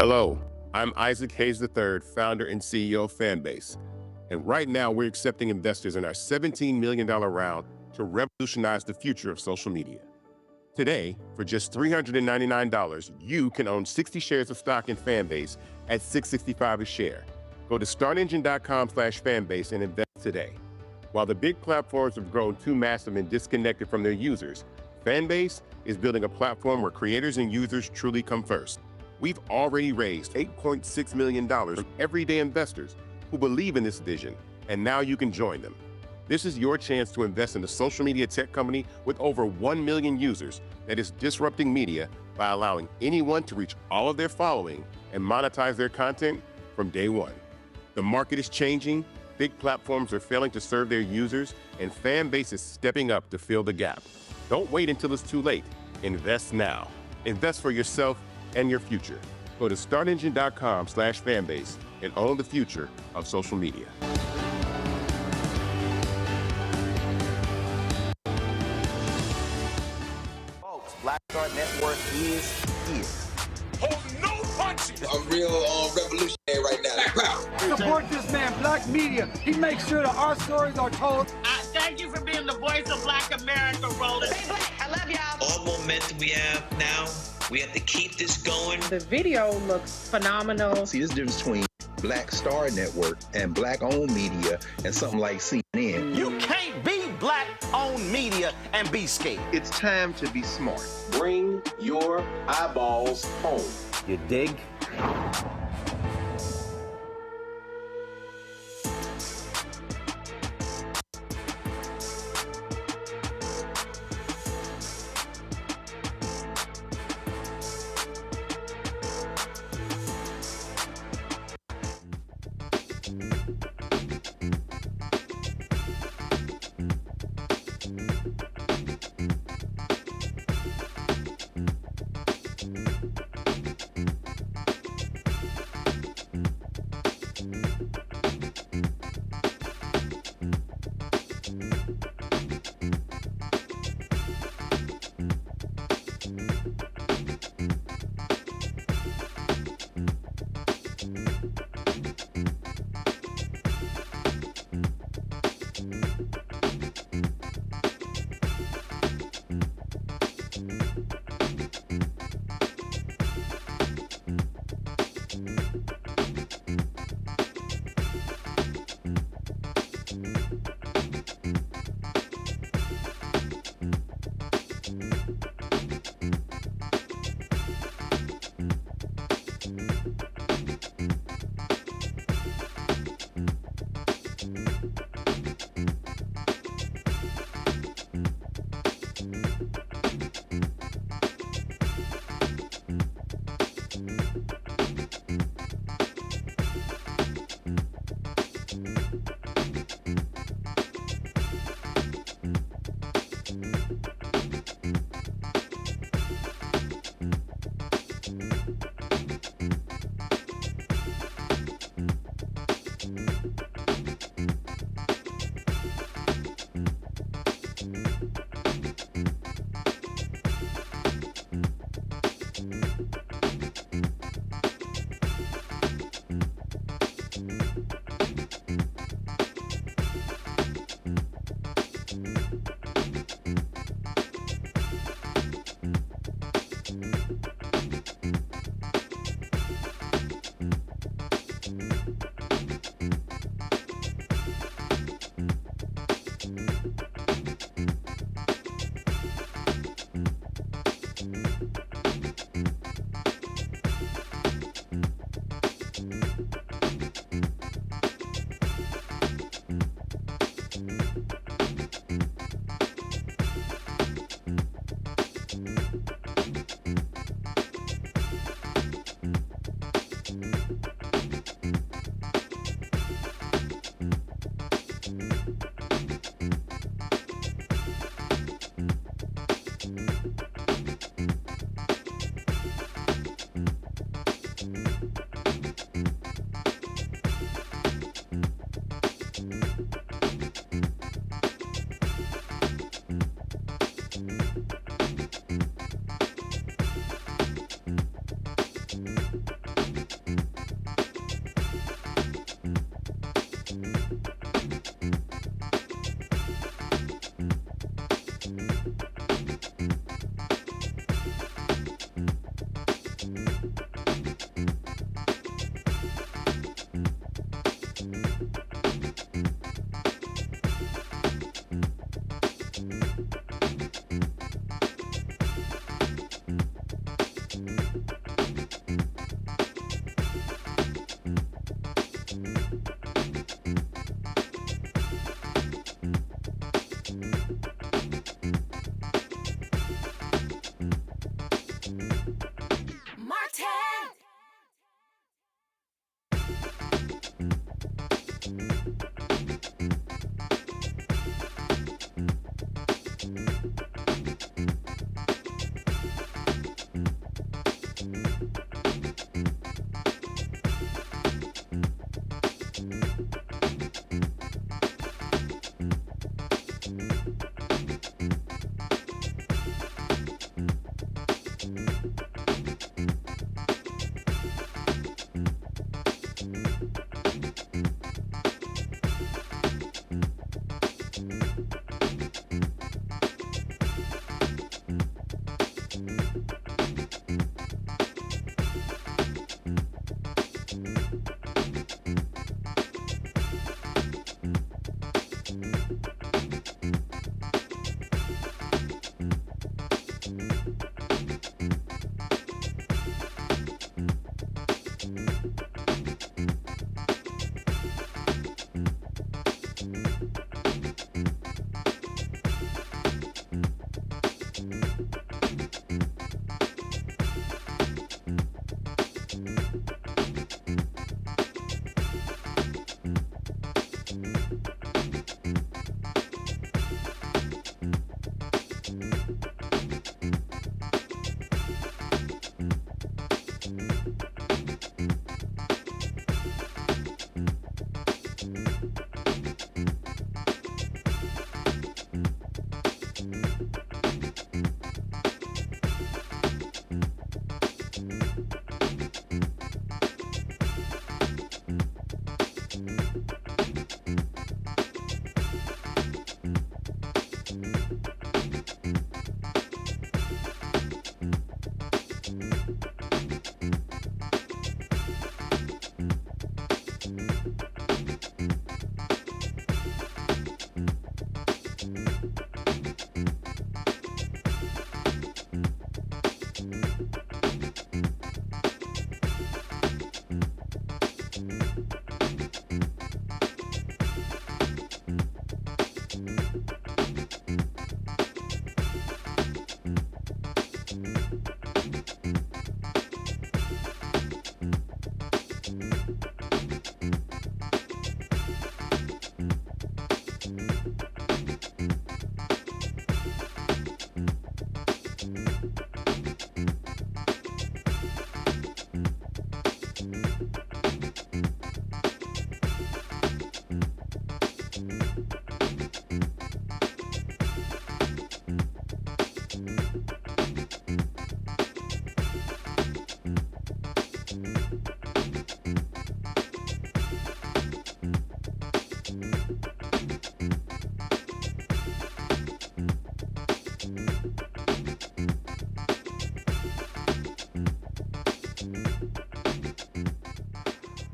Hello, I'm Isaac Hayes III, founder and CEO of Fanbase. And right now, we're accepting investors in our $17 million round to revolutionize the future of social media. Today, for just $399, you can own 60 shares of stock in Fanbase at $6.65 a share. Go to startengine.com/fanbase and invest today. While the big platforms have grown too massive and disconnected from their users, Fanbase is building a platform where creators and users truly come first. We've already raised $8.6 million from everyday investors who believe in this vision, and now you can join them. This is your chance to invest in a social media tech company with over 1 million users that is disrupting media by allowing anyone to reach all of their following and monetize their content from day one. The market is changing, big platforms are failing to serve their users, and Fanbase is stepping up to fill the gap. Don't wait until it's too late. Invest now. Invest for yourself and your future. Go to startengine.com/fanbase and own the future of social media. Folks, Black Star Network is here. Hold no punches. I'm real revolutionary right now. Support this man, Black Media. He makes sure that our stories are told. Thank you for being the voice of Black America, Roland. Stay black. I love y'all. All momentum we have now, we have to keep this going. The video looks phenomenal. See, this difference between Black Star Network and Black-owned media and something like CNN. You can't be Black-owned media and be scared. It's time to be smart. Bring your eyeballs home. You dig?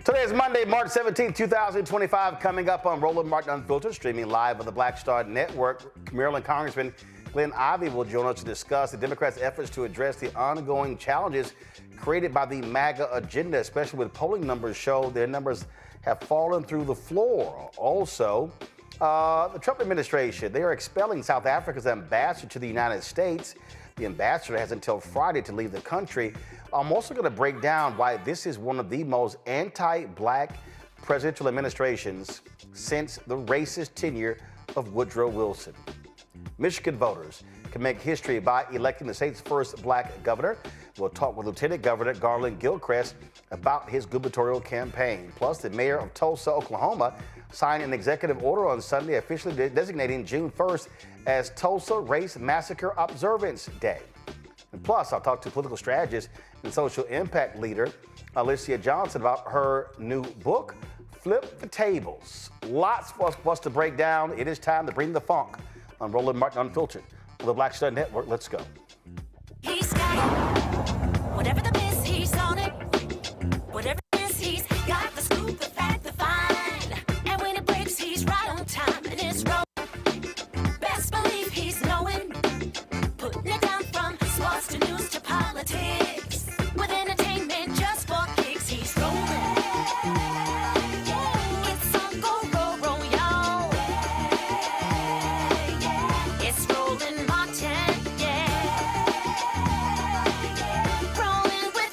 Today is Monday, March 17, 2025, coming up on Roland Martin Unfiltered, streaming live on the Black Star Network. Maryland Congressman Glenn Ivey will join us to discuss the Democrats' efforts to address the ongoing challenges created by the MAGA agenda, especially with polling numbers show their numbers have fallen through the floor. Also, the Trump administration, they are expelling South Africa's ambassador to the United States. The ambassador has until Friday to leave the country. I'm also going to break down why this is one of the most anti-black presidential administrations since the racist tenure of Woodrow Wilson. Michigan voters can make history by electing the state's first black governor. We'll talk with Lieutenant Governor Garland Gilchrist about his gubernatorial campaign. Plus, the mayor of Tulsa, Oklahoma, signed an executive order on Sunday officially designating June 1st as Tulsa Race Massacre Observance Day. And plus, I'll talk to political strategist and social impact leader Alencia Johnson about her new book, Flip the Tables. Lots for us to break down. It is time to bring the funk on Roland Martin Unfiltered on the Black Star Network. Let's go. He's got whatever the miss, he's on it. Whatever it is, he's got the scoop, the fact, the find. And when it breaks, he's right on time and it's rolling. Best believe he's knowing. Putting it down from sports to news to politics. With entertainment just for kicks, he's rolling. It's on go, roll, y'all. It's Roland Martin, yeah. Rolling with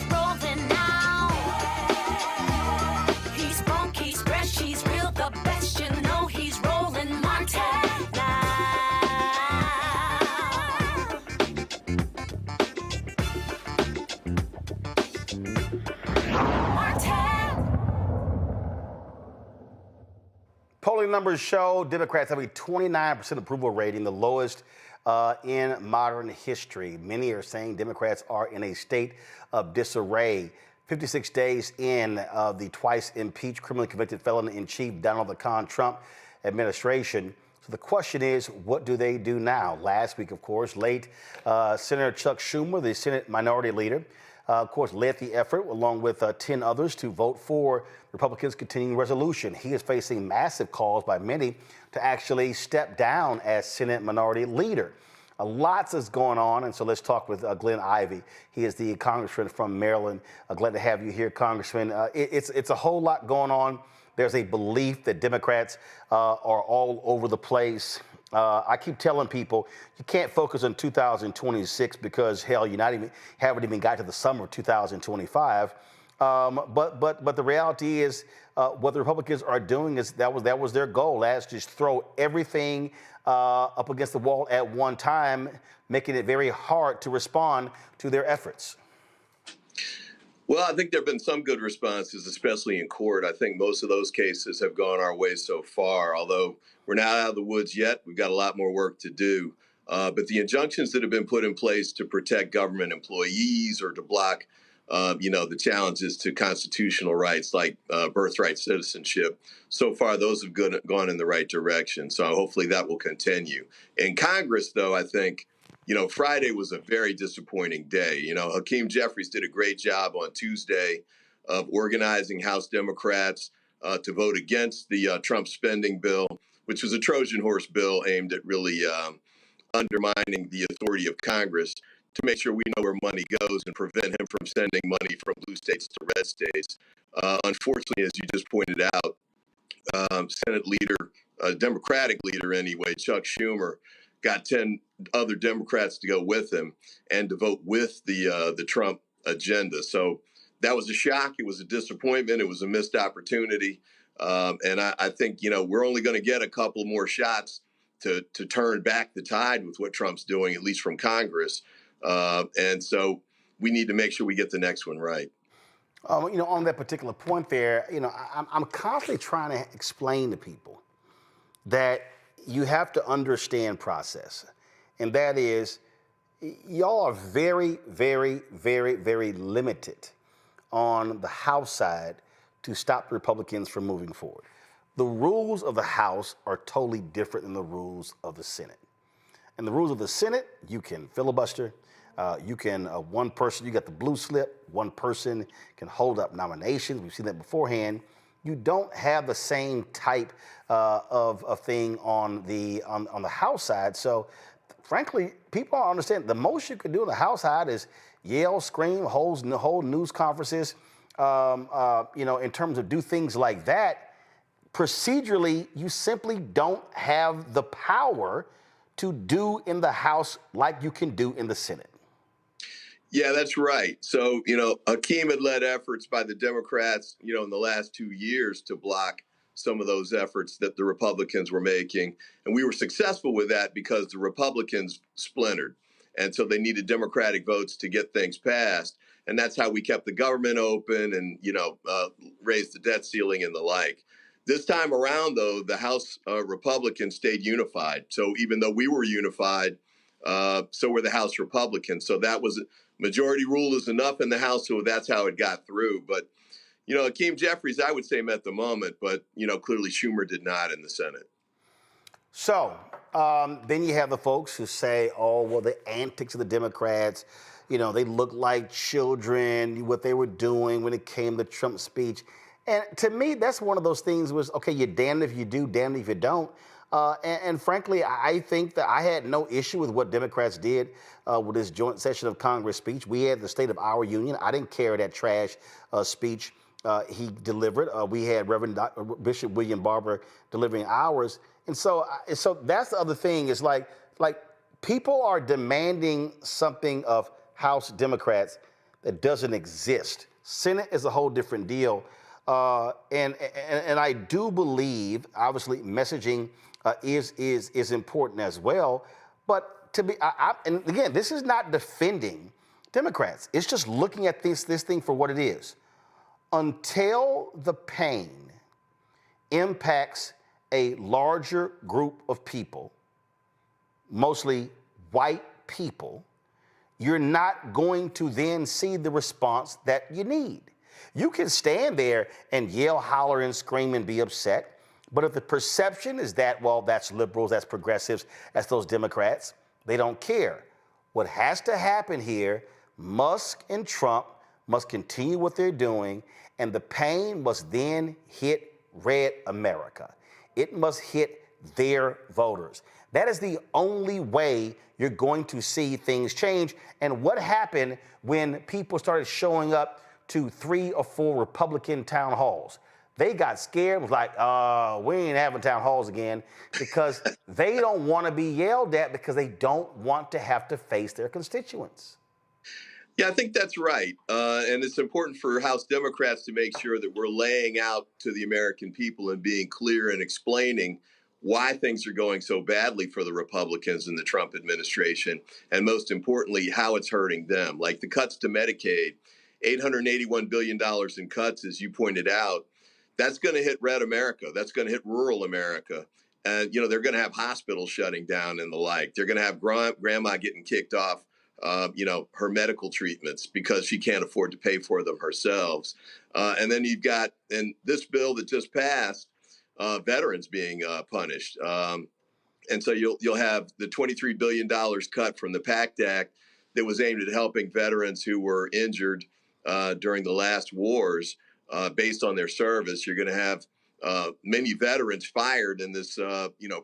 numbers show Democrats have a 29% approval rating, the lowest in modern history. Many are saying Democrats are in a state of disarray. 56 days in the twice impeached, criminally convicted felon-in-chief Donald the Con Trump administration. So the question is, what do they do now? Last week, of course, late Senator Chuck Schumer, the Senate Minority Leader, of course, led the effort along with 10 others to vote for Republicans' continuing resolution. He is facing massive calls by many to actually step down as Senate Minority Leader. Lots is going on, and so let's talk with Glenn Ivey. He is the congressman from Maryland. Glad to have you here, Congressman. It's a whole lot going on. There's a belief that Democrats are all over the place. I keep telling people you can't focus on 2026 because hell, haven't even got to the summer of 2025. But the reality is, what the Republicans are doing is that was their goal. That's just throw everything up against the wall at one time, making it very hard to respond to their efforts. Well, I think there have been some good responses, especially in court. I think most of those cases have gone our way so far, although we're not out of the woods yet. We've got a lot more work to do. But the injunctions that have been put in place to protect government employees or to block, the challenges to constitutional rights like birthright citizenship, so far those have gone in the right direction. So hopefully that will continue. In Congress, though, I think, Friday was a very disappointing day. Hakeem Jeffries did a great job on Tuesday of organizing House Democrats to vote against the Trump spending bill, which was a Trojan horse bill aimed at really undermining the authority of Congress to make sure we know where money goes and prevent him from sending money from blue states to red states. Unfortunately, as you just pointed out, Senate leader, Democratic leader anyway, Chuck Schumer, got 10 other Democrats to go with him and to vote with the Trump agenda. So that was a shock. It was a disappointment. It was a missed opportunity. And I think, we're only going to get a couple more shots to turn back the tide with what Trump's doing, at least from Congress. And so we need to make sure we get the next one right. On that particular point there, I'm constantly trying to explain to people that you have to understand process. And that is, y'all are very, very, very, very limited on the House side to stop the Republicans from moving forward. The rules of the House are totally different than the rules of the Senate. And the rules of the Senate, you can filibuster, you can, one person, you got the blue slip, one person can hold up nominations. We've seen that beforehand. You don't have the same type of thing on the House side. So, frankly, people don't understand. The most you can do on the House side is yell, scream, hold news conferences. In terms of do things like that. Procedurally, you simply don't have the power to do in the House like you can do in the Senate. Yeah, that's right. So, Hakeem had led efforts by the Democrats, in the last 2 years to block some of those efforts that the Republicans were making. And we were successful with that because the Republicans splintered. And so they needed Democratic votes to get things passed. And that's how we kept the government open and, raised the debt ceiling and the like. This time around, though, the House Republicans stayed unified. So even though we were unified, so were the House Republicans. So that was majority rule is enough in the House. So that's how it got through. But, Hakeem Jeffries, I would say, met the moment. But, clearly Schumer did not in the Senate. So then you have the folks who say, oh, well, the antics of the Democrats, they look like children, what they were doing when it came to Trump's speech. And to me, that's one of those things was, okay, you're damned if you do, damned if you don't. And frankly, I think that I had no issue with what Democrats did with this joint session of Congress speech. We had the State of Our Union. I didn't care that trash speech he delivered. We had Reverend Bishop William Barber delivering ours. And so that's the other thing is like people are demanding something of House Democrats that doesn't exist. Senate is a whole different deal. And I do believe, obviously, messaging is important as well. But and again, this is not defending Democrats. It's just looking at this thing for what it is. Until the pain impacts a larger group of people, mostly white people, you're not going to then see the response that you need. You can stand there and yell, holler, and scream and be upset, but if the perception is that, well, that's liberals, that's progressives, that's those Democrats, they don't care. What has to happen here, Musk and Trump must continue what they're doing, and the pain must then hit red America. It must hit their voters. That is the only way you're going to see things change. And what happened when people started showing up to 3 or 4 Republican town halls? They got scared, was like, we ain't having town halls again, because they don't want to be yelled at because they don't want to have to face their constituents. Yeah, I think that's right. And it's important for House Democrats to make sure that we're laying out to the American people and being clear and explaining why things are going so badly for the Republicans and the Trump administration, and most importantly, how it's hurting them. Like the cuts to Medicaid, $881 billion in cuts, as you pointed out, that's going to hit red America. That's going to hit rural America. And, they're going to have hospitals shutting down and the like. They're going to have grandma getting kicked off, her medical treatments because she can't afford to pay for them herself. And then you've got, in this bill that just passed, veterans being punished. And so you'll have the $23 billion cut from the PACT Act that was aimed at helping veterans who were injured during the last wars based on their service. You're going to have many veterans fired in this,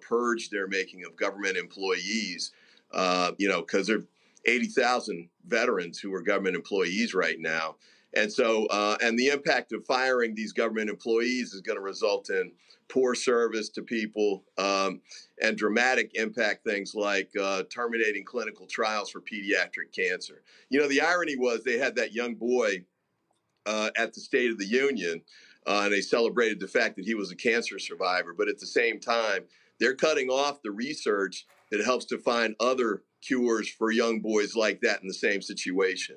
purge they're making of government employees, because there are 80,000 veterans who are government employees right now. And so, and the impact of firing these government employees is going to result in poor service to people and dramatic impact things like terminating clinical trials for pediatric cancer. The irony was they had that young boy at the State of the Union, and they celebrated the fact that he was a cancer survivor. But at the same time, they're cutting off the research that helps to find other cures for young boys like that in the same situation.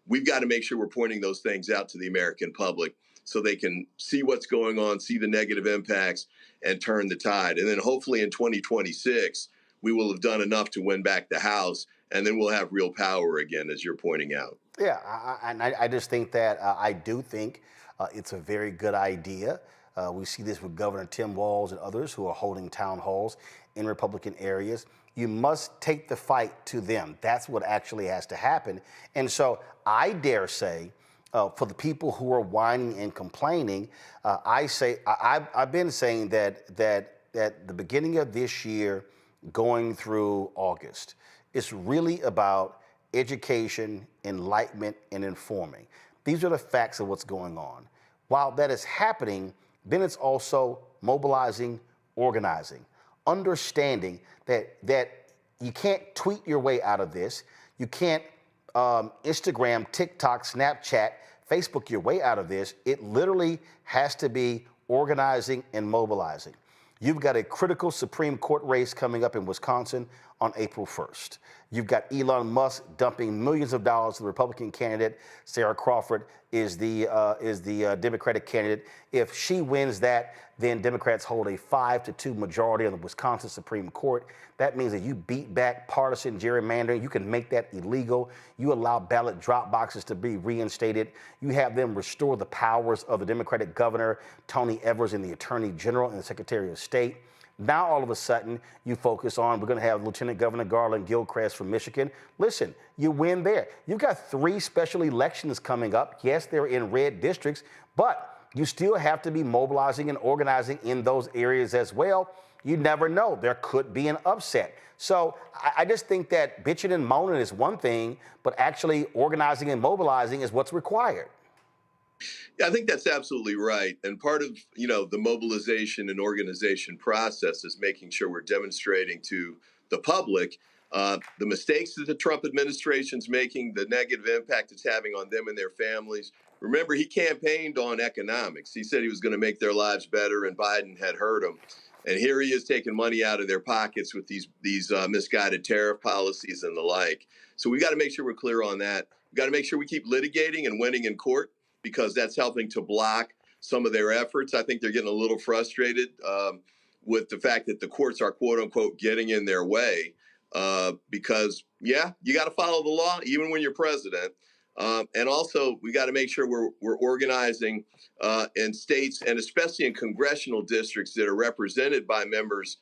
We've got to make sure we're pointing those things out to the American public so they can see what's going on, see the negative impacts, and turn the tide. And then hopefully in 2026, we will have done enough to win back the House, and then we'll have real power again, as you're pointing out. Yeah, I just think that I do think it's a very good idea. We see this with Governor Tim Walz and others who are holding town halls in Republican areas. You must take the fight to them. That's what actually has to happen. And so I dare say, for the people who are whining and complaining, I've been saying that the beginning of this year, going through August, it's really about education, enlightenment, and informing. These are the facts of what's going on. While that is happening, then it's also mobilizing, organizing, understanding that you can't tweet your way out of this. You can't Instagram, TikTok, Snapchat, Facebook your way out of this. It literally has to be organizing and mobilizing. You've got a critical Supreme Court race coming up in Wisconsin on April 1st. You've got Elon Musk dumping millions of dollars to the Republican candidate. Sarah Crawford is the Democratic candidate. If she wins that, then Democrats hold a 5-2 majority on the Wisconsin Supreme Court. That means that you beat back partisan gerrymandering. You can make that illegal. You allow ballot drop boxes to be reinstated. You have them restore the powers of the Democratic governor, Tony Evers, and the Attorney General and the Secretary of State. Now, all of a sudden, you focus on, we're going to have Lieutenant Governor Garland Gilchrist from Michigan. Listen, you win there. You've got 3 special elections coming up. Yes, they're in red districts, but you still have to be mobilizing and organizing in those areas as well. You never know. There could be an upset. So I just think that bitching and moaning is one thing, but actually organizing and mobilizing is what's required. Yeah, I think that's absolutely right. And part of, the mobilization and organization process is making sure we're demonstrating to the public the mistakes that the Trump administration's making, the negative impact it's having on them and their families. Remember, he campaigned on economics. He said he was going to make their lives better, and Biden had heard him. And here he is taking money out of their pockets with these misguided tariff policies and the like. So we got to make sure we're clear on that. We got to make sure we keep litigating and winning in court, because that's helping to block some of their efforts. I think they're getting a little frustrated with the fact that the courts are, quote unquote, getting in their way. Because, yeah, you got to follow the law, even when you're president. And also, we got to make sure we're organizing in states and especially in congressional districts that are represented by members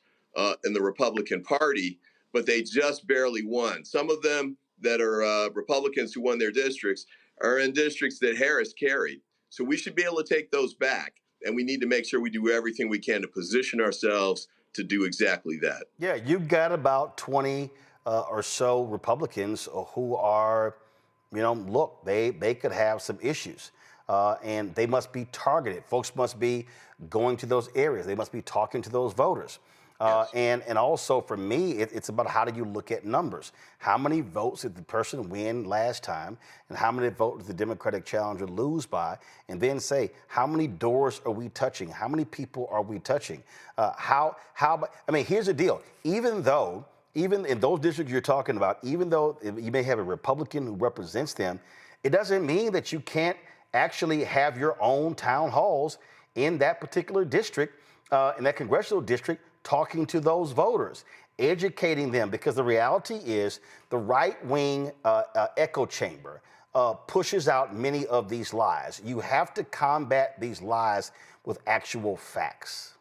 in the Republican Party, but they just barely won. Some of them that are Republicans who won their districts are in districts that Harris carried. So we should be able to take those back. And we need to make sure we do everything we can to position ourselves to do exactly that. Yeah, you've got about 20 or so Republicans who are, look, they could have some issues. And they must be targeted. Folks must be going to those areas. They must be talking to those voters. Yes. And also for me, it's about how do you look at numbers? How many votes did the person win last time? And how many votes did the Democratic challenger lose by? And then say, how many doors are we touching? How many people are we touching? Here's the deal. Even in those districts you're talking about, even though you may have a Republican who represents them, it doesn't mean that you can't actually have your own town halls in that particular district, in that congressional district, talking to those voters, educating them, because the reality is the right-wing echo chamber pushes out many of these lies. You have to combat these lies with actual facts.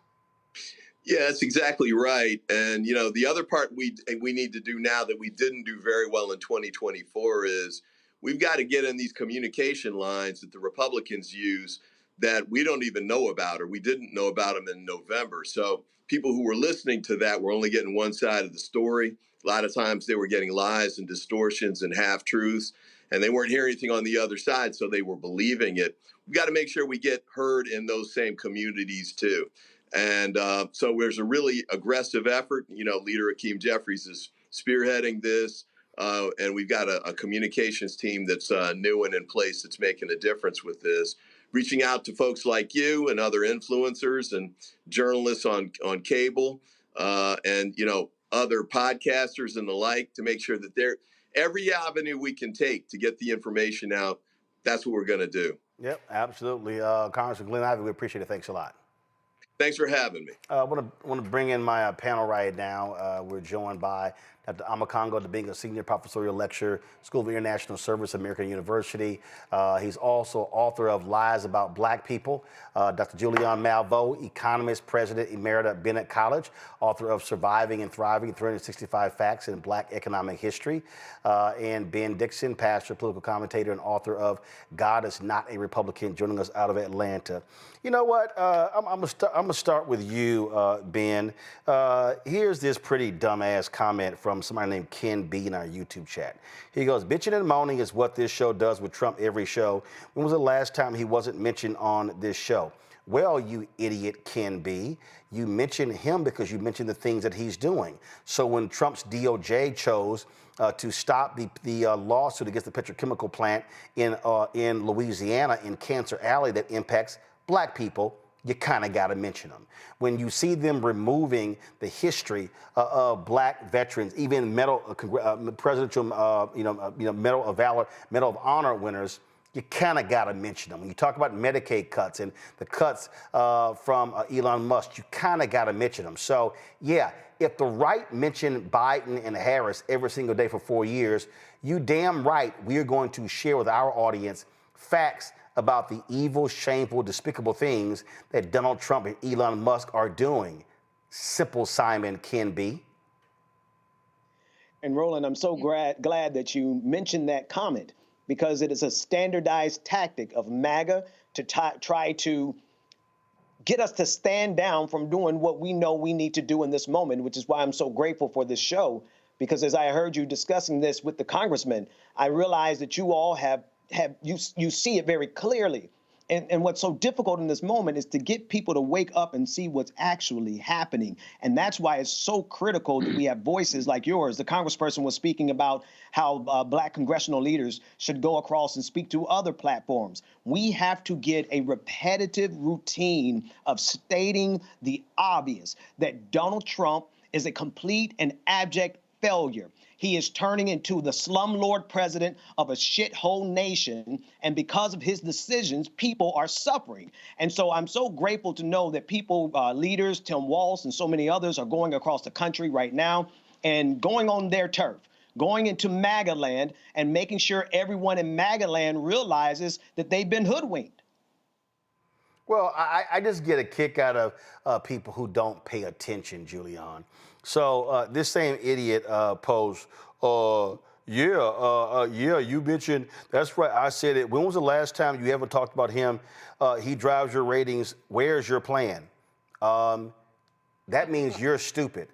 Yeah, that's exactly right. And, the other part we need to do now that we didn't do very well in 2024 is we've got to get in these communication lines that the Republicans use that we don't even know about, or we didn't know about them in November. So people who were listening to that were only getting one side of the story. A lot of times they were getting lies and distortions and half-truths, and they weren't hearing anything on the other side, so they were believing it. We've got to make sure we get heard in those same communities too. And so there's a really aggressive effort. Leader Hakeem Jeffries is spearheading this. And we've got a communications team that's new and in place that's making a difference with this, reaching out to folks like you and other influencers and journalists on cable and, other podcasters and the like to make sure that every avenue we can take to get the information out, that's what we're going to do. Yep, absolutely. Congressman Glenn Ivey, we appreciate it. Thanks a lot. Thanks for having me. I want to bring in my panel right now. We're joined by Dr. Amakongo Dibinga, Senior Professorial Lecturer, School of International Service, American University. He's also author of Lies About Black People. Dr. Julian Malveaux, economist, president emerita, Bennett College, author of Surviving and Thriving, 365 Facts in Black Economic History. And Ben Dixon, pastor, political commentator, and author of God is Not a Republican, joining us out of Atlanta. You know what? I'm gonna start with you, Ben. Here's this pretty dumbass comment from somebody named Ken B in our YouTube chat. He goes, "Bitching and moaning is what this show does with Trump every show. When was the last time he wasn't mentioned on this show?" Well, you idiot Ken B, you mentioned him because you mentioned the things that he's doing. So when Trump's DOJ chose to stop the lawsuit against the petrochemical plant in Louisiana in Cancer Alley that impacts black people, you kind of got to mention them. When you see them removing the history of black veterans, even presidential, Medal of Valor, Medal of Honor winners, you kind of got to mention them. When you talk about Medicaid cuts and the cuts from Elon Musk, you kind of got to mention them. So, yeah, if the right mentioned Biden and Harris every single day for 4 years, you damn right we're going to share with our audience facts about the evil, shameful, despicable things that Donald Trump and Elon Musk are doing. Simple Simon Ken B. And Roland, I'm so glad that you mentioned that comment, because it is a standardized tactic of MAGA to try to get us to stand down from doing what we know we need to do in this moment, which is why I'm so grateful for this show, because as I heard you discussing this with the congressman, I realized that you all you see it very clearly. And what's so difficult in this moment is to get people to wake up and see what's actually happening. And that's why it's so critical that we have voices like yours. The congressperson was speaking about how black congressional leaders should go across and speak to other platforms. We have to get a repetitive routine of stating the obvious, that Donald Trump is a complete and abject failure. He is turning into the slumlord president of a shithole nation. And because of his decisions, people are suffering. And so I'm so grateful to know that people, leaders, Tim Walz and so many others are going across the country right now and going on their turf, going into MAGA land and making sure everyone in MAGA land realizes that they've been hoodwinked. Well, I just get a kick out of people who don't pay attention, Julian. So this same idiot posed, yeah, you mentioned, that's right, I said it. When was the last time you ever talked about him? He drives your ratings. Where's your plan? That means you're stupid.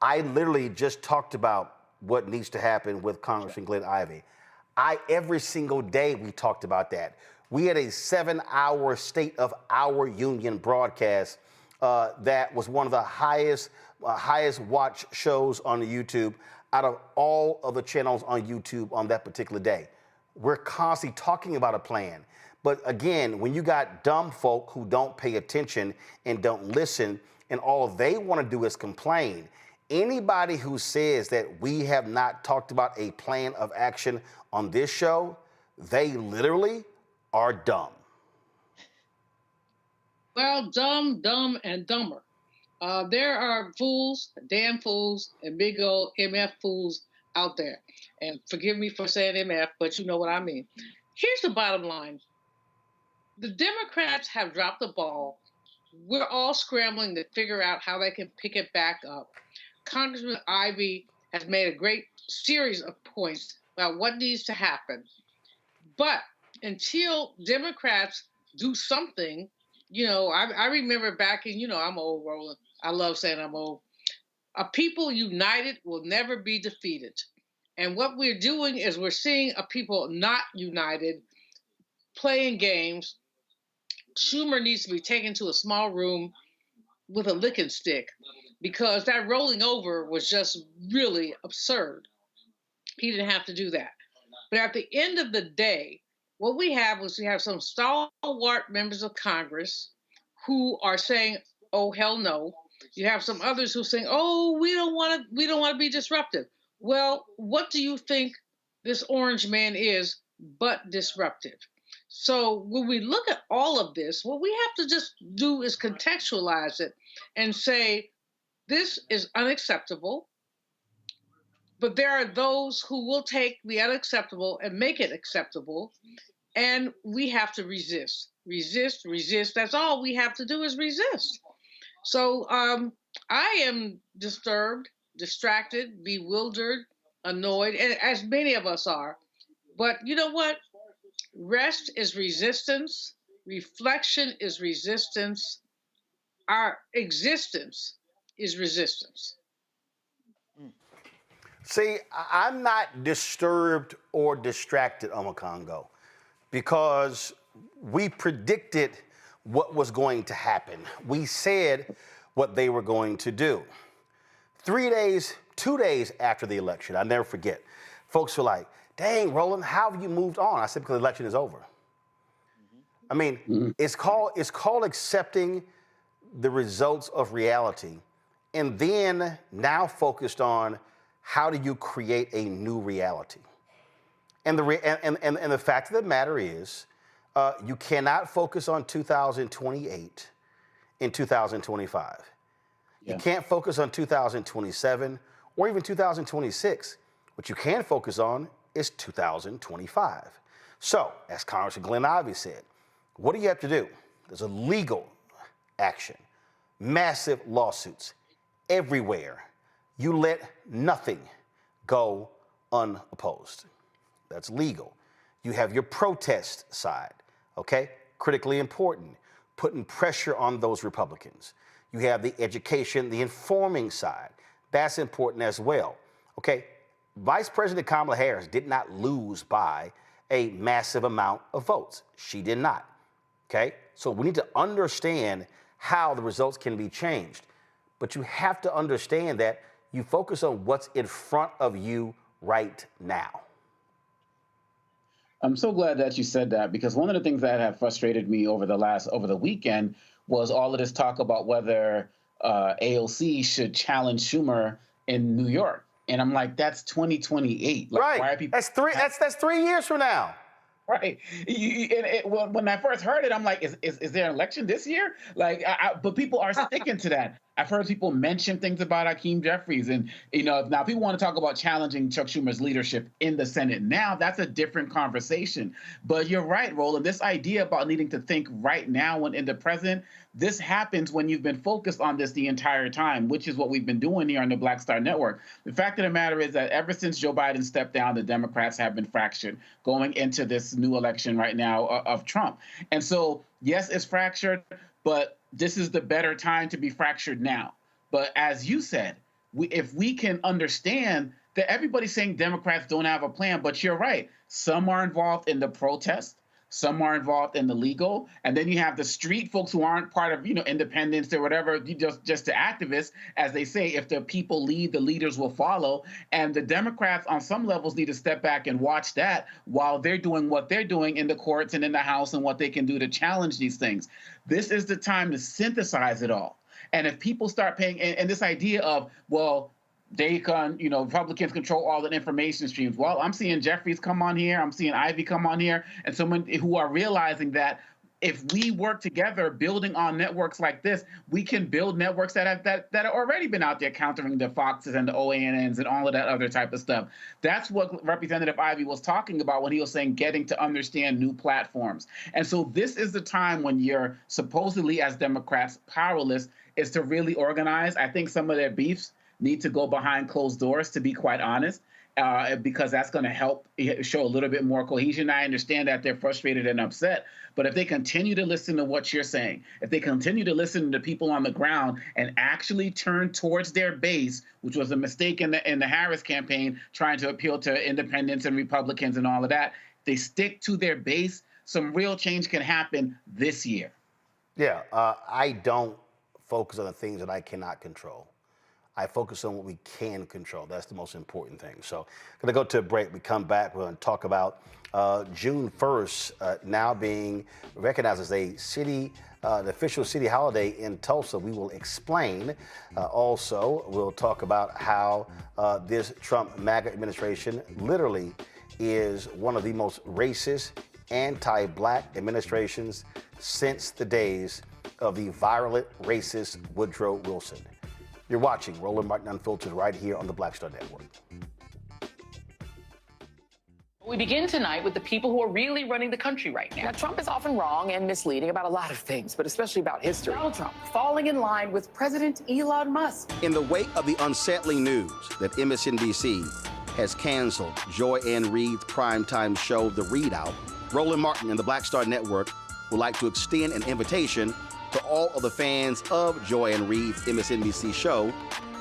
I literally just talked about what needs to happen with Congressman Glenn Ivey. Every single day we talked about that. We had a 7-hour State of Our Union broadcast that was one of the highest watch shows on YouTube out of all of the channels on YouTube on that particular day. We're constantly talking about a plan. But again, when you got dumb folk who don't pay attention and don't listen, and all they want to do is complain, anybody who says that we have not talked about a plan of action on this show, they literally are dumb. Well, dumb, and dumber. There are fools, damn fools, and big old MF fools out there. And forgive me for saying MF, but you know what I mean. Here's the bottom line. The Democrats have dropped the ball. We're all scrambling to figure out how they can pick it back up. Congressman Ivey has made a great series of points about what needs to happen. But until Democrats do something, you know, I remember back in, you know, I'm old, Roland. I love saying I'm old. A people united will never be defeated. And what we're doing is we're seeing a people not united playing games. Schumer needs to be taken to a small room with a licking stick because that rolling over was just really absurd. He didn't have to do that. But at the end of the day, what we have some stalwart members of Congress who are saying, "Oh hell no." You have some others who are saying, "Oh, we don't want to be disruptive." Well, what do you think this orange man is but disruptive? So when we look at all of this, what we have to just do is contextualize it and say, this is unacceptable. But there are those who will take the unacceptable and make it acceptable. And we have to resist. That's all we have to do is resist. So I am disturbed, distracted, bewildered, annoyed, and as many of us are. But you know what? Rest is resistance. Reflection is resistance. Our existence is resistance. See, I'm not disturbed or distracted, Omakongo, because we predicted what was going to happen. We said what they were going to do. 2 days after the election, I never forget, folks were like, "Dang, Roland, how have you moved on?" I said, because the election is over. I mean, it's called accepting the results of reality, and then now focused on how do you create a new reality. And the fact of the matter is, you cannot focus on 2028 in 2025. Yeah. You can't focus on 2027 or even 2026. What you can focus on is 2025. So, as Congressman Glenn Ivey said, what do you have to do? There's a legal action, massive lawsuits everywhere. You let nothing go unopposed. That's legal. You have your protest side, okay? Critically important, putting pressure on those Republicans. You have the education, the informing side. That's important as well, okay? Vice President Kamala Harris did not lose by a massive amount of votes. She did not, okay? So we need to understand how the results can be changed. But you have to understand that you focus on what's in front of you right now. I'm so glad that you said that, because one of the things that have frustrated me over the weekend was all of this talk about whether AOC should challenge Schumer in New York. And I'm like, that's 2028. Like, Right. Why are people? That's 3 years from now. Right. When I first heard it, I'm like, is there an election this year? Like, but people are sticking to that. I've heard people mention things about Hakeem Jeffries, and now people want to talk about challenging Chuck Schumer's leadership in the Senate. Now that's a different conversation. But you're right, Roland. This idea about needing to think right now when in the present, this happens when you've been focused on this the entire time, which is what we've been doing here on the Black Star Network. The fact of the matter is that ever since Joe Biden stepped down, the Democrats have been fractured going into this new election right now of Trump. And so, yes, it's fractured, but this is the better time to be fractured now. But as you said, if we can understand that everybody's saying Democrats don't have a plan, but you're right. Some are involved in the protest. Some are involved in the legal, and then you have the street folks who aren't part of, independence or whatever, just the activists, as they say, if the people lead, the leaders will follow. And the Democrats on some levels need to step back and watch that while they're doing what they're doing in the courts and in the House and what they can do to challenge these things. This is the time to synthesize it all. And if people start paying, and this idea of, well, they can, Republicans control all the information streams. Well, I'm seeing Jeffries come on here. I'm seeing Ivey come on here. And someone who are realizing that if we work together building on networks like this, we can build networks that have already been out there countering the Foxes and the OANNs and all of that other type of stuff. That's what Representative Ivey was talking about when he was saying getting to understand new platforms. And so this is the time when you're supposedly, as Democrats, powerless, is to really organize. I think some of their beefs need to go behind closed doors, to be quite honest, because that's going to help show a little bit more cohesion. I understand that they're frustrated and upset, but if they continue to listen to what you're saying, if they continue to listen to people on the ground and actually turn towards their base, which was a mistake in the Harris campaign, trying to appeal to independents and Republicans and all of that, they stick to their base, some real change can happen this year. Yeah, I don't focus on the things that I cannot control. I focus on what we can control. That's the most important thing. So I'm going to go to a break. We come back. We're going to talk about June 1st now being recognized as a city, the official city holiday in Tulsa. We will explain. Also, we'll talk about how this Trump MAGA administration literally is one of the most racist, anti-black administrations since the days of the virulent racist Woodrow Wilson. You're watching Roland Martin Unfiltered right here on the Black Star Network. We begin tonight with the people who are really running the country right now. Now, Trump is often wrong and misleading about a lot of things, but especially about history. Donald Trump falling in line with President Elon Musk. In the wake of the unsettling news that MSNBC has canceled Joy Ann Reid's primetime show, The Reid Out, Roland Martin and the Black Star Network would like to extend an invitation to all of the fans of Joy Ann Reid's MSNBC show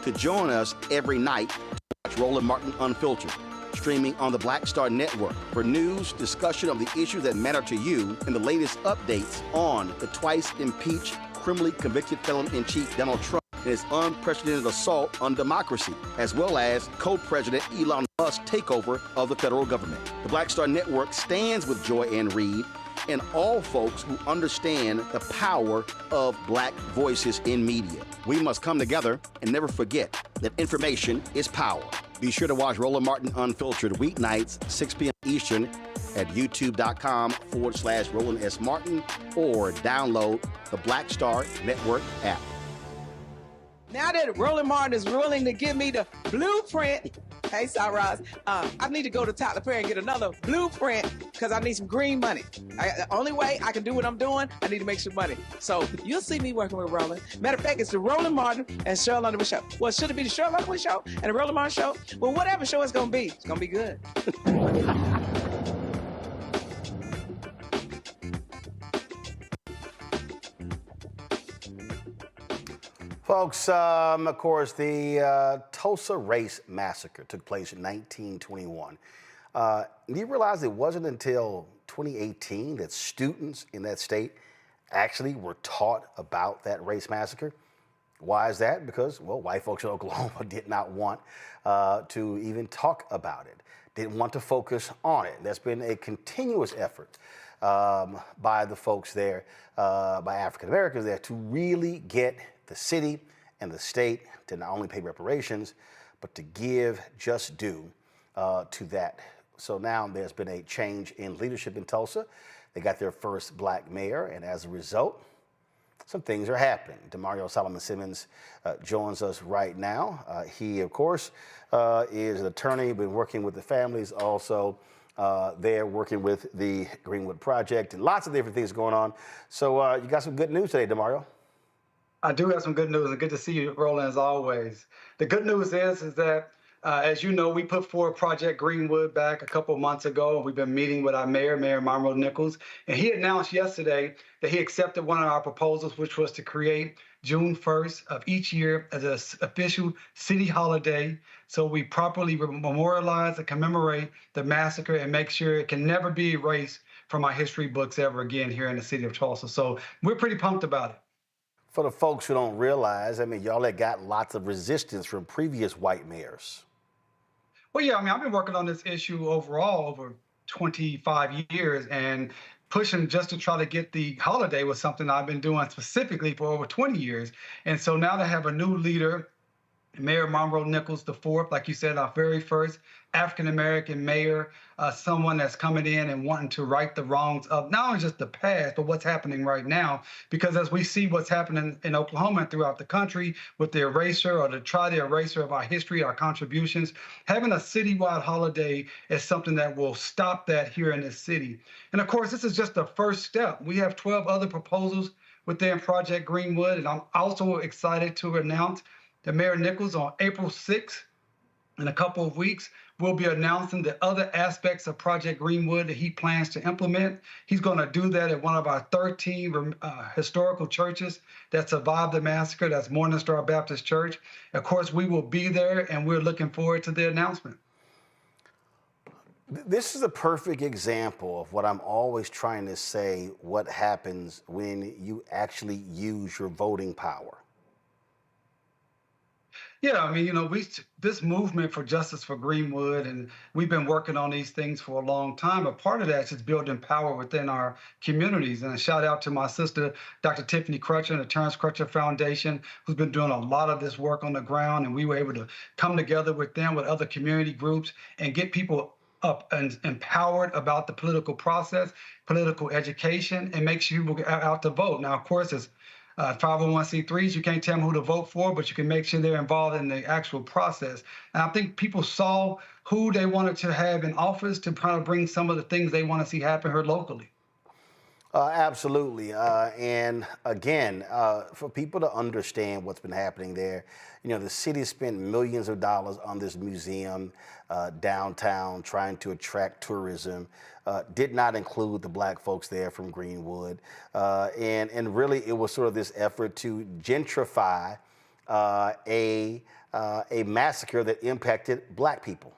to join us every night to watch Roland Martin Unfiltered, streaming on the Black Star Network for news, discussion of the issues that matter to you, and the latest updates on the twice impeached, criminally convicted felon-in-chief Donald Trump and his unprecedented assault on democracy, as well as co-president Elon Musk's takeover of the federal government. The Black Star Network stands with Joy Ann Reid and all folks who understand the power of black voices in media. We must come together and never forget that information is power. Be sure to watch Roland Martin Unfiltered weeknights, 6 p.m. Eastern at youtube.com/Roland S. Martin or download the Black Star Network app. Now that Roland Martin is willing to give me the blueprint, hey, Cyrus, I need to go to Tyler Perry and get another blueprint because I need some green money. The only way I can do what I'm doing, I need to make some money. So you'll see me working with Roland. Matter of fact, it's the Roland Martin and Cheryl Underwood show. Well, should it be the Cheryl Underwood show and the Roland Martin show? Well, whatever show it's going to be good. Folks, of course, the Tulsa Race Massacre took place in 1921. Do you realize it wasn't until 2018 that students in that state actually were taught about that race massacre? Why is that? Because, well, white folks in Oklahoma did not want to even talk about it, didn't want to focus on it. There's been a continuous effort by the folks there, by African Americans there, to really get the city and the state to not only pay reparations, but to give just due to that. So now there's been a change in leadership in Tulsa. They got their first black mayor, and as a result, some things are happening. Demario Solomon Simmons joins us right now. He, of course, is an attorney, been working with the families, also there working with the Greenwood Project, and lots of different things going on. So you got some good news today, Demario. I do have some good news, and good to see you, Roland, as always. The good news is that, as you know, we put forward Project Greenwood back a couple of months ago, and we've been meeting with our mayor, Mayor Monroe Nichols, and he announced yesterday that he accepted one of our proposals, which was to create June 1st of each year as an official city holiday, so we properly memorialize and commemorate the massacre and make sure it can never be erased from our history books ever again here in the city of Tulsa. So we're pretty pumped about it. For the folks who don't realize, I mean, y'all had got lots of resistance from previous white mayors. Well, yeah, I mean, I've been working on this issue overall over 25 years, and pushing just to try to get the holiday was something I've been doing specifically for over 20 years. And so now to have a new leader, Mayor Monroe Nichols IV, like you said, our very first African-American mayor, someone that's coming in and wanting to right the wrongs of not only just the past, but what's happening right now. Because as we see what's happening in Oklahoma and throughout the country with the erasure or to try the erasure of our history, our contributions, having a citywide holiday is something that will stop that here in this city. And of course, this is just the first step. We have 12 other proposals within Project Greenwood, and I'm also excited to announce that Mayor Nichols on April 6th, in a couple of weeks, will be announcing the other aspects of Project Greenwood that he plans to implement. He's going to do that at one of our 13 historical churches that survived the massacre. That's Morning Star Baptist Church. Of course, we will be there, and we're looking forward to the announcement. This is a perfect example of what I'm always trying to say, what happens when you actually use your voting power. Yeah, I mean, you know, this movement for justice for Greenwood, and we've been working on these things for a long time. But part of that is just building power within our communities. And a shout out to my sister, Dr. Tiffany Crutcher, and the Terrence Crutcher Foundation, who's been doing a lot of this work on the ground. And we were able to come together with them, with other community groups, and get people up and empowered about the political process, political education, and make sure people get out to vote. Now, of course, it's 501c3s, you can't tell them who to vote for, but you can make sure they're involved in the actual process. And I think people saw who they wanted to have in office to kind of bring some of the things they want to see happen here locally. Absolutely. And again, for people to understand what's been happening there, you know, the city spent millions of dollars on this museum downtown trying to attract tourism, did not include the black folks there from Greenwood. And really it was sort of this effort to gentrify a massacre that impacted black people.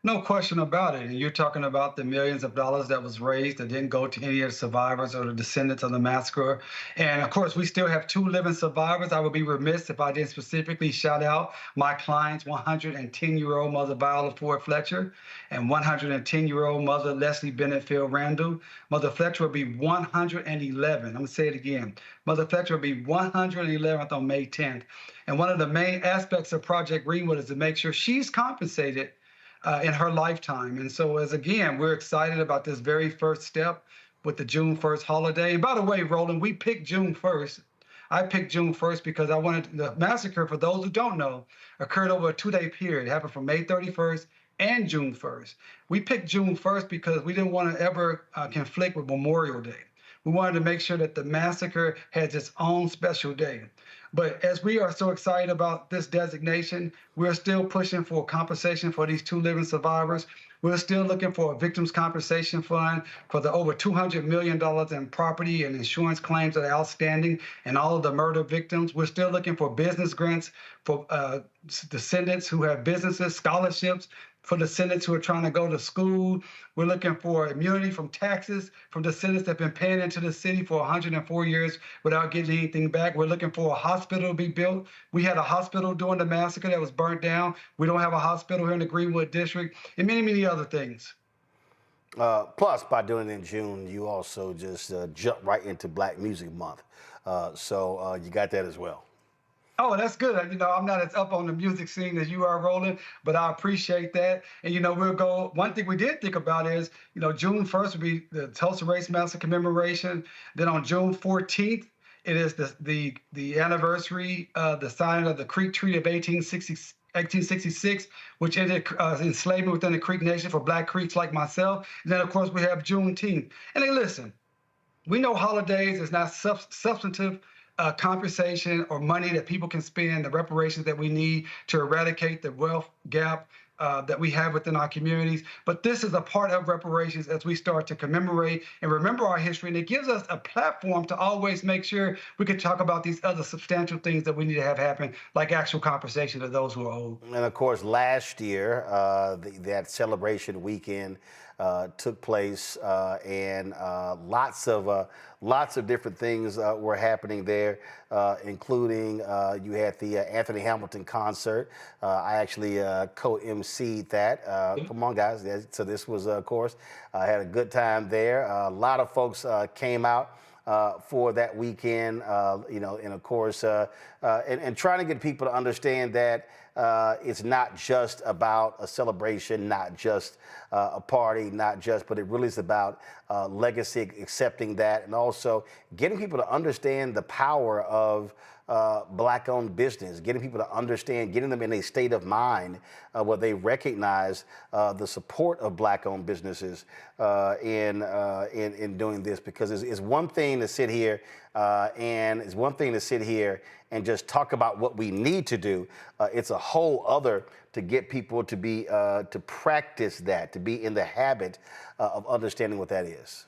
No question about it. And you're talking about the millions of dollars that was raised that didn't go to any of the survivors or the descendants of the massacre. And of course, we still have 2 living survivors. I would be remiss if I didn't specifically shout out my client's 110-year-old mother, Viola Ford Fletcher, and 110-year-old mother, Leslie Bennett Field Randall. Mother Fletcher will be 111. I'm going to say it again. Mother Fletcher will be 111th on May 10th. And one of the main aspects of Project Greenwood is to make sure she's compensated in her lifetime. And so again, we're excited about this very first step with the June 1st holiday. And by the way, Roland, we picked June 1st. I picked June 1st because I wanted the massacre, for those who don't know, occurred over a 2-day period. It happened from May 31st and June 1st. We picked June 1st because we didn't want to ever conflict with Memorial Day. We wanted to make sure that the massacre has its own special day. But as we are so excited about this designation, we're still pushing for compensation for these 2 living survivors. We're still looking for a victims compensation fund for the over $200 million in property and insurance claims that are outstanding and all of the murder victims. We're still looking for business grants for descendants who have businesses, scholarships for descendants who are trying to go to school. We're looking for immunity from taxes from descendants that have been paying into the city for 104 years without getting anything back. We're looking for a hospital to be built. We had a hospital during the massacre that was burnt down. We don't have a hospital here in the Greenwood District, and many, many other things. Plus, by doing it in June, you also just jump right into Black Music Month. So you got that as well. Oh, that's good. You know, I'm not as up on the music scene as you are, Roland, but I appreciate that. And, you know, we'll go, one thing we did think about is, you know, June 1st will be the Tulsa Race Massacre commemoration. Then on June 14th, it is the anniversary of the signing of the Creek Treaty of 1866, which ended enslavement within the Creek Nation for Black Creeks like myself. And then, of course, we have Juneteenth. And then listen, we know holidays is not substantive compensation or money that people can spend, the reparations that we need to eradicate the wealth gap that we have within our communities. But this is a part of reparations as we start to commemorate and remember our history. And it gives us a platform to always make sure we can talk about these other substantial things that we need to have happen, like actual compensation to those who are owed. And of course, last year, that celebration weekend took place, and lots of different things were happening there, including you had the Anthony Hamilton concert. I actually co-emceed that. Come on, guys. So this was, of course, I had a good time there. A lot of folks came out for that weekend, you know, and of course, and trying to get people to understand that it's not just about a celebration, not just a party, but it really is about legacy, accepting that, and also getting people to understand the power of Black-owned business, getting people to understand, getting them in a state of mind where they recognize the support of Black-owned businesses in doing this, because it's one thing to sit here and just talk about what we need to do. It's a whole other to get people to be to practice that, to be in the habit of understanding what that is.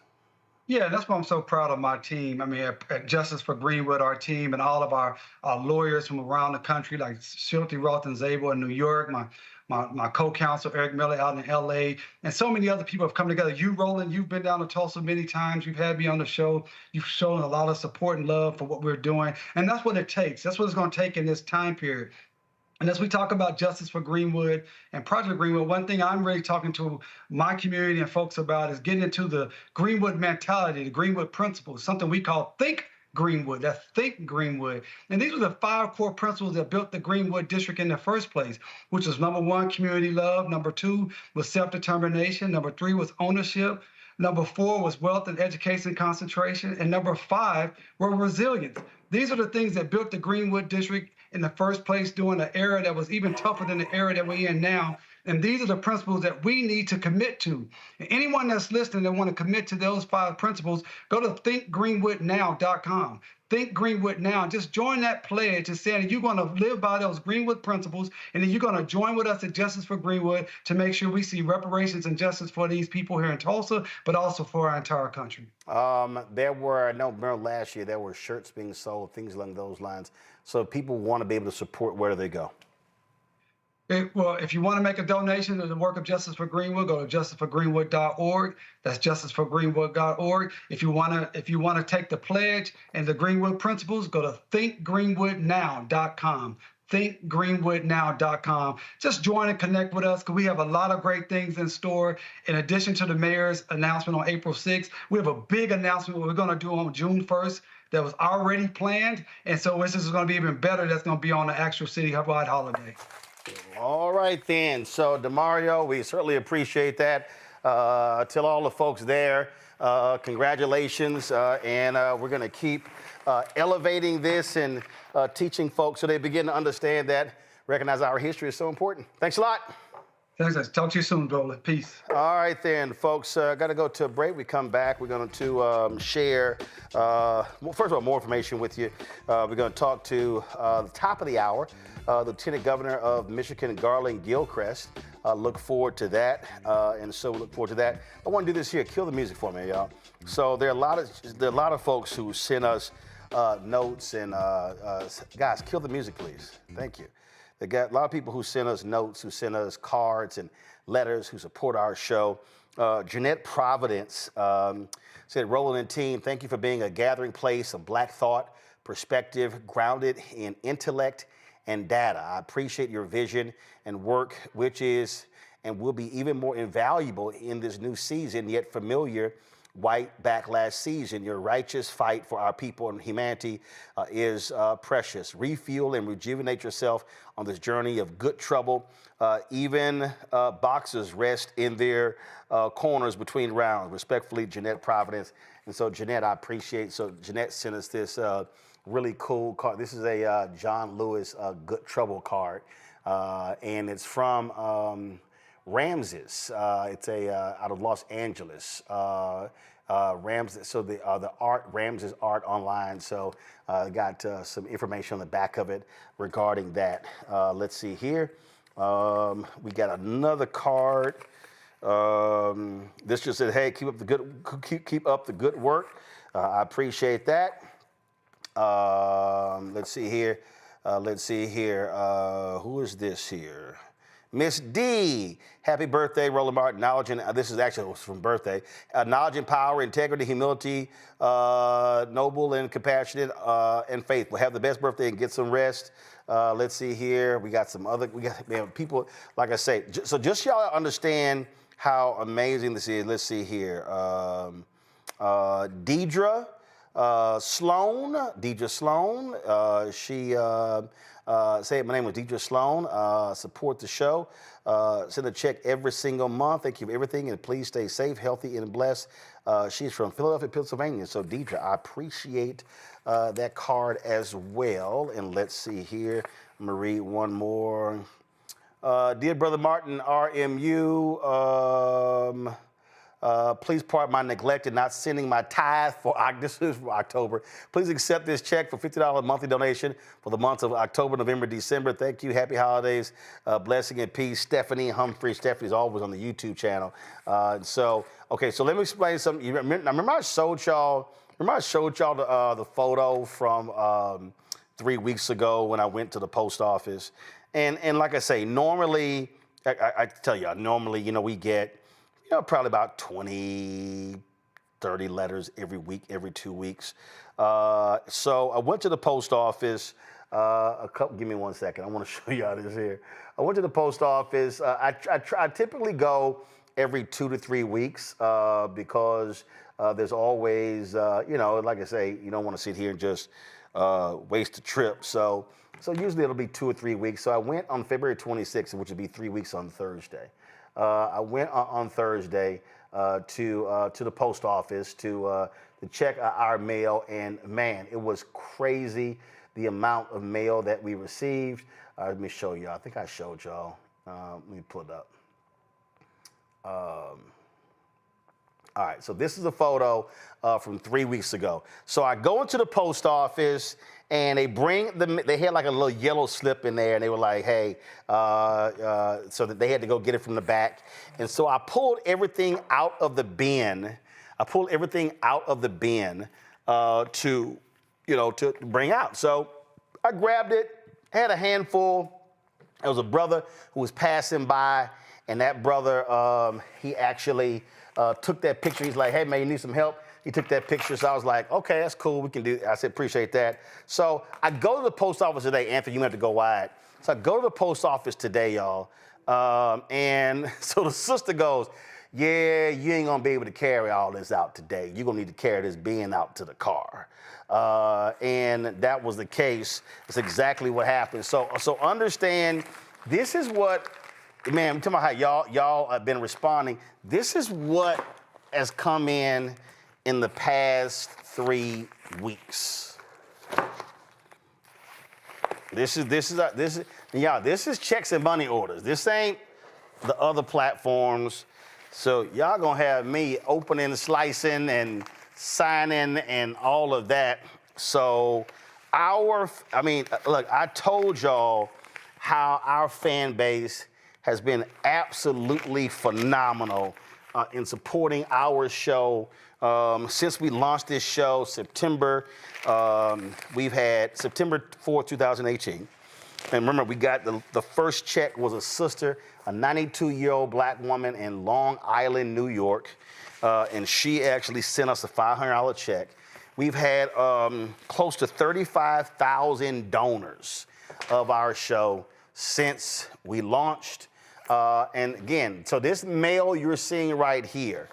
Yeah, that's why I'm so proud of my team. I mean, at Justice for Greenwood, our team, and all of our lawyers from around the country, like Schulte, Roth, and Zabel in New York, my co-counsel, Eric Miller, out in LA, and so many other people have come together. You, Roland, you've been down to Tulsa many times. You've had me on the show. You've shown a lot of support and love for what we're doing. And that's what it takes. That's what it's going to take in this time period. And as we talk about Justice for Greenwood and Project Greenwood, one thing I'm really talking to my community and folks about is getting into the Greenwood mentality, the Greenwood principles, something we call Think Greenwood. That's Think Greenwood. And these were the 5 core principles that built the Greenwood District in the first place, which was number 1, community love. Number 2 was self-determination. Number 3 was ownership. Number 4 was wealth and education concentration. And number 5 were resilience. These are the things that built the Greenwood District in the first place during an era that was even tougher than the era that we're in now. And these are the principles that we need to commit to. And anyone that's listening that want to commit to those 5 principles, go to thinkgreenwoodnow.com. Think Greenwood Now. Just join that pledge and saying you're going to live by those Greenwood principles, and then you're going to join with us at Justice for Greenwood to make sure we see reparations and justice for these people here in Tulsa, but also for our entire country. Remember last year there were shirts being sold, things along those lines. So if people want to be able to support, where do they go? Well, if you want to make a donation to the work of Justice for Greenwood, go to justiceforgreenwood.org. That's justiceforgreenwood.org. If you want to take the pledge and the Greenwood principles, go to thinkgreenwoodnow.com. thinkgreenwoodnow.com. Just join and connect with us, because we have a lot of great things in store. In addition to the mayor's announcement on April 6th, we have a big announcement we're going to do on June 1st that was already planned. And so this is going to be even better. That's going to be on the actual city-wide holiday. All right, then. So, DeMario, we certainly appreciate that. Tell all the folks there, congratulations. And we're going to keep elevating this and teaching folks so they begin to understand that, recognize our history is so important. Thanks a lot. Thanks. Talk to you soon, Garlin. Peace. All right, then, folks. Got to go to a break. We come back. We're going to share, first of all, more information with you. We're going to talk to the top of the hour, Lieutenant Governor of Michigan, Garland Gilchrist. Look forward to that. And so we look forward to that. I want to do this here. Kill the music for me, y'all. So there are a lot of folks who send us notes and guys, kill the music, please. Thank you. They got a lot of people who send us notes, who send us cards and letters, who support our show. Jeanette Providence said, Roland and team, thank you for being a gathering place of Black thought, perspective, grounded in intellect and data. I appreciate your vision and work, which is and will be even more invaluable in this new season, yet familiar white backlash season. Your righteous fight for our people and humanity is precious. Refuel and rejuvenate yourself on this journey of good trouble. Even boxers rest in their corners between rounds. Respectfully, Jeanette Providence. And so, Jeanette, I appreciate. So, Jeanette sent us this really cool card. This is a John Lewis Good Trouble card, and it's from Ramses. It's out of Los Angeles. Ramses. So the art, Ramses Art Online. So got some information on the back of it regarding that. Let's see here. We got another card. This just said, "Hey, keep up the good work." I appreciate that. Let's see here. Who is this here? Miss D, happy birthday, Roland Martin. Acknowledging, this is actually from birthday. Acknowledging power, integrity, humility, noble and compassionate and faithful. Have the best birthday and get some rest. Let's see here. We got people, like I say. So just y'all understand how amazing this is. Let's see here. Deidre Sloan. She say my name was Deidre Sloan. Support the show. Send a check every single month. Thank you for everything, and please stay safe, healthy, and blessed. She's from Philadelphia, Pennsylvania. So Deidre, I appreciate that card as well. And let's see here. I'm gonna read one more. Dear Brother Martin, RMU. Please pardon my neglect in not sending my tithe for this is for October. Please accept this check for $50 monthly donation for the months of October, November, December. Thank you. Happy holidays. Blessing and peace. Stephanie Humphrey. Stephanie's always on the YouTube channel. So let me explain something. I remember I showed y'all the photo from 3 weeks ago when I went to the post office. And like I say, normally, I tell you, we get probably about 20, 30 letters every week, every 2 weeks. So I went to the post office give me 1 second. I want to show y'all this here. I went to the post office. I typically go every 2 to 3 weeks because there's always, like I say, you don't want to sit here and just waste a trip. So usually it'll be 2 or 3 weeks. So I went on February 26th, which would be 3 weeks on Thursday. I went on Thursday to the post office to check our mail, and man, it was crazy the amount of mail that we received. Let me show y'all. I think I showed y'all. Let me pull it up. All right, so this is a photo from 3 weeks ago. So I go into the post office, and they had like a little yellow slip in there, and they were like, hey, so that they had to go get it from the back. And so I pulled everything out of the bin. To bring out. So I grabbed it, had a handful. There was a brother who was passing by, and that brother, he actually took that picture. He's like, hey, man, you need some help? He took that picture, so I was like, okay, that's cool, we can do it. I said, appreciate that. So I go to the post office today. Anthony, you have to go wide. So I go to the post office today, y'all, and so the sister goes, yeah, you ain't gonna be able to carry all this out today. You're gonna need to carry this bin out to the car. And that was the case. It's exactly what happened. So understand, this is what, man, I'm talking about how y'all have been responding. This is what has come in the past 3 weeks. This is checks and money orders. This ain't the other platforms. So y'all gonna have me opening, slicing, and signing, and all of that. So look, I told y'all how our fan base has been absolutely phenomenal in supporting our show. Since we launched this show, September, we've had September 4th, 2018. And remember, we got the first check was a sister, a 92-year-old black woman in Long Island, New York. And she actually sent us a $500 check. We've had close to 35,000 donors of our show since we launched. And again, so this mail you're seeing right here,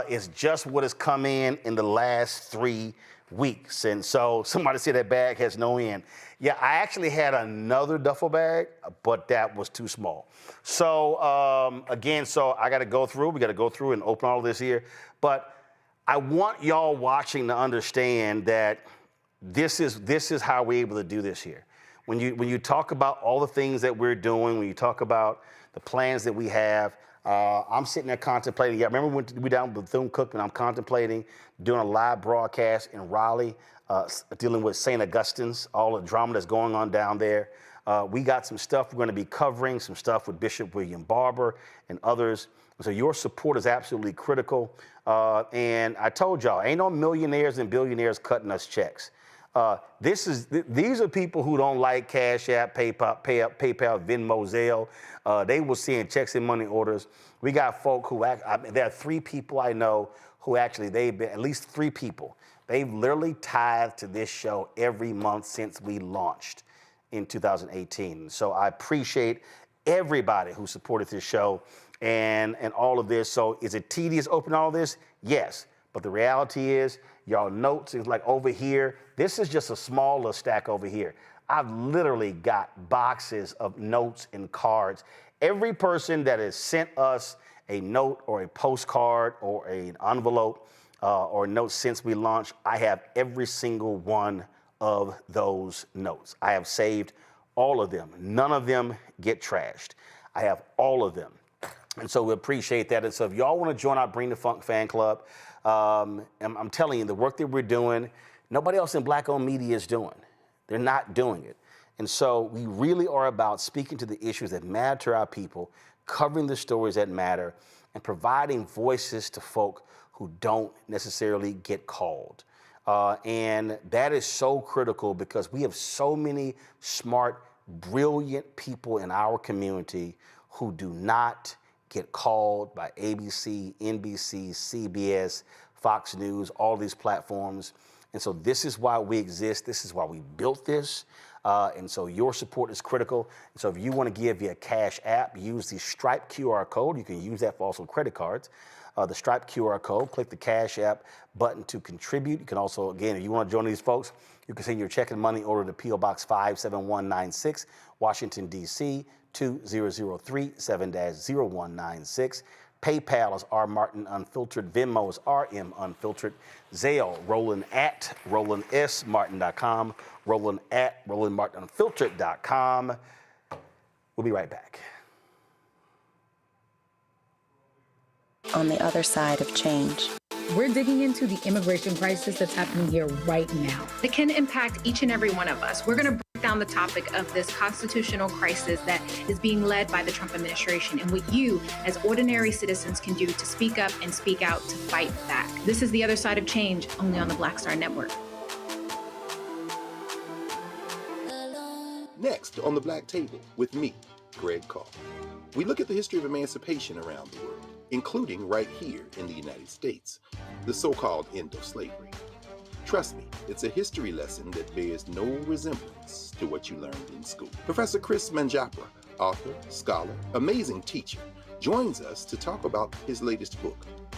is just what has come in the last 3 weeks. And so somebody said that bag has no end. Yeah, I actually had another duffel bag, but that was too small. So again, so I got to go through. We got to go through and open all this here. But I want y'all watching to understand that this is how we're able to do this here. When you talk about all the things that we're doing, when you talk about the plans that we have, I'm sitting there contemplating. Yeah, remember when we down with Bethune-Cookman, I'm contemplating doing a live broadcast in Raleigh, dealing with St. Augustine's, all the drama that's going on down there. We got some stuff we're going to be covering, some stuff with Bishop William Barber and others. So your support is absolutely critical. And I told y'all, ain't no millionaires and billionaires cutting us checks. These are people who don't like Cash App, PayPal, Venmo, Zelle. They were seeing checks and money orders. We got folk who there are 3 people I know who actually, they've been, at least 3 people. They've literally tithed to this show every month since we launched in 2018. So I appreciate everybody who supported this show and all of this. So is it tedious opening all this? Yes. But the reality is, y'all notes is like over here, this is just a smaller stack over here. I've literally got boxes of notes and cards. Every person that has sent us a note or a postcard or an envelope or a note since we launched, I have every single one of those notes. I have saved all of them. None of them get trashed. I have all of them. And so we appreciate that. And so if y'all want to join our Bring the Funk fan club, I'm telling you, the work that we're doing, nobody else in Black-owned media is doing. They're not doing it. And so we really are about speaking to the issues that matter to our people, covering the stories that matter, and providing voices to folk who don't necessarily get called. And that is so critical because we have so many smart, brilliant people in our community who do not get called by ABC, NBC, CBS, Fox News, all these platforms. And so this is why we exist. This is why we built this. And so your support is critical. And so if you want to give via Cash App, use the Stripe QR code. You can use that for also credit cards. The Stripe QR code, click the Cash App button to contribute. You can also, again, if you want to join these folks, you can send your check and money order to P.O. Box 57196, Washington, D.C., 2003 7-0196. PayPal is R Martin Unfiltered. Venmo is RM Unfiltered. Zelle, Roland at RolandSMartin.com. Roland at RolandMartinUnfiltered.com. We'll be right back. On the other side of change. We're digging into the immigration crisis that's happening here right now. It can impact each and every one of us. We're going to break down the topic of this constitutional crisis that is being led by the Trump administration and what you, as ordinary citizens, can do to speak up and speak out to fight back. This is The Other Side of Change, only on the Black Star Network. Next on the Black Table with me, Greg Carr. We look at the history of emancipation around the world, including right here in the United States, the so-called end of slavery. Trust me, it's a history lesson that bears no resemblance to what you learned in school. Professor Chris Manjapra, author, scholar, amazing teacher, joins us to talk about his latest book,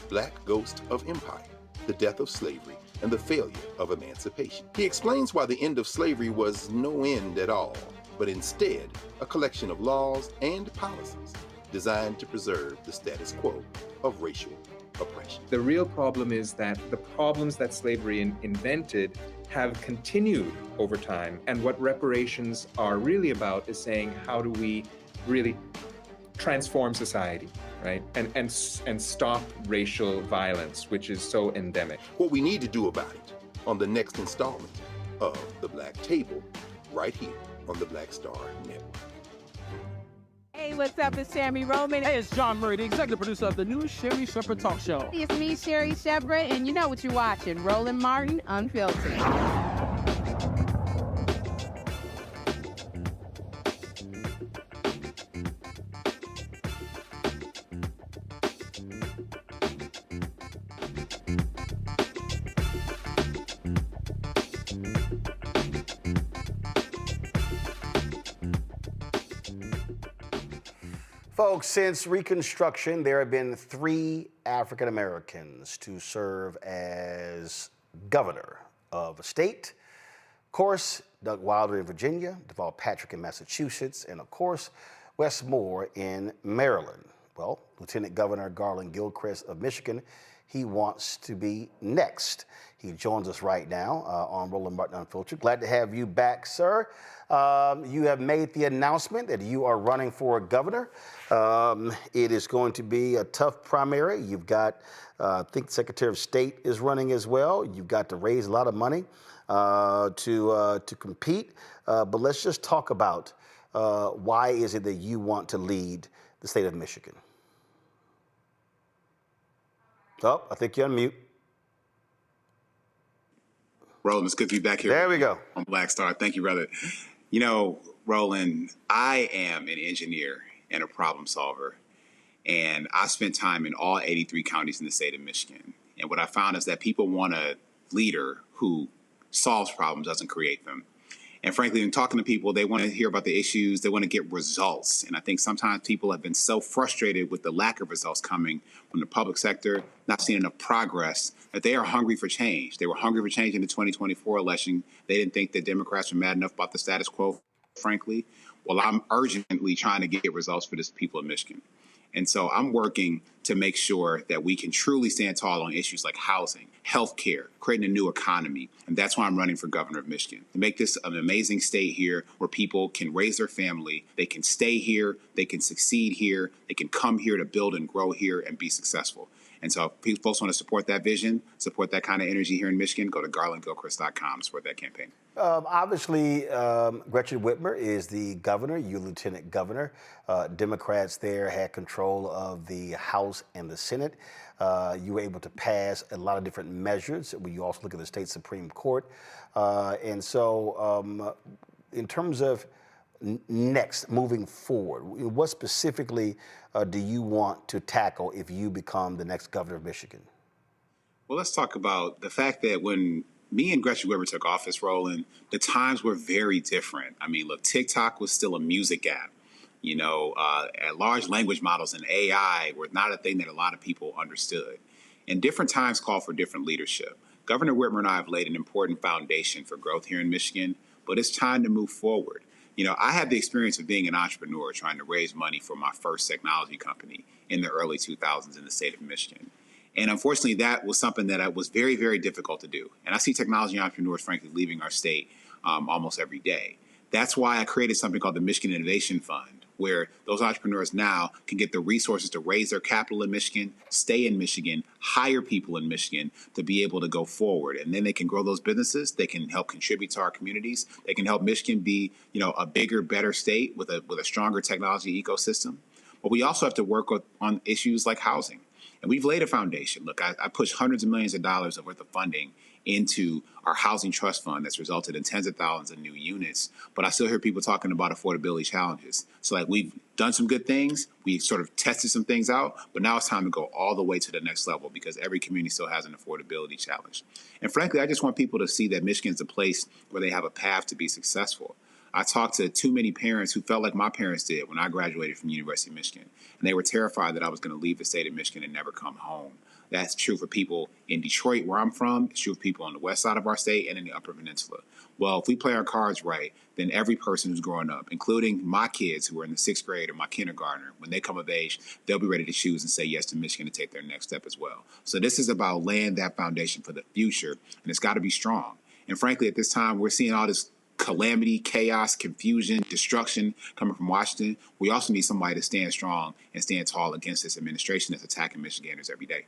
Black Ghost of Empire, The Death of Slavery and the Failure of Emancipation. He explains why the end of slavery was no end at all, but instead a collection of laws and policies designed to preserve the status quo of racial oppression. The real problem is that the problems that slavery invented have continued over time. And what reparations are really about is saying, how do we really transform society, right? And stop racial violence, which is so endemic. What we need to do about it on the next installment of The Black Table, right here on the Black Star Network. Hey, what's up? It's Sammy Roman. Hey, it's John Murray, the executive producer of the new Sherry Shepherd Talk Show. It's me, Sherry Shepherd, and you know what you're watching, Roland Martin Unfiltered. Folks, since Reconstruction, there have been 3 African Americans to serve as governor of a state. Of course, Doug Wilder in Virginia, Deval Patrick in Massachusetts, and of course, Wes Moore in Maryland. Well, Lieutenant Governor Garland Gilchrist of Michigan, he wants to be next. He joins us right now on Roland Martin Unfiltered. Glad to have you back, sir. You have made the announcement that you are running for governor. It is going to be a tough primary. You've got, I think Secretary of State is running as well. You've got to raise a lot of money to compete. But let's just talk about why is it that you want to lead the state of Michigan? Oh, I think you're on mute. Roland, it's good to be back here. There we go. On Black Star. Thank you, brother. You know, Roland, I am an engineer and a problem solver. And I spent time in all 83 counties in the state of Michigan. And what I found is that people want a leader who solves problems, doesn't create them. And frankly, in talking to people, they want to hear about the issues. They want to get results. And I think sometimes people have been so frustrated with the lack of results coming from the public sector, not seeing enough progress, that they are hungry for change. They were hungry for change in the 2024 election. They didn't think the Democrats were mad enough about the status quo, frankly. Well, I'm urgently trying to get results for this people of Michigan. And so I'm working to make sure that we can truly stand tall on issues like housing, healthcare, creating a new economy. And that's why I'm running for governor of Michigan, to make this an amazing state here where people can raise their family, they can stay here, they can succeed here, they can come here to build and grow here and be successful. And so if folks want to support that vision, support that kind of energy here in Michigan, go to garlandgilchrist.com to support that campaign. Obviously, Gretchen Whitmer is the governor, you lieutenant governor. Democrats there had control of the House and the Senate. You were able to pass a lot of different measures. You also look at the state Supreme Court. And so in terms of next, moving forward, what specifically do you want to tackle if you become the next governor of Michigan? Well, let's talk about the fact that when me and Gretchen Whitmer took office, Roland, the times were very different. I mean, look, TikTok was still a music app. You know, large language models and AI were not a thing that a lot of people understood. And different times call for different leadership. Governor Whitmer and I have laid an important foundation for growth here in Michigan, but it's time to move forward. You know, I had the experience of being an entrepreneur trying to raise money for my first technology company in the early 2000s in the state of Michigan. And unfortunately, that was something that was very, very difficult to do. And I see technology entrepreneurs, frankly, leaving our state almost every day. That's why I created something called the Michigan Innovation Fund, where those entrepreneurs now can get the resources to raise their capital in Michigan, stay in Michigan, hire people in Michigan to be able to go forward. And then they can grow those businesses. They can help contribute to our communities. They can help Michigan be, you know, a bigger, better state with a stronger technology ecosystem. But we also have to work on issues like housing. And we've laid a foundation. Look, I pushed hundreds of millions of dollars worth of funding into our housing trust fund that's resulted in tens of thousands of new units. But I still hear people talking about affordability challenges. So like we've done some good things. We sort of tested some things out, but now it's time to go all the way to the next level because every community still has an affordability challenge. And frankly, I just want people to see that Michigan's a place where they have a path to be successful. I talked to too many parents who felt like my parents did when I graduated from the University of Michigan, and they were terrified that I was going to leave the state of Michigan and never come home. That's true for people in Detroit, where I'm from. It's true for people on the west side of our state and in the Upper Peninsula. Well, if we play our cards right, then every person who's growing up, including my kids who are in the 6th grade or my kindergartner, when they come of age, they'll be ready to choose and say yes to Michigan to take their next step as well. So this is about laying that foundation for the future, and it's got to be strong. And frankly, at this time, we're seeing all this calamity, chaos, confusion, destruction coming from Washington. We also need somebody to stand strong and stand tall against this administration that's attacking Michiganders every day.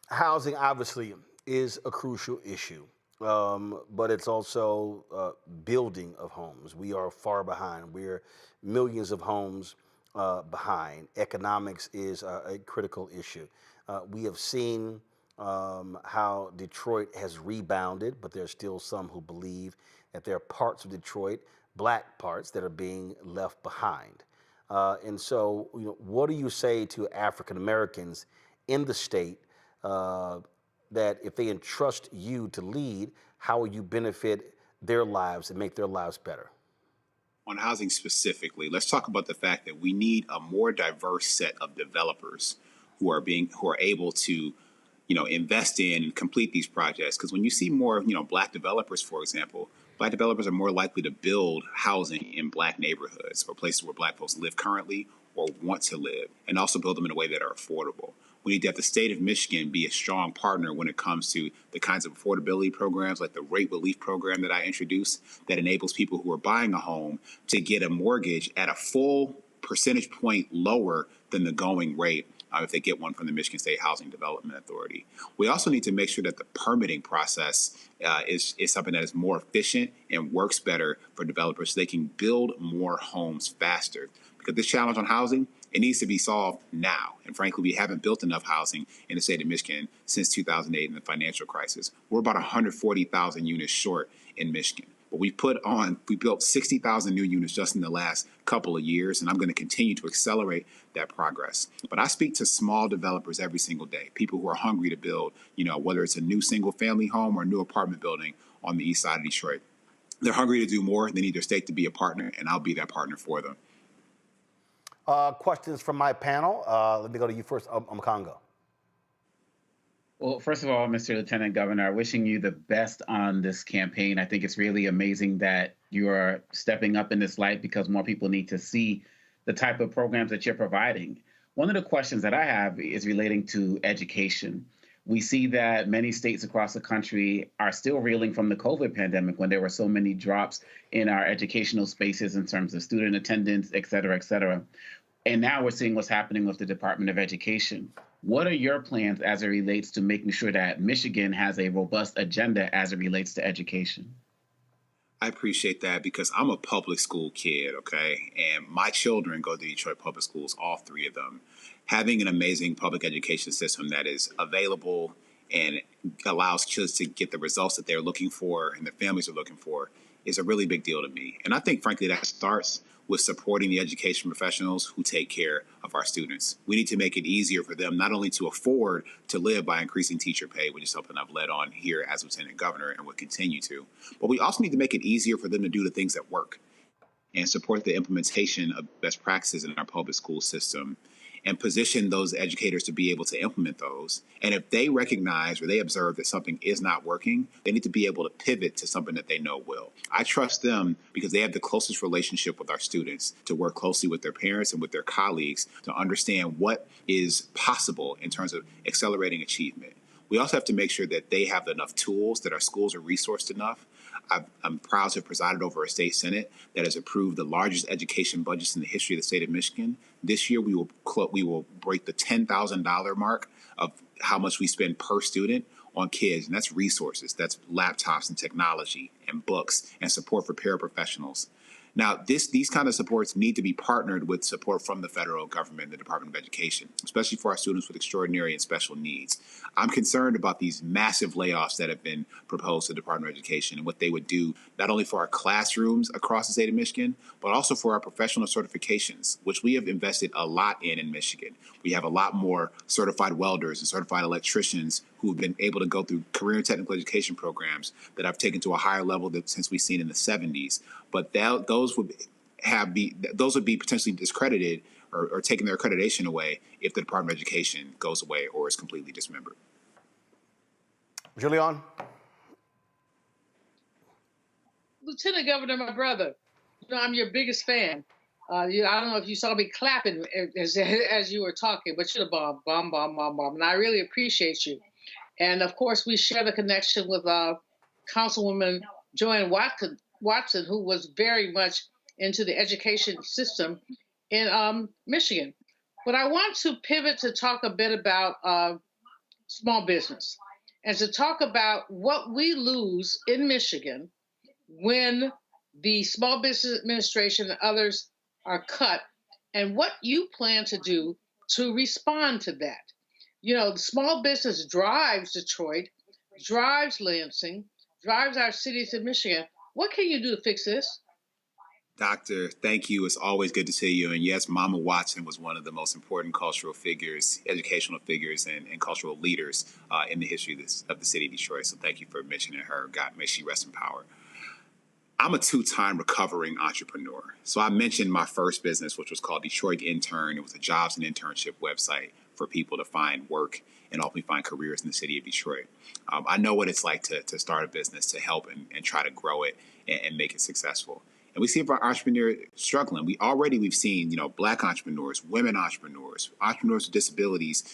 Housing, obviously, is a crucial issue, but it's also building of homes. We are far behind. We're millions of homes behind. Economics is a critical issue. We have seen how Detroit has rebounded, but there are still some who believe that there are parts of Detroit, black parts, that are being left behind. And so, you know, what do you say to African Americans in the state that if they entrust you to lead, how will you benefit their lives and make their lives better? On housing specifically, let's talk about the fact that we need a more diverse set of developers who are able to, invest in and complete these projects. Because when you see more, black developers, for example, black developers are more likely to build housing in black neighborhoods or places where black folks live currently or want to live, and also build them in a way that are affordable. We need to have the state of Michigan be a strong partner when it comes to the kinds of affordability programs like the rate relief program that I introduced that enables people who are buying a home to get a mortgage at a full percentage point lower than the going rate if they get one from the Michigan State Housing Development Authority. We also need to make sure that the permitting process is something that is more efficient and works better for developers so they can build more homes faster. Because this challenge on housing, it needs to be solved now. And frankly, we haven't built enough housing in the state of Michigan since 2008 in the financial crisis. We're about 140,000 units short in Michigan. But we built 60,000 new units just in the last couple of years, and I'm going to continue to accelerate that progress. But I speak to small developers every single day, people who are hungry to build, whether it's a new single family home or a new apartment building on the east side of Detroit. They're hungry to do more. They need their state to be a partner, and I'll be that partner for them. Questions from my panel. Let me go to you first, Congo. Well, first of all, Mr. Lieutenant Governor, wishing you the best on this campaign. I think it's really amazing that you are stepping up in this light because more people need to see the type of programs that you're providing. One of the questions that I have is relating to education. We see that many states across the country are still reeling from the COVID pandemic when there were so many drops in our educational spaces in terms of student attendance, et cetera, et cetera. And now we're seeing what's happening with the Department of Education. What are your plans as it relates to making sure that Michigan has a robust agenda as it relates to education? I appreciate that because I'm a public school kid, okay? And my children go to Detroit public schools, all three of them. Having an amazing public education system that is available and allows kids to get the results that they're looking for and their families are looking for is a really big deal to me. And I think, frankly, that starts with supporting the education professionals who take care of our students. We need to make it easier for them not only to afford to live by increasing teacher pay, which is something I've led on here as Lieutenant Governor and will continue to, but we also need to make it easier for them to do the things that work and support the implementation of best practices in our public school system and position those educators to be able to implement those. And if they recognize or they observe that something is not working, they need to be able to pivot to something that they know will. I trust them because they have the closest relationship with our students to work closely with their parents and with their colleagues to understand what is possible in terms of accelerating achievement. We also have to make sure that they have enough tools, that our schools are resourced enough. I'm proud to have presided over a state senate that has approved the largest education budgets in the history of the state of Michigan. This year, we will break the $10,000 mark of how much we spend per student on kids, and that's resources, that's laptops and technology and books and support for paraprofessionals. Now, these kind of supports need to be partnered with support from the federal government, the Department of Education, especially for our students with extraordinary and special needs. I'm concerned about these massive layoffs that have been proposed to the Department of Education and what they would do not only for our classrooms across the state of Michigan, but also for our professional certifications, which we have invested a lot in Michigan. We have a lot more certified welders and certified electricians who have been able to go through career and technical education programs that I've taken to a higher level since we've seen in the 70s. But those would be potentially discredited or taking their accreditation away if the Department of Education goes away or is completely dismembered. Julian? Lieutenant Governor, my brother, I'm your biggest fan. I don't know if you saw me clapping as you were talking, but you're the bomb, bomb, bomb, bomb, bomb. And I really appreciate you. And of course, we share the connection with Councilwoman Joanne Watson, who was very much into the education system in Michigan. But I want to pivot to talk a bit about small business and to talk about what we lose in Michigan when the Small Business Administration and others are cut, and what you plan to do to respond to that. The small business drives Detroit, drives Lansing, drives our cities in Michigan. What can you do to fix this? Doctor, thank you. It's always good to see you. And yes, Mama Watson was one of the most important cultural figures, educational figures, and cultural leaders in the history of the city of Detroit. So thank you for mentioning her. God, may she rest in power. I'm a two-time recovering entrepreneur. So I mentioned my first business, which was called Detroit Intern. It was a jobs and internship website for people to find work and ultimately find careers in the city of Detroit. I know what it's like to start a business, to help and try to grow it and make it successful. And we see our entrepreneurs struggling. We've seen, Black entrepreneurs, women entrepreneurs, entrepreneurs with disabilities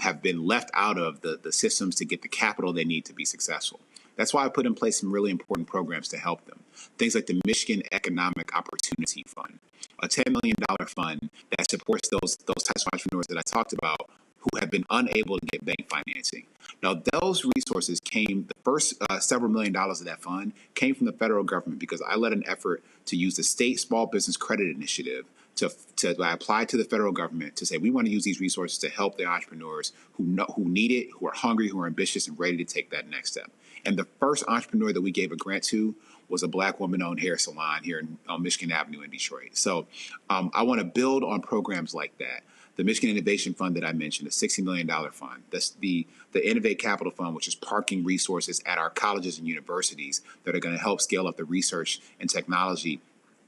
have been left out of the systems to get the capital they need to be successful. That's why I put in place some really important programs to help them. Things like the Michigan Economic Opportunity Fund, a $10 million fund that supports those types of entrepreneurs that I talked about who have been unable to get bank financing. Now, those resources came, the first several $1 million of that fund came from the federal government because I led an effort to use the state small business credit initiative to apply to the federal government to say we want to use these resources to help the entrepreneurs who need it, who are hungry, who are ambitious, and ready to take that next step. And the first entrepreneur that we gave a grant to was a Black woman-owned hair salon here on Michigan Avenue in Detroit. So I want to build on programs like that. The Michigan Innovation Fund that I mentioned, a $60 million fund. That's the Innovate Capital Fund, which is parking resources at our colleges and universities that are going to help scale up the research and technology.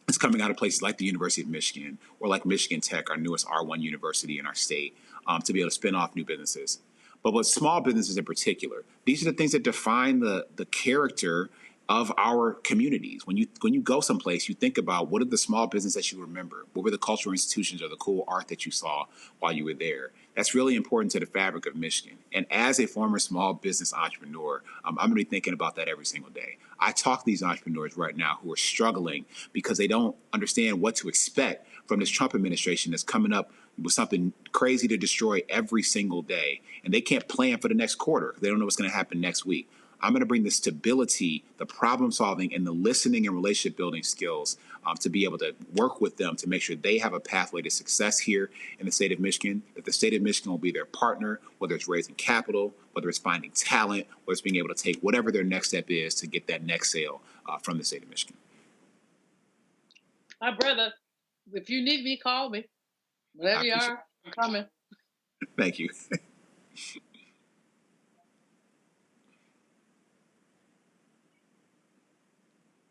It's coming out of places like the University of Michigan or like Michigan Tech, our newest R1 university in our state, to be able to spin off new businesses. But with small businesses in particular, these are the things that define the character of our communities. When you go someplace, you think about what are the small businesses that you remember? What were the cultural institutions or the cool art that you saw while you were there? That's really important to the fabric of Michigan. And as a former small business entrepreneur, I'm going to be thinking about that every single day. I talk to these entrepreneurs right now who are struggling because they don't understand what to expect from this Trump administration that's coming up with something crazy to destroy every single day. And they can't plan for the next quarter. They don't know what's going to happen next week. I'm going to bring the stability, the problem solving, and the listening and relationship building skills to be able to work with them to make sure they have a pathway to success here in the state of Michigan, that the state of Michigan will be their partner, whether it's raising capital, whether it's finding talent, whether it's being able to take whatever their next step is to get that next sale from the state of Michigan. My brother, if you need me, call me. Whatever you are, I'm coming. Thank you.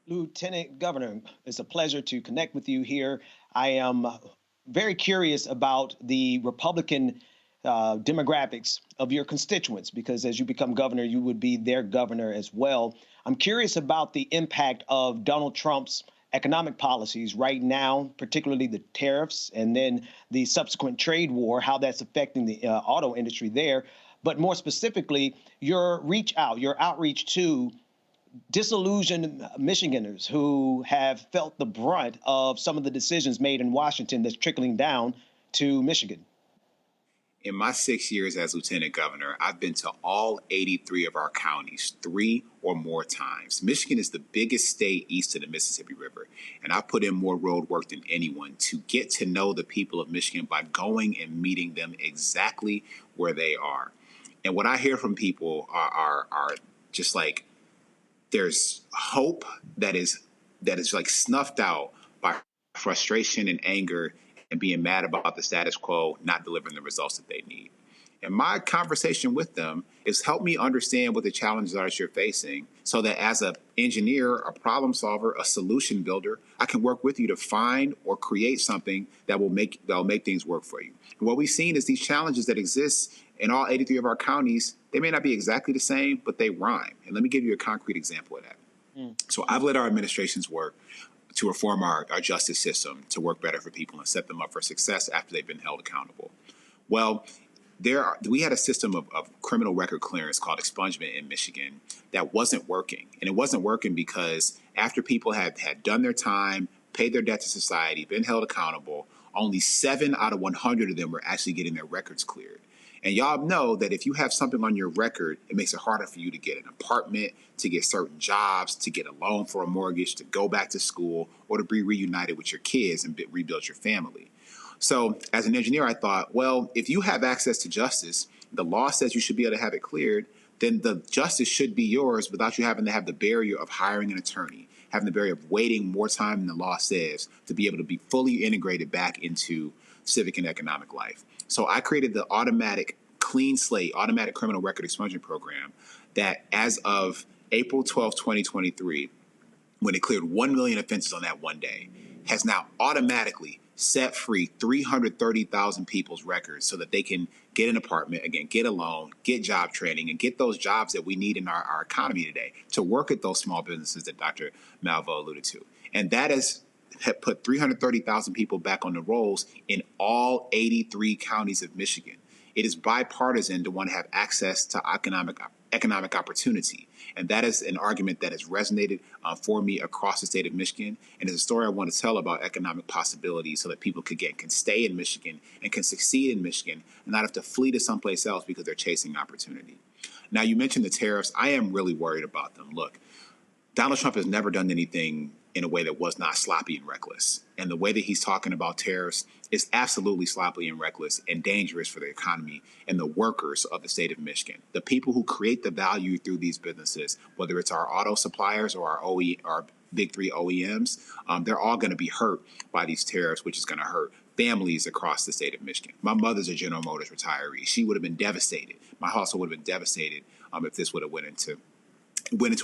Lieutenant Governor, it's a pleasure to connect with you here. I am very curious about the Republican demographics of your constituents, because as you become governor, you would be their governor as well. I'm curious about the impact of Donald Trump's economic policies right now, particularly the tariffs and then the subsequent trade war, how that's affecting the auto industry there. But more specifically, your outreach to disillusioned Michiganders who have felt the brunt of some of the decisions made in Washington that's trickling down to Michigan. In my 6 years as lieutenant governor, I've been to all 83 of our counties 3 or more times. Michigan is the biggest state east of the Mississippi River, and I've put in more road work than anyone to get to know the people of Michigan by going and meeting them exactly where they are. And what I hear from people are just like, there's hope that is like snuffed out by frustration and anger and being mad about the status quo not delivering the results that they need. And my conversation with them is help me understand what the challenges are that you're facing so that as an engineer, a problem solver, a solution builder, I can work with you to find or create something that will make things work for you. And what we've seen is these challenges that exist in all 83 of our counties, they may not be exactly the same, but they rhyme. And let me give you a concrete example of that. So I've led our administration's work to reform our justice system to work better for people and set them up for success after they've been held accountable. Well, we had a system of criminal record clearance called expungement in Michigan that wasn't working. And it wasn't working because after people had done their time, paid their debt to society, been held accountable, only 7 out of 100 of them were actually getting their records cleared. And y'all know that if you have something on your record, it makes it harder for you to get an apartment, to get certain jobs, to get a loan for a mortgage, to go back to school, or to be reunited with your kids and rebuild your family. So as an engineer, I thought, well, if you have access to justice, the law says you should be able to have it cleared, then the justice should be yours without you having to have the barrier of hiring an attorney, having the barrier of waiting more time than the law says to be able to be fully integrated back into civic and economic life. So I created the automatic clean slate, automatic criminal record expungement program that as of April 12, 2023, when it cleared 1 million offenses on that one day, has now automatically set free 330,000 people's records so that they can get an apartment, again, get a loan, get job training, and get those jobs that we need in our economy today to work at those small businesses that Dr. Malvo alluded to. And that has put 330,000 people back on the rolls in all 83 counties of Michigan. It is bipartisan to want to have access to economic opportunity. And that is an argument that has resonated for me across the state of Michigan. And it's a story I want to tell about economic possibilities so that people can stay in Michigan and can succeed in Michigan and not have to flee to someplace else because they're chasing opportunity. Now, you mentioned the tariffs. I am really worried about them. Look, Donald Trump has never done anything in a way that was not sloppy and reckless. And the way that he's talking about tariffs is absolutely sloppy and reckless and dangerous for the economy and the workers of the state of Michigan. The people who create the value through these businesses, whether it's our auto suppliers or our big three OEMs, they're all going to be hurt by these tariffs, which is going to hurt families across the state of Michigan. My mother's a General Motors retiree. She would have been devastated. My household would have been devastated if this would have went into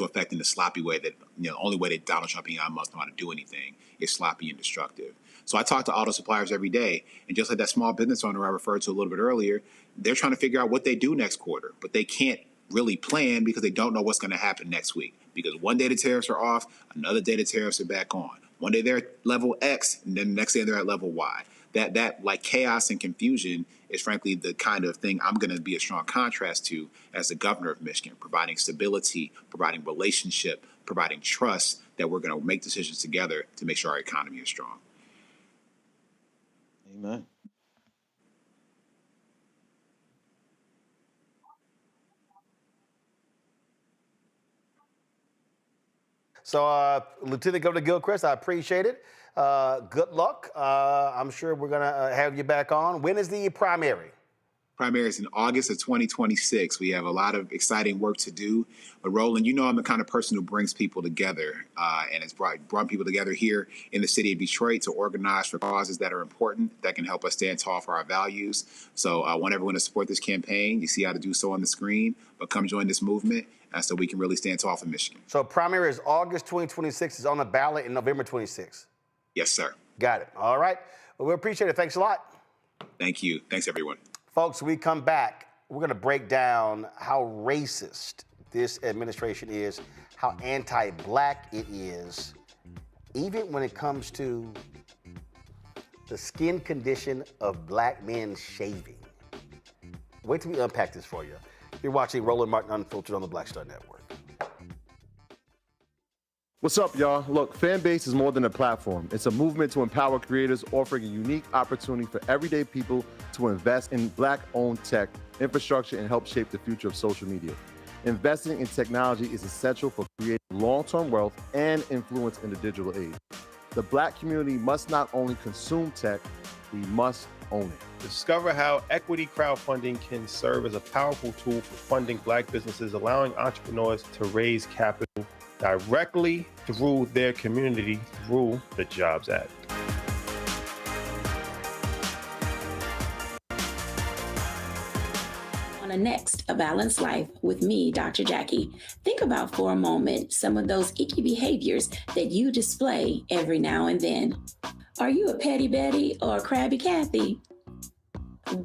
effect in the sloppy way that, the only way that Donald Trump and Elon Musk know how to do anything is sloppy and destructive. So I talk to auto suppliers every day, and just like that small business owner I referred to a little bit earlier, they're trying to figure out what they do next quarter, but they can't really plan because they don't know what's going to happen next week. Because one day the tariffs are off, another day the tariffs are back on. One day they're at level X, and then the next day they're at level Y. That like chaos and confusion is frankly the kind of thing I'm going to be a strong contrast to as the governor of Michigan, providing stability, providing relationship, providing trust that we're going to make decisions together to make sure our economy is strong. Amen. So, Lieutenant Governor Gilchrist, I appreciate it. Good luck. I'm sure we're going to have you back on. When is the primary? Primary is in August of 2026. We have a lot of exciting work to do. But Roland, I'm the kind of person who brings people together and has brought people together here in the city of Detroit to organize for causes that are important, that can help us stand tall for our values. So I want everyone to support this campaign. You see how to do so on the screen, but come join this movement so we can really stand tall for Michigan. So primary is August 2026. It's on the ballot in November 26. Yes, sir. Got it. All right. Well, we appreciate it. Thanks a lot. Thank you. Thanks, everyone. Folks, when we come back, we're going to break down how racist this administration is, how anti-black it is, even when it comes to the skin condition of black men shaving. Wait till we unpack this for you. You're watching Roland Martin Unfiltered on the Black Star Network. What's up, y'all? Look, Fanbase is more than a platform. It's a movement to empower creators, offering a unique opportunity for everyday people to invest in Black-owned tech, infrastructure, and help shape the future of social media. Investing in technology is essential for creating long-term wealth and influence in the digital age. The Black community must not only consume tech, we must own it. Discover how equity crowdfunding can serve as a powerful tool for funding Black businesses, allowing entrepreneurs to raise capital directly through their community through the Jobs Act. On the next A Balanced Life with me, Dr. Jackie, think about for a moment some of those icky behaviors that you display every now and then. Are you a petty Betty or a crabby Kathy?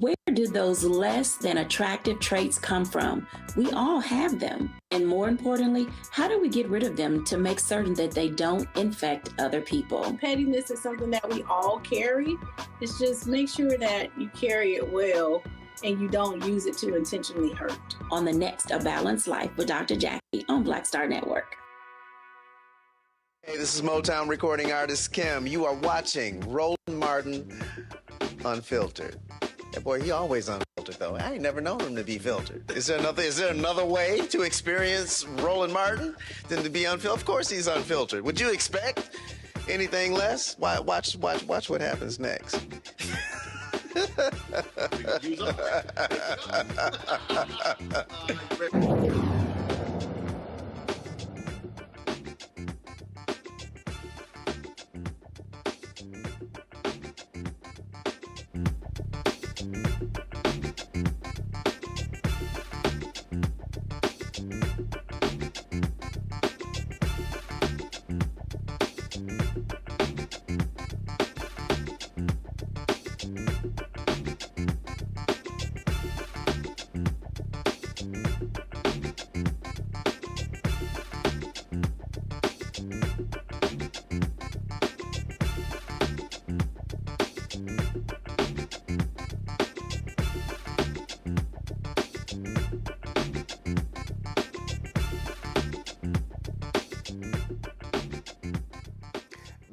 Where do those less than attractive traits come from? We all have them. And more importantly, how do we get rid of them to make certain that they don't infect other people? Pettiness is something that we all carry. It's just make sure that you carry it well and you don't use it to intentionally hurt. On the next A Balanced Life with Dr. Jackie on Black Star Network. Hey, this is Motown recording artist Kim. You are watching Roland Martin Unfiltered. That boy, he always unfiltered though. I ain't never known him to be filtered. Is there another way to experience Roland Martin than to be unfiltered? Of course he's unfiltered. Would you expect anything less? Watch what happens next.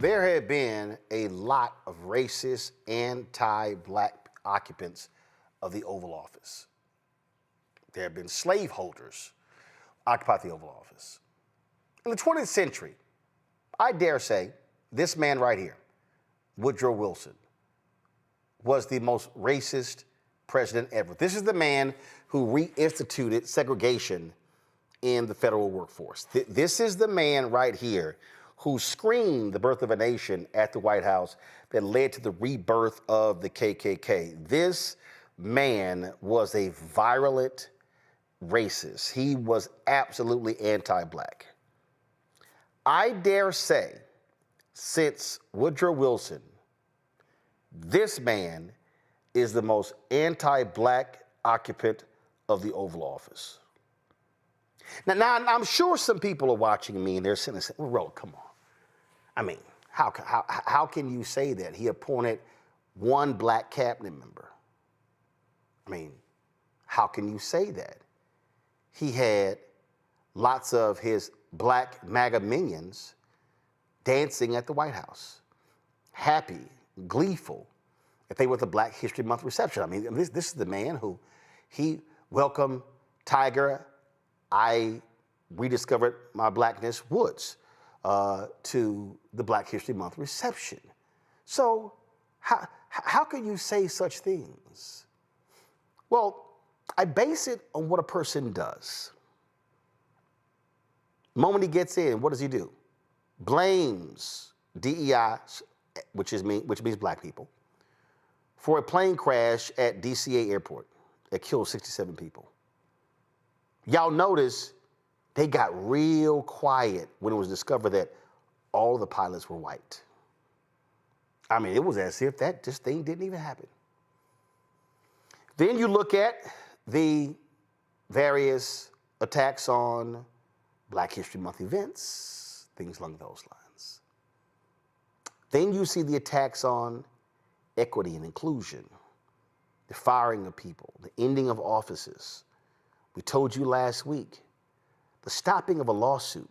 There have been a lot of racist, anti-black occupants of the Oval Office. There have been slaveholders occupy the Oval Office. In the 20th century, I dare say, this man right here, Woodrow Wilson, was the most racist president ever. This is the man who reinstituted segregation in the federal workforce. This is the man right here who screamed the birth of a nation at the White House that led to the rebirth of the KKK. This man was a virulent racist. He was absolutely anti-black. I dare say, since Woodrow Wilson, this man is the most anti-black occupant of the Oval Office. Now, I'm sure some people are watching me and they're sitting and saying, well, Ro, come on. I mean, how can you say that? He appointed one black cabinet member. I mean, how can you say that? He had lots of his black MAGA minions dancing at the White House, happy, gleeful, that they were at the Black History Month reception. I mean, this is the man who, he welcomed Tiger, I rediscovered my blackness, Woods, to the Black History Month reception. So how can you say such things? Well, I base it on what a person does. The moment he gets in, what does he do? Blames DEI, which means black people, for a plane crash at DCA airport that killed 67 people. Y'all notice they got real quiet when it was discovered that all the pilots were white. I mean, it was as if this thing didn't even happen. Then you look at the various attacks on Black History Month events, things along those lines. Then you see the attacks on equity and inclusion, the firing of people, the ending of offices. We told you last week, the stopping of a lawsuit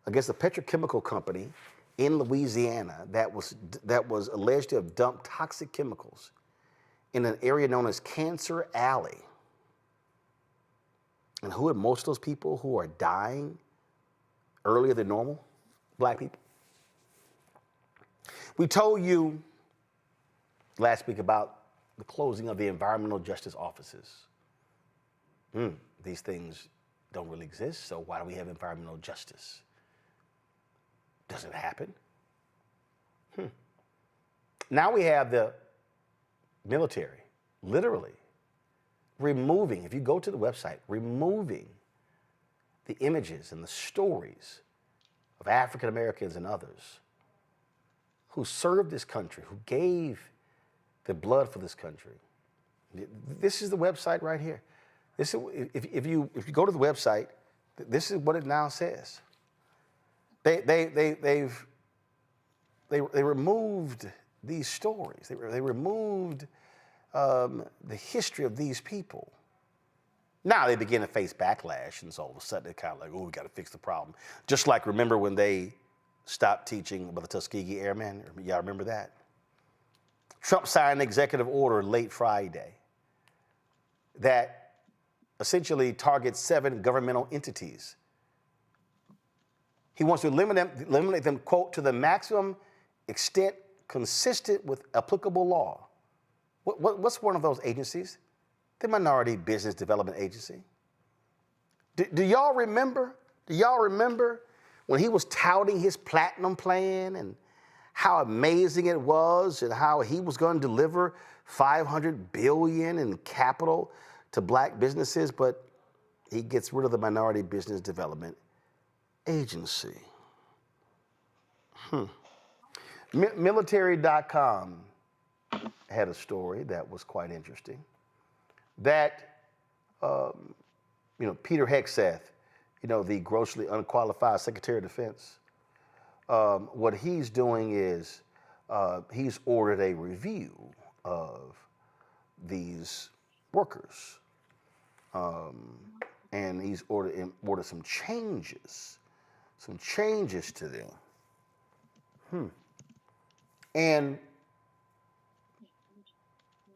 against a petrochemical company in Louisiana that was alleged to have dumped toxic chemicals in an area known as Cancer Alley. And who are most of those people who are dying earlier than normal? Black people. We told you last week about the closing of the environmental justice offices. These things don't really exist, so why do we have environmental justice? Does it happen? Now we have the military, literally, removing, if you go to the website, removing the images and the stories of African Americans and others who served this country, who gave the blood for this country. This is the website right here. This is, if you go to the website, this is what it now says. They removed these stories. They removed the history of these people. Now they begin to face backlash, and so all of a sudden they're kind of like, oh, we got to fix the problem. Just like, remember when they stopped teaching about the Tuskegee Airmen? Y'all remember that? Trump signed an executive order late Friday that essentially targets 7 governmental entities. He wants to eliminate them, quote, to the maximum extent consistent with applicable law. What's one of those agencies? The Minority Business Development Agency. Do y'all remember? Do y'all remember when he was touting his platinum plan and how amazing it was and how he was going to deliver $500 billion in capital to black businesses, but he gets rid of the Minority Business Development Agency. Military.com had a story that was quite interesting. That, Peter Hegseth, the grossly unqualified Secretary of Defense, what he's doing is he's ordered a review of these workers. And he's ordered some changes to them. And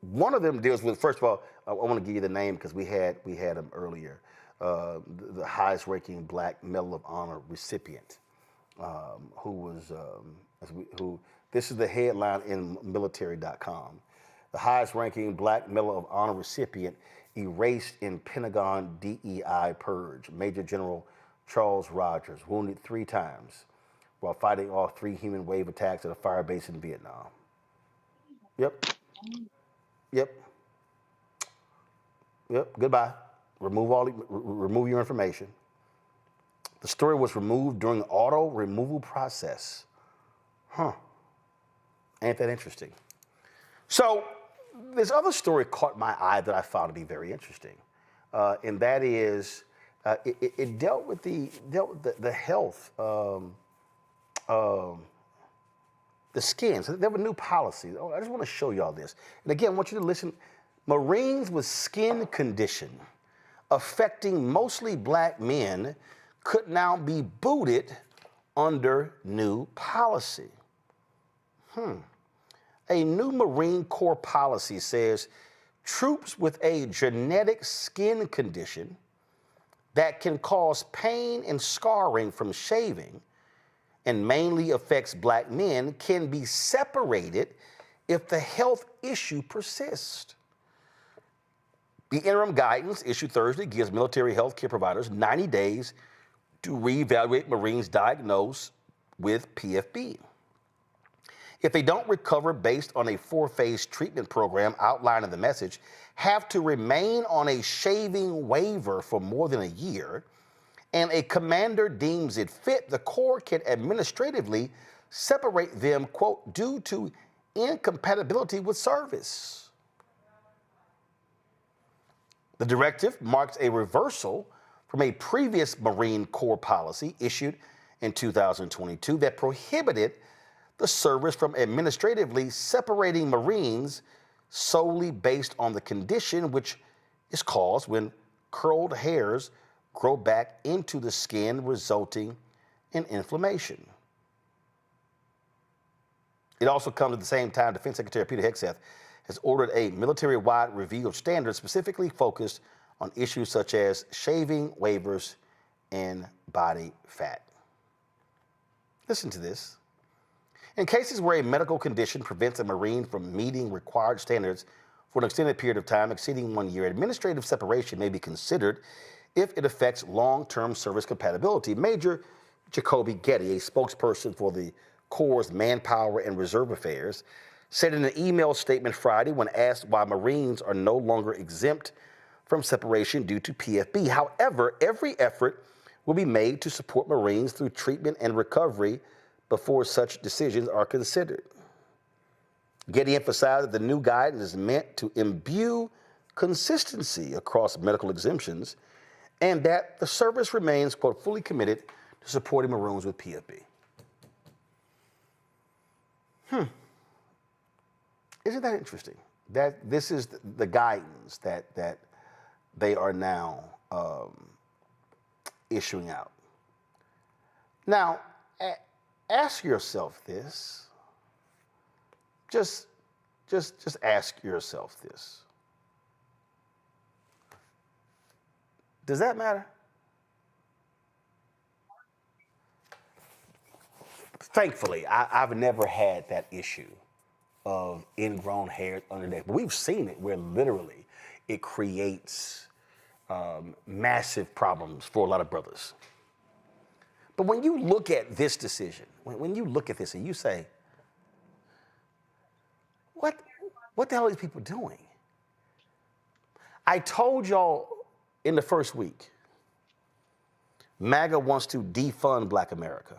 one of them deals with, first of all, I want to give you the name because we had him earlier, the highest ranking Black Medal of Honor recipient, this is the headline in military.com. The highest ranking Black Medal of Honor recipient erased in Pentagon DEI purge. Major General Charles Rogers, wounded 3 times while fighting all 3 human wave attacks at a fire base in Vietnam. Yep. Goodbye. Remove your information. The story was removed during auto removal process. Ain't that interesting? So this other story caught my eye that I found to be very interesting, and that is it dealt with the health, the skin. So there were new policies. I just want to show y'all this. And again, I want you to listen. Marines with skin condition affecting mostly Black men could now be booted under new policy. A new Marine Corps policy says troops with a genetic skin condition that can cause pain and scarring from shaving and mainly affects Black men can be separated if the health issue persists. The interim guidance issued Thursday gives military health care providers 90 days to reevaluate Marines diagnosed with PFB. If they don't recover based on a 4-phase treatment program outlined in the message, have to remain on a shaving waiver for more than a year, and a commander deems it fit, the Corps can administratively separate them, quote, due to incompatibility with service. The directive marks a reversal from a previous Marine Corps policy issued in 2022 that prohibited the service from administratively separating Marines solely based on the condition which is caused when curled hairs grow back into the skin, resulting in inflammation. It also comes at the same time Defense Secretary Peter Hegseth has ordered a military-wide review of standards specifically focused on issues such as shaving waivers and body fat. Listen to this. In cases where a medical condition prevents a Marine from meeting required standards for an extended period of time exceeding 1 year, administrative separation may be considered if it affects long-term service compatibility. Major Jacoby Getty, a spokesperson for the Corps' Manpower and Reserve Affairs, said in an email statement Friday when asked why Marines are no longer exempt from separation due to PFB. However, every effort will be made to support Marines through treatment and recovery before such decisions are considered. Getty emphasized that the new guidance is meant to imbue consistency across medical exemptions and that the service remains, quote, fully committed to supporting Maroons with PFB. Isn't that interesting? That this is the guidance that they are now issuing out. Now, ask yourself this. Just ask yourself this. Does that matter? Thankfully, I've never had that issue of ingrown hair under there. But we've seen it where literally it creates massive problems for a lot of brothers. But when you look at this decision, when you look at this and you say, what the hell are these people doing? I told y'all in the first week, MAGA wants to defund Black America.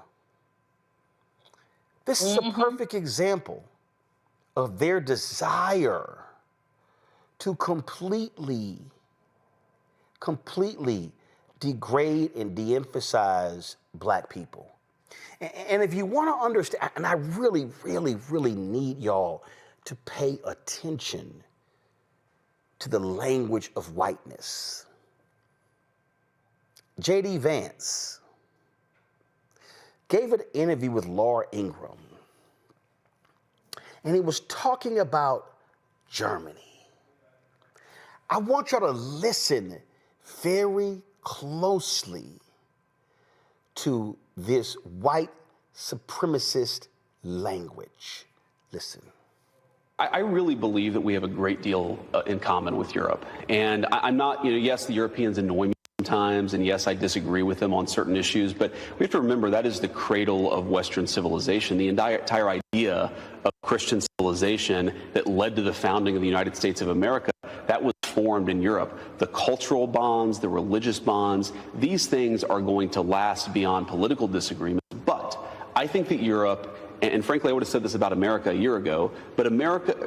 This is a perfect example of their desire to completely degrade and de-emphasize Black people. And if you want to understand, and I really, really, really need y'all to pay attention to the language of whiteness. J.D. Vance gave an interview with Laura Ingraham and he was talking about Germany. I want y'all to listen very closely to this white supremacist language. Listen. I really believe that we have a great deal in common with Europe. And I'm not, yes, the Europeans annoy me sometimes, and yes, I disagree with them on certain issues, but we have to remember that is the cradle of Western civilization. The entire idea of Christian civilization that led to the founding of the United States of America, that was formed in Europe. The cultural bonds, the religious bonds, these things are going to last beyond political disagreements. But I think that Europe, and frankly, I would have said this about America a year ago, but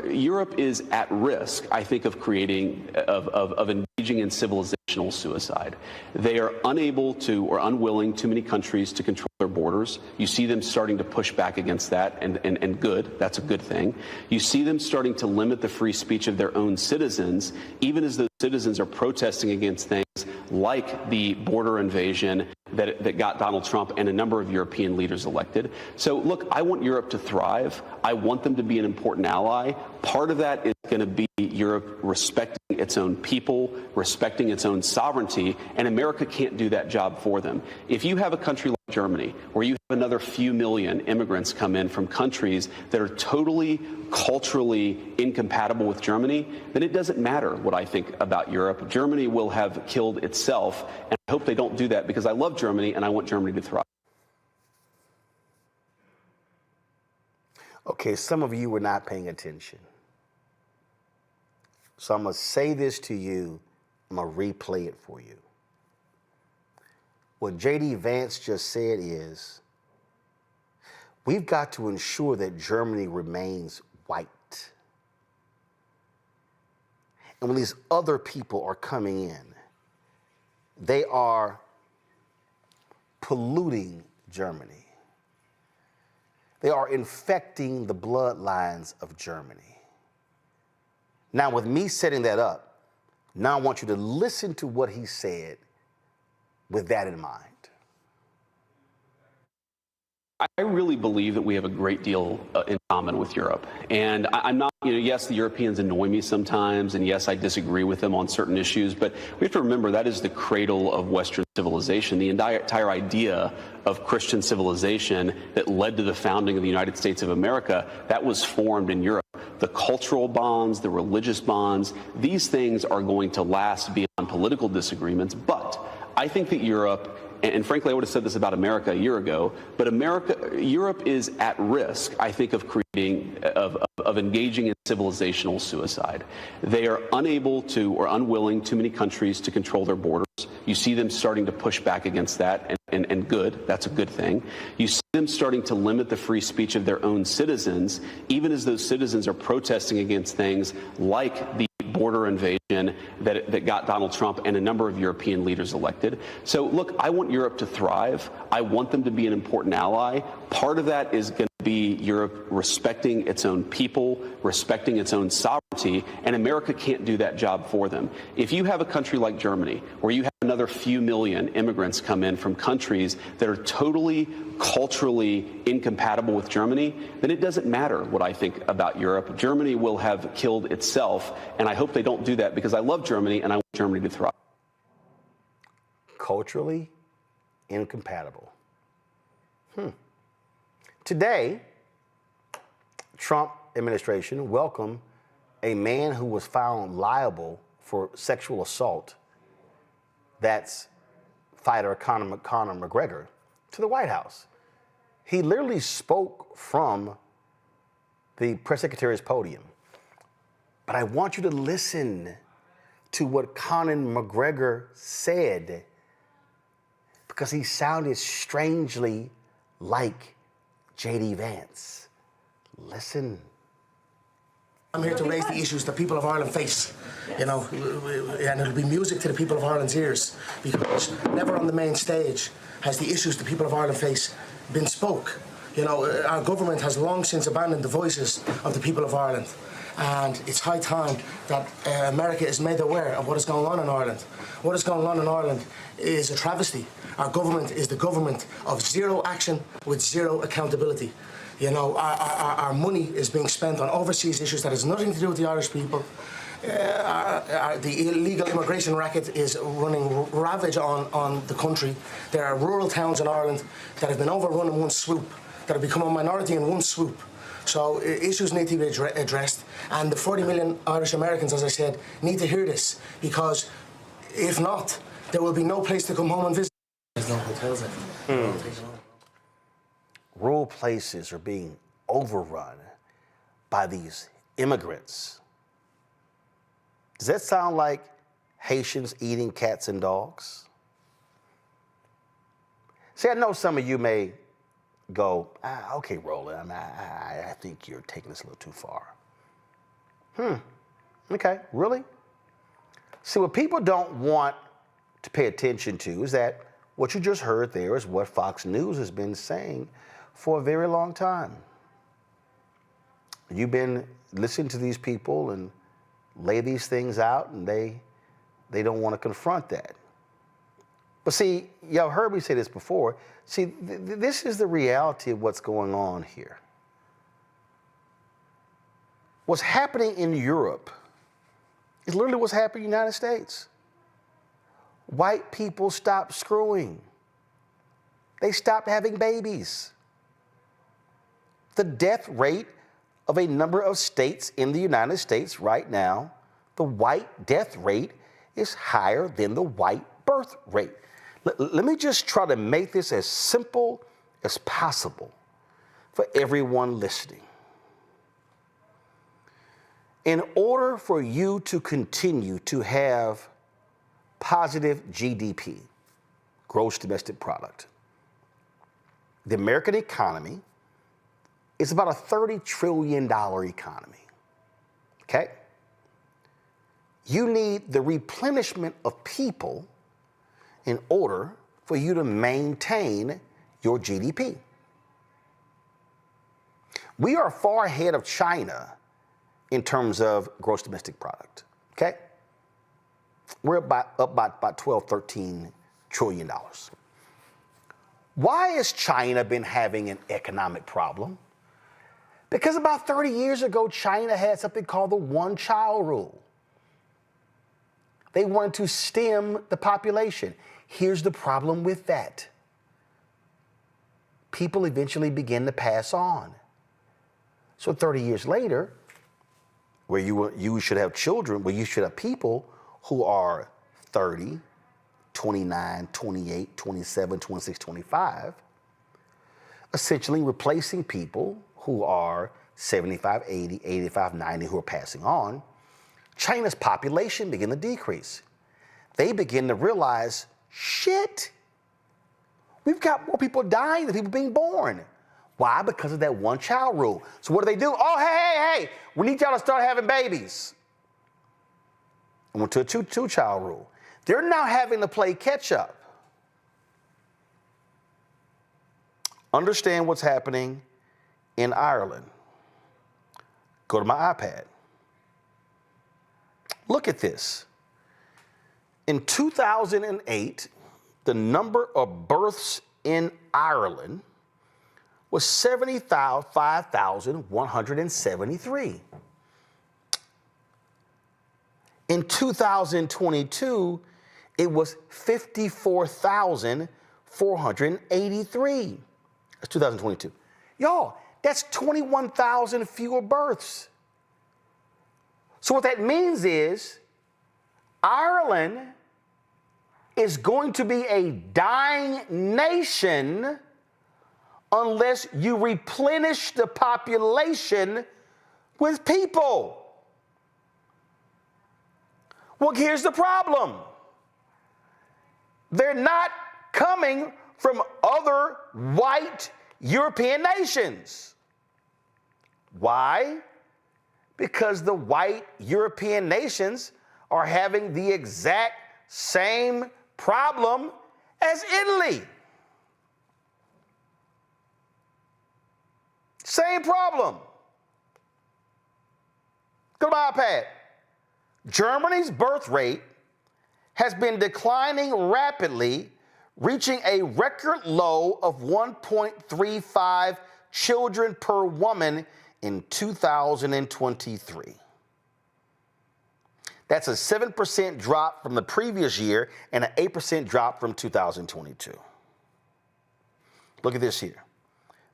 Europe is at risk, I think, of engaging in civilizational suicide. They are unable to, or unwilling, too many countries to control their borders. You see them starting to push back against that, and good, that's a good thing. You see them starting to limit the free speech of their own citizens, even as those citizens are protesting against things like the border invasion that got Donald Trump and a number of European leaders elected. So look, I want Europe to thrive. I want them to be an important ally. Part of that is going to be Europe respecting its own people, respecting its own sovereignty, and America can't do that job for them. If you have a country like Germany, where you have another few million immigrants come in from countries that are totally culturally incompatible with Germany, then it doesn't matter what I think about Europe. Germany will have killed itself, and I hope they don't do that, because I love Germany and I want Germany to thrive. Okay, some of you were not paying attention. So I'm going to say this to you. I'm going to replay it for you. What J.D. Vance just said is, we've got to ensure that Germany remains white. And when these other people are coming in, they are polluting Germany. They are infecting the bloodlines of Germany. Now, with me setting that up, now I want you to listen to what he said with that in mind. I really believe that we have a great deal in common with Europe. And I'm not, yes, the Europeans annoy me sometimes, and yes, I disagree with them on certain issues, but we have to remember that is the cradle of Western civilization. The entire idea of Christian civilization that led to the founding of the United States of America, that was formed in Europe. The cultural bonds, the religious bonds, these things are going to last beyond political disagreements. But I think that Europe, and frankly, I would have said this about America a year ago, but Europe is at risk, I think, of engaging in civilizational suicide. They are unable to, or unwilling, too many countries to control their borders. You see them starting to push back against that, and good, that's a good thing. You see them starting to limit the free speech of their own citizens, even as those citizens are protesting against things like the border invasion that got Donald Trump and a number of European leaders elected. So look, I want Europe to thrive. I want them to be an important ally. Part of that is going to be Europe respecting its own people, respecting its own sovereignty, and America can't do that job for them. If you have a country like Germany, where you have another few million immigrants come in from countries that are totally culturally incompatible with Germany, then it doesn't matter what I think about Europe. Germany will have killed itself, and I hope they don't do that, because I love Germany and I want Germany to thrive. Culturally incompatible. Today, Trump administration welcomed a man who was found liable for sexual assault. That's fighter Conor McGregor, to the White House. He literally spoke from the press secretary's podium. But I want you to listen to what Conor McGregor said, because he sounded strangely like J.D. Vance. Listen. I'm here to raise the issues that people of Ireland face, and it'll be music to the people of Ireland's ears, because never on the main stage has the issues the people of Ireland face been spoke. Our government has long since abandoned the voices of the people of Ireland, and it's high time that America is made aware of what is going on in Ireland. What is going on in Ireland is a travesty. Our government is the government of zero action with zero accountability. You know, our money is being spent on overseas issues that has nothing to do with the Irish people. The illegal immigration racket is running ravage on the country. There are rural towns in Ireland that have been overrun in one swoop, that have become a minority in one swoop. So issues need to be addressed, and the 40 million Irish Americans, as I said, need to hear this, because if not, there will be no place to come home and visit. There's no hotels there. Rural places are being overrun by these immigrants. Does that sound like Haitians eating cats and dogs? See, I know some of you may go, okay, Roland, I think you're taking this a little too far. Okay, really? See, what people don't want to pay attention to is that what you just heard there is what Fox News has been saying for a very long time. You've been listening to these people and lay these things out, and they don't want to confront that. But see, y'all heard me say this before. See, this is the reality of what's going on here. What's happening in Europe is literally what's happening in the United States. White people stopped screwing. They stopped having babies. The death rate of a number of states in the United States right now, the white death rate is higher than the white birth rate. Let me just try to make this as simple as possible for everyone listening. In order for you to continue to have positive GDP, gross domestic product, the American economy is about a $30 trillion economy, okay? You need the replenishment of people in order for you to maintain your GDP. We are far ahead of China in terms of gross domestic product, okay? We're up by about $12, $13 trillion. Why has China been having an economic problem? Because about 30 years ago, China had something called the one-child rule. They wanted to stem the population. Here's the problem with that. People eventually begin to pass on. So 30 years later, where you should have children, where you should have people who are 30, 29, 28, 27, 26, 25, essentially replacing people who are 75, 80, 85, 90 who are passing on, China's population began to decrease. They begin to realize, shit, we've got more people dying than people being born. Why? Because of that one-child rule. So what do? Oh, hey, we need y'all to start having babies. And went to a two-child rule. They're now having to play catch-up. Understand what's happening in Ireland. Go to my iPad. Look at this. In 2008, the number of births in Ireland was 75,173. In 2022, it was 54,483. That's 2022. Y'all, that's 21,000 fewer births. So what that means is Ireland is going to be a dying nation unless you replenish the population with people. Well, here's the problem. They're not coming from other white European nations. Why? Because the white European nations are having the exact same problem as Italy. Same problem. Go to my iPad. Germany's birth rate has been declining rapidly, reaching a record low of 1.35 children per woman in 2023. That's a 7% drop from the previous year and an 8% drop from 2022. Look at this here.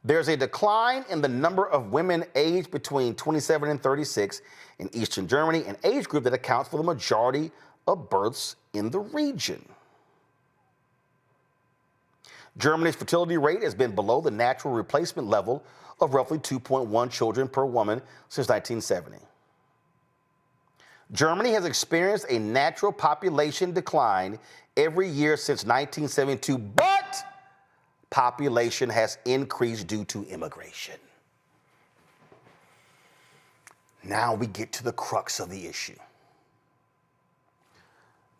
There's a decline in the number of women aged between 27 and 36 in Eastern Germany, an age group that accounts for the majority of births in the region. Germany's fertility rate has been below the natural replacement level of roughly 2.1 children per woman since 1970. Germany has experienced a natural population decline every year since 1972, but population has increased due to immigration. Now we get to the crux of the issue.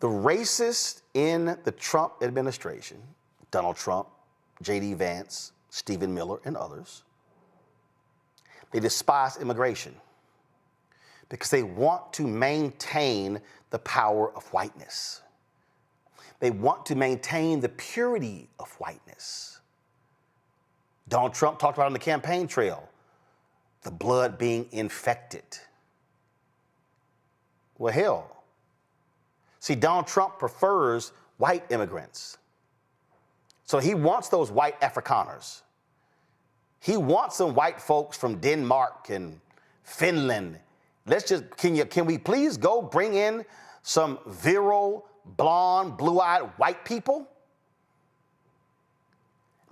The racists in the Trump administration, Donald Trump, J.D. Vance, Stephen Miller, and others, they despise immigration because they want to maintain the power of whiteness. They want to maintain the purity of whiteness. Donald Trump talked about on the campaign trail, the blood being infected. Well, hell. See, Donald Trump prefers white immigrants. So he wants those white Afrikaners. He wants some white folks from Denmark and Finland. Can we please go bring in some virile, blonde, blue-eyed white people?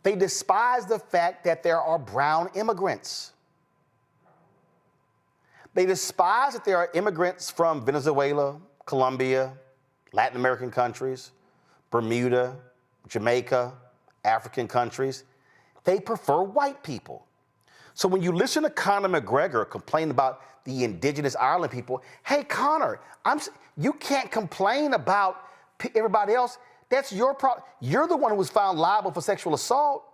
They despise the fact that there are brown immigrants. They despise that there are immigrants from Venezuela, Colombia, Latin American countries, Bermuda, Jamaica, African countries. They prefer white people. So when you listen to Conor McGregor complain about the indigenous Ireland people, hey, Conor, you can't complain about everybody else. That's your problem. You're the one who was found liable for sexual assault.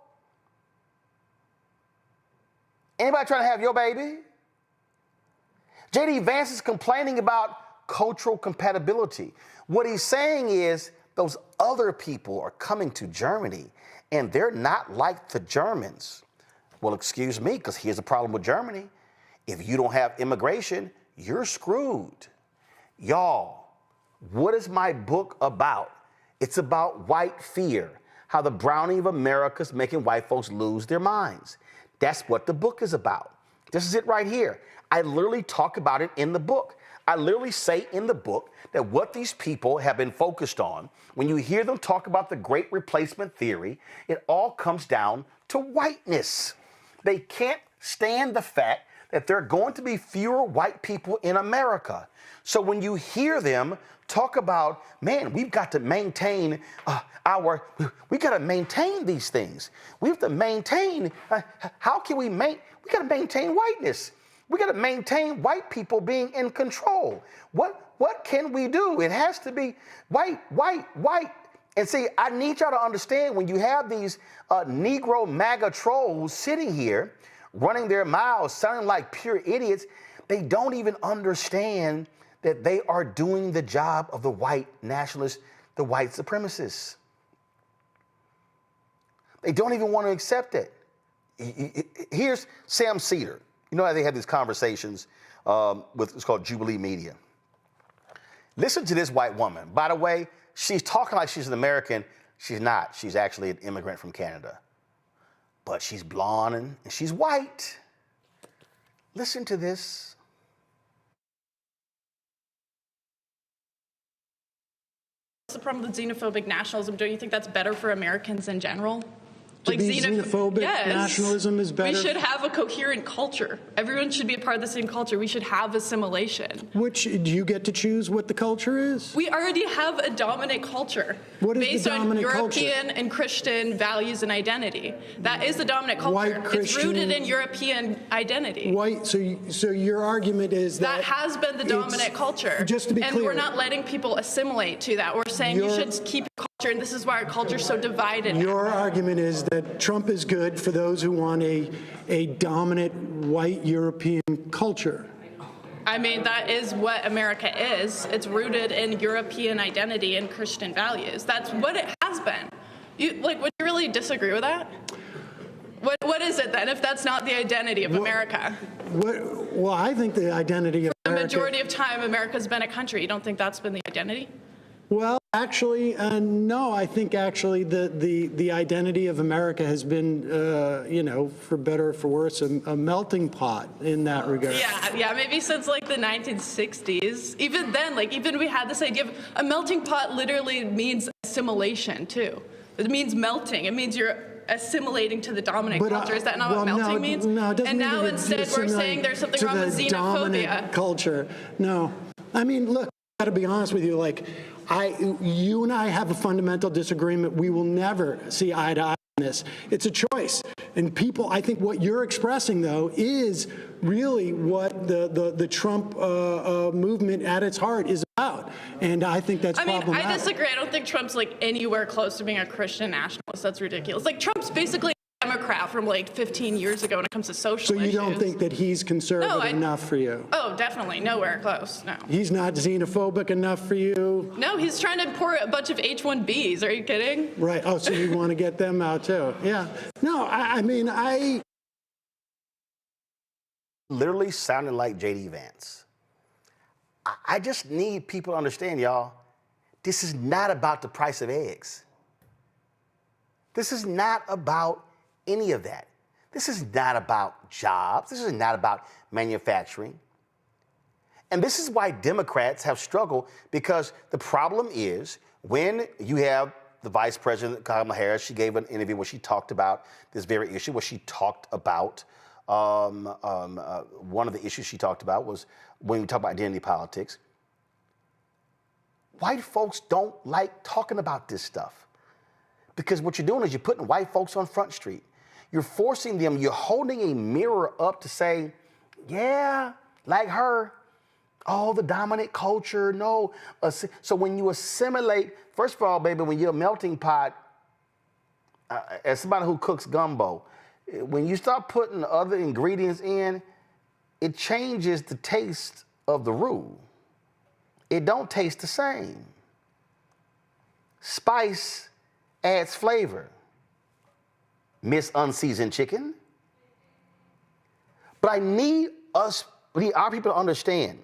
Anybody trying to have your baby? J.D. Vance is complaining about cultural compatibility. What he's saying is those other people are coming to Germany and they're not like the Germans. Well, excuse me, because here's the problem with Germany. If you don't have immigration, you're screwed. Y'all, what is my book about? It's about white fear, how the browning of America is making white folks lose their minds. That's what the book is about. This is it right here. I literally talk about it in the book. I literally say in the book that what these people have been focused on, when you hear them talk about the great replacement theory, it all comes down to whiteness. They can't stand the fact that there are going to be fewer white people in America. So when you hear them talk about, man, we've got to maintain we got to maintain these things. We have to maintain, how can we got to maintain whiteness. We got to maintain white people being in control. What can we do? It has to be white. And see, I need y'all to understand when you have these Negro MAGA trolls sitting here running their mouths, sounding like pure idiots, they don't even understand that they are doing the job of the white nationalists, the white supremacists. They don't even want to accept it. Here's Sam Cedar. You know how they have these conversations with, it's called Jubilee Media. Listen to this white woman. By the way, she's talking like she's an American. She's not. She's actually an immigrant from Canada. But she's blonde and she's white. Listen to this. What's the problem with xenophobic nationalism? Don't you think that's better for Americans in general? To be xenophobic nationalism is better. We should have a coherent culture. Everyone should be a part of the same culture. We should have assimilation. Which, do you get to choose what the culture is? We already have a dominant culture. What is based the dominant on culture? European and Christian values and identity. That is the dominant culture. White Christian, it's rooted in European identity. White. So your argument is that has been the dominant culture. Just to be and clear, we're not letting people assimilate to that. We're saying you should keep your culture, and this is why our culture is so divided. Your argument is that Trump is good for those who want a dominant white European culture. I mean, that is what America is. It's rooted in European identity and Christian values. That's what it has been. Would you really disagree with that? What is it then, if that's not the identity of America? Well, I think the identity of The America... majority of time, America's been a country. You don't think that's been the identity? Well, actually, no. I think actually the identity of America has been, you know, for better or for worse, a melting pot in that regard. Yeah, maybe since like the 1960s. Even then, like even we had this idea of a melting pot literally means assimilation too. It means melting. It means you're assimilating to the dominant culture. Is that not what melting means? No, it doesn't and mean now instead we're saying there's something wrong with xenophobia. Dominant culture. No. I mean, look, I gotta be honest with you, like, you and I have a fundamental disagreement. We will never see eye to eye on this. It's a choice. And people, I think what you're expressing, though, is really what the Trump movement at its heart is about. And I think that's problematic. I disagree. I don't think Trump's like anywhere close to being a Christian nationalist. That's ridiculous. Like Trump's basically a Democrat from like 15 years ago when it comes to social issues. So you don't think that he's conservative enough for you? Oh, definitely. Nowhere close. No. He's not xenophobic enough for you? No, he's trying to import a bunch of H-1Bs. Are you kidding? Right. Oh, so you want to get them out too? Yeah. No, I mean, literally sounding like J.D. Vance. I just need people to understand, y'all, this is not about the price of eggs. This is not about any of that. This is not about jobs. This is not about manufacturing. And this is why Democrats have struggled, because the problem is when you have the Vice President, Kamala Harris, she gave an interview where she talked about this very issue, where she talked about one of the issues she talked about was when we talk about identity politics. White folks don't like talking about this stuff because what you're doing is you're putting white folks on Front Street. You're forcing them, you're holding a mirror up to say, yeah, like her, oh, the dominant culture, no. So when you assimilate, first of all, baby, when you're a melting pot, as somebody who cooks gumbo, when you start putting other ingredients in, it changes the taste of the roux. It don't taste the same. Spice adds flavor. Miss unseasoned chicken. But I need our people to understand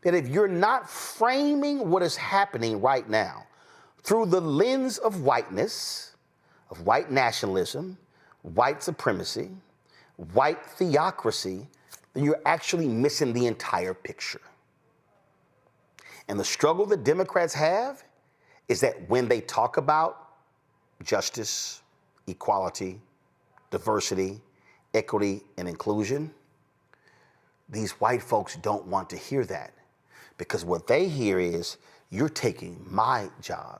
that if you're not framing what is happening right now through the lens of whiteness, of white nationalism, white supremacy, white theocracy, then you're actually missing the entire picture. And the struggle that Democrats have is that when they talk about justice, equality, diversity, equity, and inclusion, these white folks don't want to hear that, because what they hear is, you're taking my job.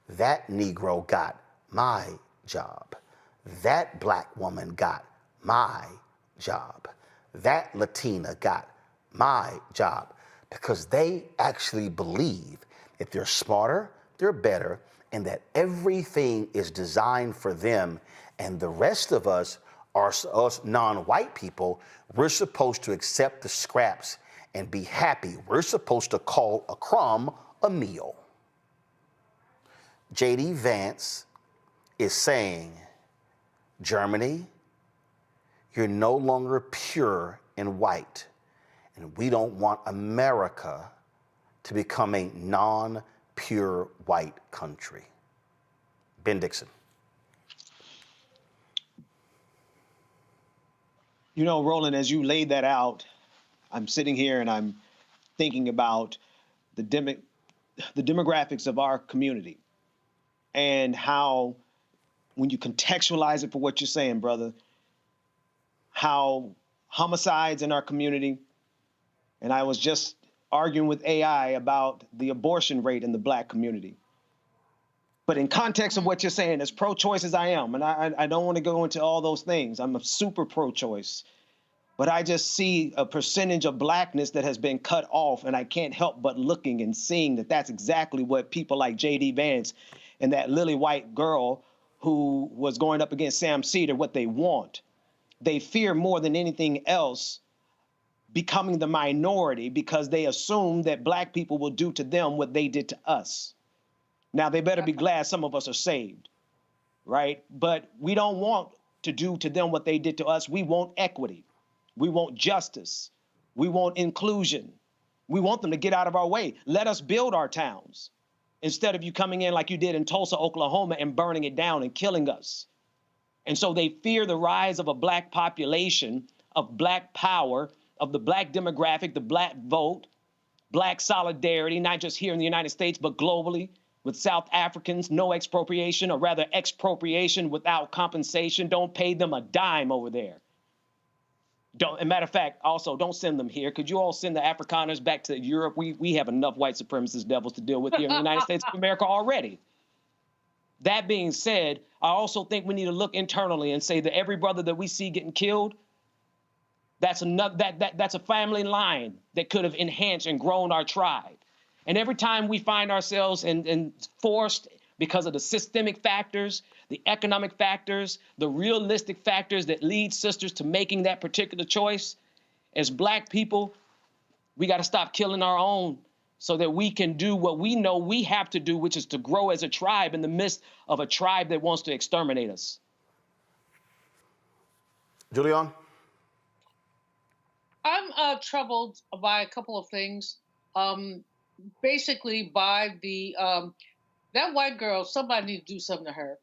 That Negro got my job. That black woman got my job. That Latina got my job, because they actually believe that they're smarter, they're better, and that everything is designed for them. And the rest of us non-white people, we're supposed to accept the scraps and be happy. We're supposed to call a crumb a meal. J.D. Vance is saying, Germany, you're no longer pure and white, and we don't want America to become a non-pure white country. Ben Dixon. You know, Roland, as you laid that out, I'm sitting here and I'm thinking about the demographics of our community and how, when you contextualize it for what you're saying, brother, how homicides in our community, and I was just arguing with AI about the abortion rate in the black community. But in context of what you're saying, as pro-choice as I am, and I don't want to go into all those things, I'm a super pro-choice, but I just see a percentage of blackness that has been cut off, and I can't help but looking and seeing that that's exactly what people like J.D. Vance and that lily white girl who was going up against Sam Cedar, what they want. They fear more than anything else becoming the minority, because they assume that black people will do to them what they did to us. Now, they better be glad some of us are saved, right? But we don't want to do to them what they did to us. We want equity. We want justice. We want inclusion. We want them to get out of our way. Let us build our towns instead of you coming in like you did in Tulsa, Oklahoma, and burning it down and killing us. And so they fear the rise of a black population, of black power, of the black demographic, the black vote, black solidarity, not just here in the United States, but globally, with South Africans, no expropriation, or rather expropriation without compensation. Don't pay them a dime over there. As a matter of fact, also, don't send them here. Could you all send the Afrikaners back to Europe? We have enough white supremacist devils to deal with here in the United States of America already. That being said, I also think we need to look internally and say that every brother that we see getting killed, that's a family line that could have enhanced and grown our tribe. And every time we find ourselves forced because of the systemic factors, the economic factors, the realistic factors that lead sisters to making that particular choice, as black people, we got to stop killing our own so that we can do what we know we have to do, which is to grow as a tribe in the midst of a tribe that wants to exterminate us. Julian? I'm troubled by a couple of things. Basically, by the that white girl, somebody needs to do something to her.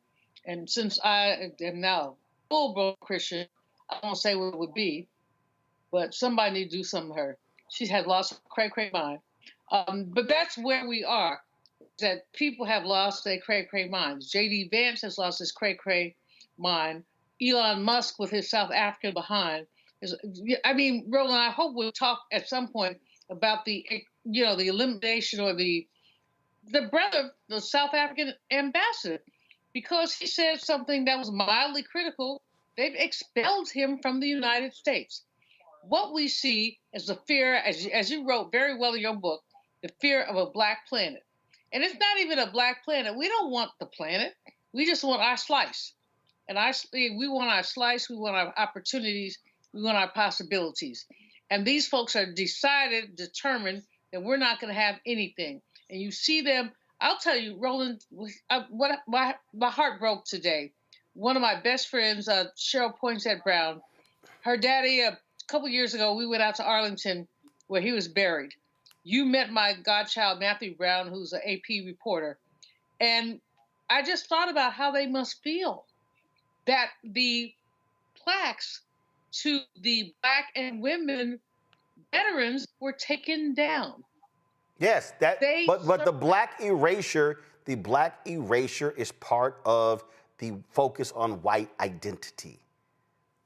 And since I am now full-blown Christian, I won't say what it would be, but somebody needs to do something to her. She has lost her cray-cray mind. But that's where we are, that people have lost their cray-cray minds. J.D. Vance has lost his cray-cray mind. Elon Musk with his South African behind. I mean, Roland, I hope we'll talk at some point about the elimination or the brother, the South African ambassador, because he said something that was mildly critical. They've expelled him from the United States. What we see is the fear, as you wrote very well in your book, the fear of a black planet. And it's not even a black planet. We don't want the planet. We just want our slice. And we want our slice. We want our opportunities. We want our possibilities. And these folks are determined that we're not going to have anything. And you see them. I'll tell you, Roland, my heart broke today. One of my best friends, Cheryl Poinsett Brown, her daddy, a couple years ago, we went out to Arlington where he was buried. You met my godchild, Matthew Brown, who's an AP reporter. And I just thought about how they must feel that the plaques to the black and women veterans were taken down. Yes, but the black erasure is part of the focus on white identity.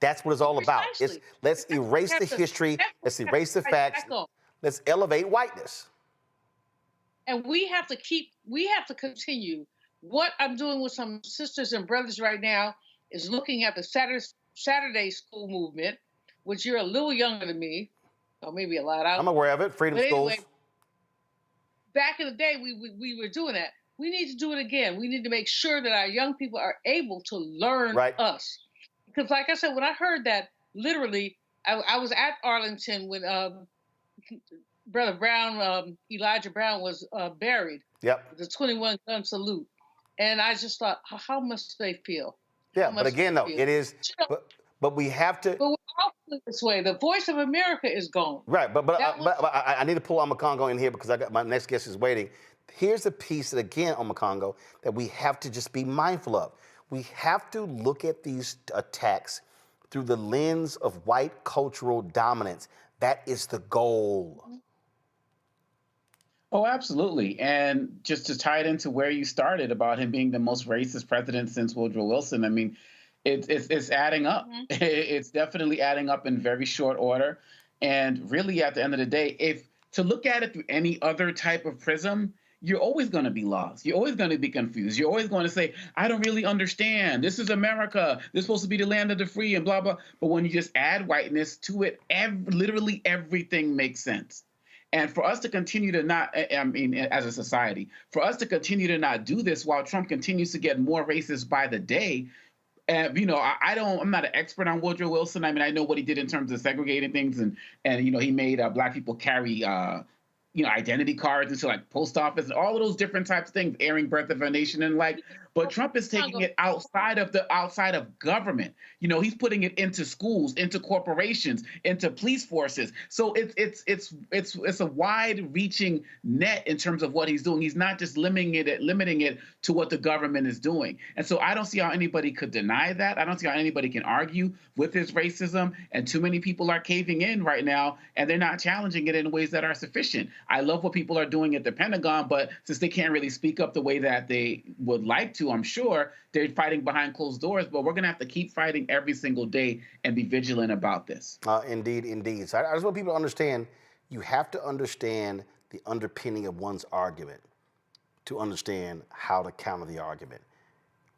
That's what it's all about. Let's erase the history, let's erase the facts, let's elevate whiteness. And we have to continue. What I'm doing with some sisters and brothers right now is looking at the Saturday school movement, which you're a little younger than me, or maybe a lot. I'm aware of it, freedom schools. Anyway, back in the day, we were doing that. We need to do it again. We need to make sure that our young people are able to learn us. Because like I said, when I heard that, literally, I was at Arlington when Brother Brown, Elijah Brown, was buried. Yep. The 21-gun salute. And I just thought, how must they feel? Yeah, but again, though, it is, but we have to. But we're all this way. The voice of America is gone. Right, but I need to pull Omakongo in here because my next guest is waiting. Here's a piece that, again, Omakongo, that we have to just be mindful of. We have to look at these attacks through the lens of white cultural dominance. That is the goal. Oh, absolutely. And just to tie it into where you started about him being the most racist president since Woodrow Wilson, I mean, it's adding up. Mm-hmm. It's definitely adding up in very short order. And really, at the end of the day, if to look at it through any other type of prism, you're always going to be lost. You're always going to be confused. You're always going to say, I don't really understand. This is America. This is supposed to be the land of the free and blah, blah. But when you just add whiteness to it, literally everything makes sense. And for us to continue to not, I mean, as a society, for us to continue to not do this while Trump continues to get more racist by the day, you know, I'm not an expert on Woodrow Wilson. I mean, I know what he did in terms of segregating things, and you know, he made black people carry, you know, identity cards into like post office and all of those different types of things, airing Birth of a Nation and like. But Trump is taking it outside of government. You know, he's putting it into schools, into corporations, into police forces. So it's a wide-reaching net in terms of what he's doing. He's not just limiting it to what the government is doing. And so I don't see how anybody could deny that. I don't see how anybody can argue with his racism. And too many people are caving in right now, and they're not challenging it in ways that are sufficient. I love what people are doing at the Pentagon, but since they can't really speak up the way that they would like to, I'm sure they're fighting behind closed doors. But we're going to have to keep fighting every single day and be vigilant about this. Indeed, indeed. So I just want people to understand, you have to understand the underpinning of one's argument to understand how to counter the argument.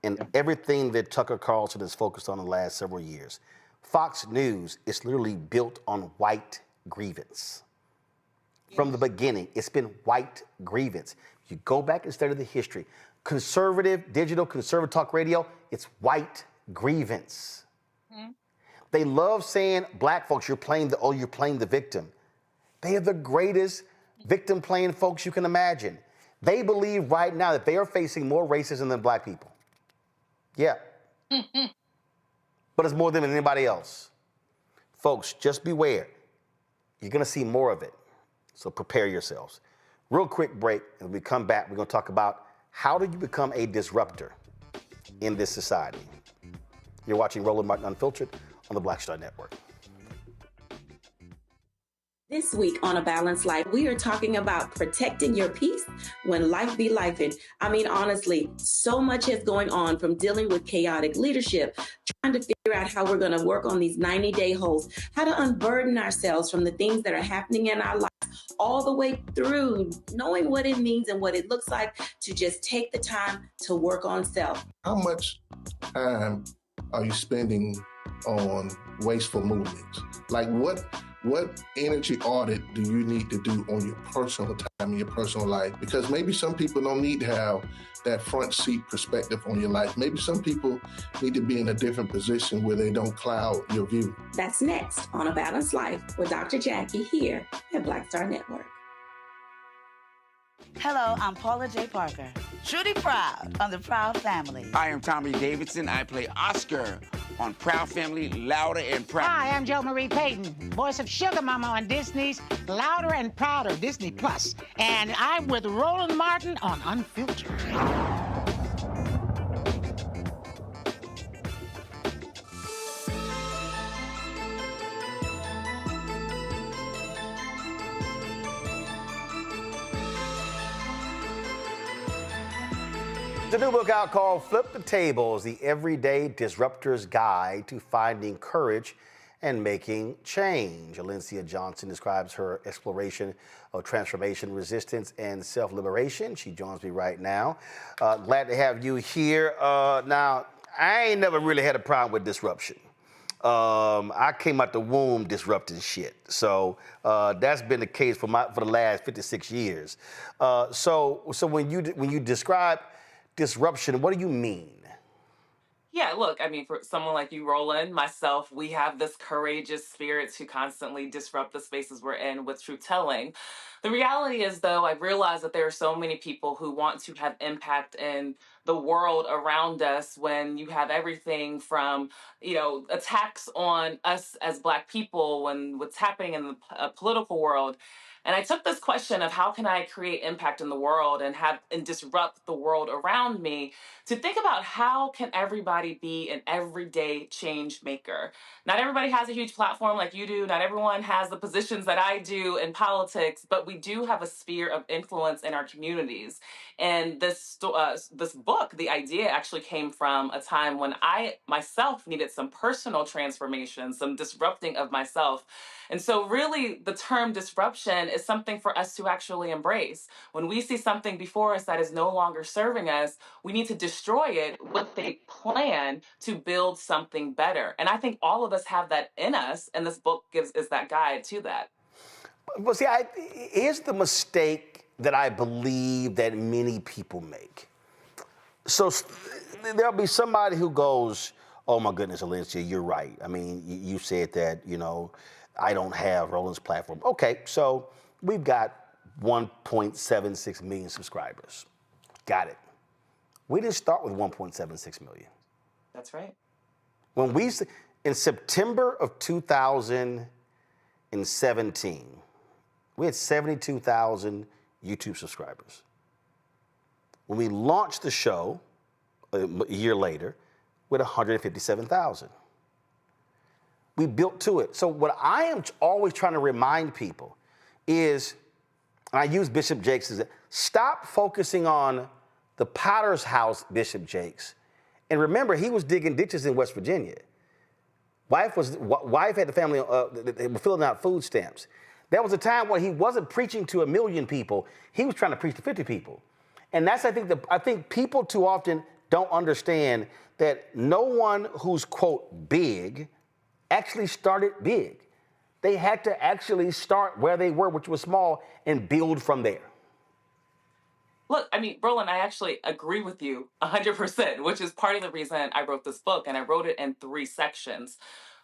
And everything that Tucker Carlson has focused on in the last several years, Fox News is literally built on white grievance. From the beginning, it's been white grievance. You go back and study the history. Conservative, digital, conservative talk radio, it's white grievance. They love saying, black folks, you're playing the victim. They are the greatest victim playing folks you can imagine. They believe right now that they are facing more racism than black people. Yeah. But it's more than anybody else. Folks, just beware. You're going to see more of it. So prepare yourselves. Real quick break, and when we come back, we're going to talk about how do you become a disruptor in this society. You're watching Roland Martin Unfiltered on the Black Star Network. This week on A Balanced Life, we are talking about protecting your peace when life be lifing. I mean, honestly, so much is going on, from dealing with chaotic leadership, trying to figure out how we're going to work on these 90-day holds, how to unburden ourselves from the things that are happening in our lives, all the way through knowing what it means and what it looks like to just take the time to work on self. How much time are you spending on wasteful movements? Like what energy audit do you need to do on your personal time in your personal life? Because maybe some people don't need to have that front seat perspective on your life. Maybe some people need to be in a different position where they don't cloud your view. That's next on A Balanced Life with Dr. Jackie here at Black Star Network. Hello, I'm Paula J. Parker, truly proud on the Proud Family. I am Tommy Davidson. I play Oscar on Proud Family, Louder and Proud. Hi, I'm Jo Marie Payton, voice of Sugar Mama on Disney's Louder and Prouder, Disney Plus. And I'm with Roland Martin on Unfiltered. The new book out called Flip the Tables, The Everyday Disruptor's Guide to Finding Courage and Making Change. Alencia Johnson describes her exploration of transformation, resistance, and self-liberation. She joins me right now. Glad to have you here. Now, I ain't never really had a problem with disruption. I came out the womb disrupting shit. So that's been the case for the last 56 years. So when you describe disruption, what do you mean? Yeah, look, I mean, for someone like you, Roland, myself, we have this courageous spirit to constantly disrupt the spaces we're in with truth-telling. The reality is, though, I've realized that there are so many people who want to have impact in the world around us when you have everything from, attacks on us as Black people, when what's happening in the political world. And I took this question of how can I create impact in the world and disrupt the world around me to think about how can everybody be an everyday change maker. Not everybody has a huge platform like you do. Not everyone has the positions that I do in politics, but we do have a sphere of influence in our communities. And this book, the idea actually came from a time when I myself needed some personal transformation, some disrupting of myself. And so really the term disruption is something for us to actually embrace. When we see something before us that is no longer serving us, we need to destroy it with a plan to build something better. And I think all of us have that in us, and this book is that guide to that. Well, see, here's the mistake that I believe that many people make. So there'll be somebody who goes, oh my goodness, Alencia, you're right. I mean, you said that, I don't have Roland's platform. Okay, so we've got 1.76 million subscribers. Got it. We didn't start with 1.76 million. That's right. When in September of 2017, we had 72,000 YouTube subscribers. When we launched the show a year later, we had 157,000. We built to it. So what I am always trying to remind people is, and I use Bishop Jakes as stop focusing on the Potter's House Bishop Jakes. And remember, he was digging ditches in West Virginia. Wife had the family, they were filling out food stamps. There was a time when he wasn't preaching to 1 million people. He was trying to preach to 50 people. And that's, I think people too often don't understand that no one who's, quote, big actually started big. They had to actually start where they were, which was small, and build from there. Look, I mean, Roland, I actually agree with you 100%, which is part of the reason I wrote this book, and I wrote it in 3 sections.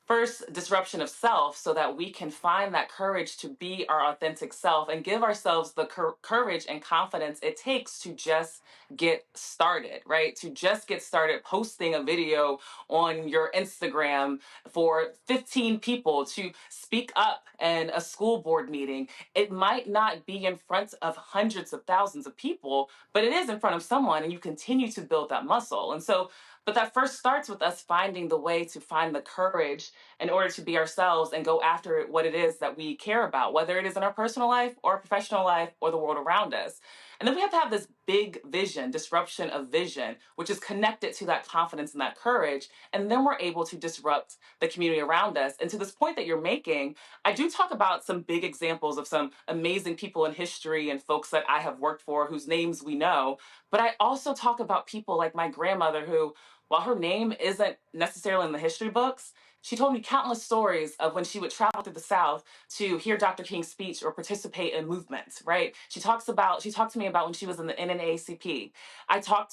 First, disruption of self, so that we can find that courage to be our authentic self and give ourselves the courage and confidence it takes to just get started, right? To just get started posting a video on your Instagram for 15 people, to speak up in a school board meeting. It might not be in front of hundreds of thousands of people, but it is in front of someone, and you continue to build that muscle. And so, but that first starts with us finding the way to find the courage in order to be ourselves and go after what it is that we care about, whether it is in our personal life or professional life or the world around us. And then we have to have this big vision, disruption of vision, which is connected to that confidence and that courage. And then we're able to disrupt the community around us. And to this point that you're making, I do talk about some big examples of some amazing people in history and folks that I have worked for whose names we know. But I also talk about people like my grandmother who, while her name isn't necessarily in the history books, she told me countless stories of when she would travel through the South to hear Dr. King's speech or participate in movements, right? She talked to me about when she was in the NAACP. I talk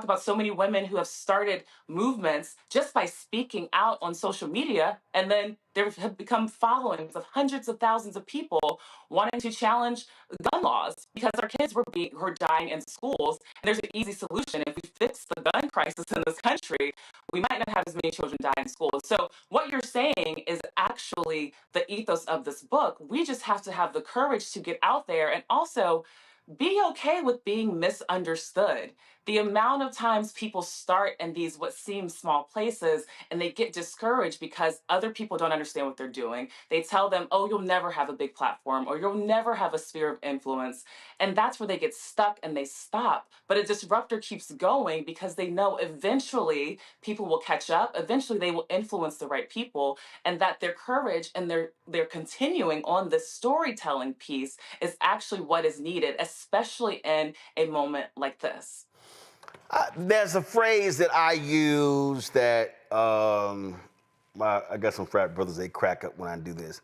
about so many women who have started movements just by speaking out on social media, and then there have become followings of hundreds of thousands of people wanting to challenge gun laws because our kids were dying in schools. And there's an easy solution. If we fix the gun crisis in this country, we might not have as many children die in schools. So what you're saying is actually the ethos of this book. We just have to have the courage to get out there and also be okay with being misunderstood. The amount of times people start in these what seem small places and they get discouraged because other people don't understand what they're doing. They tell them, oh, you'll never have a big platform or you'll never have a sphere of influence. And that's where they get stuck and they stop. But a disruptor keeps going because they know eventually people will catch up. Eventually they will influence the right people, and that their courage and their continuing on this storytelling piece is actually what is needed, especially in a moment like this. There's a phrase that I use that I got some frat brothers, they crack up when I do this.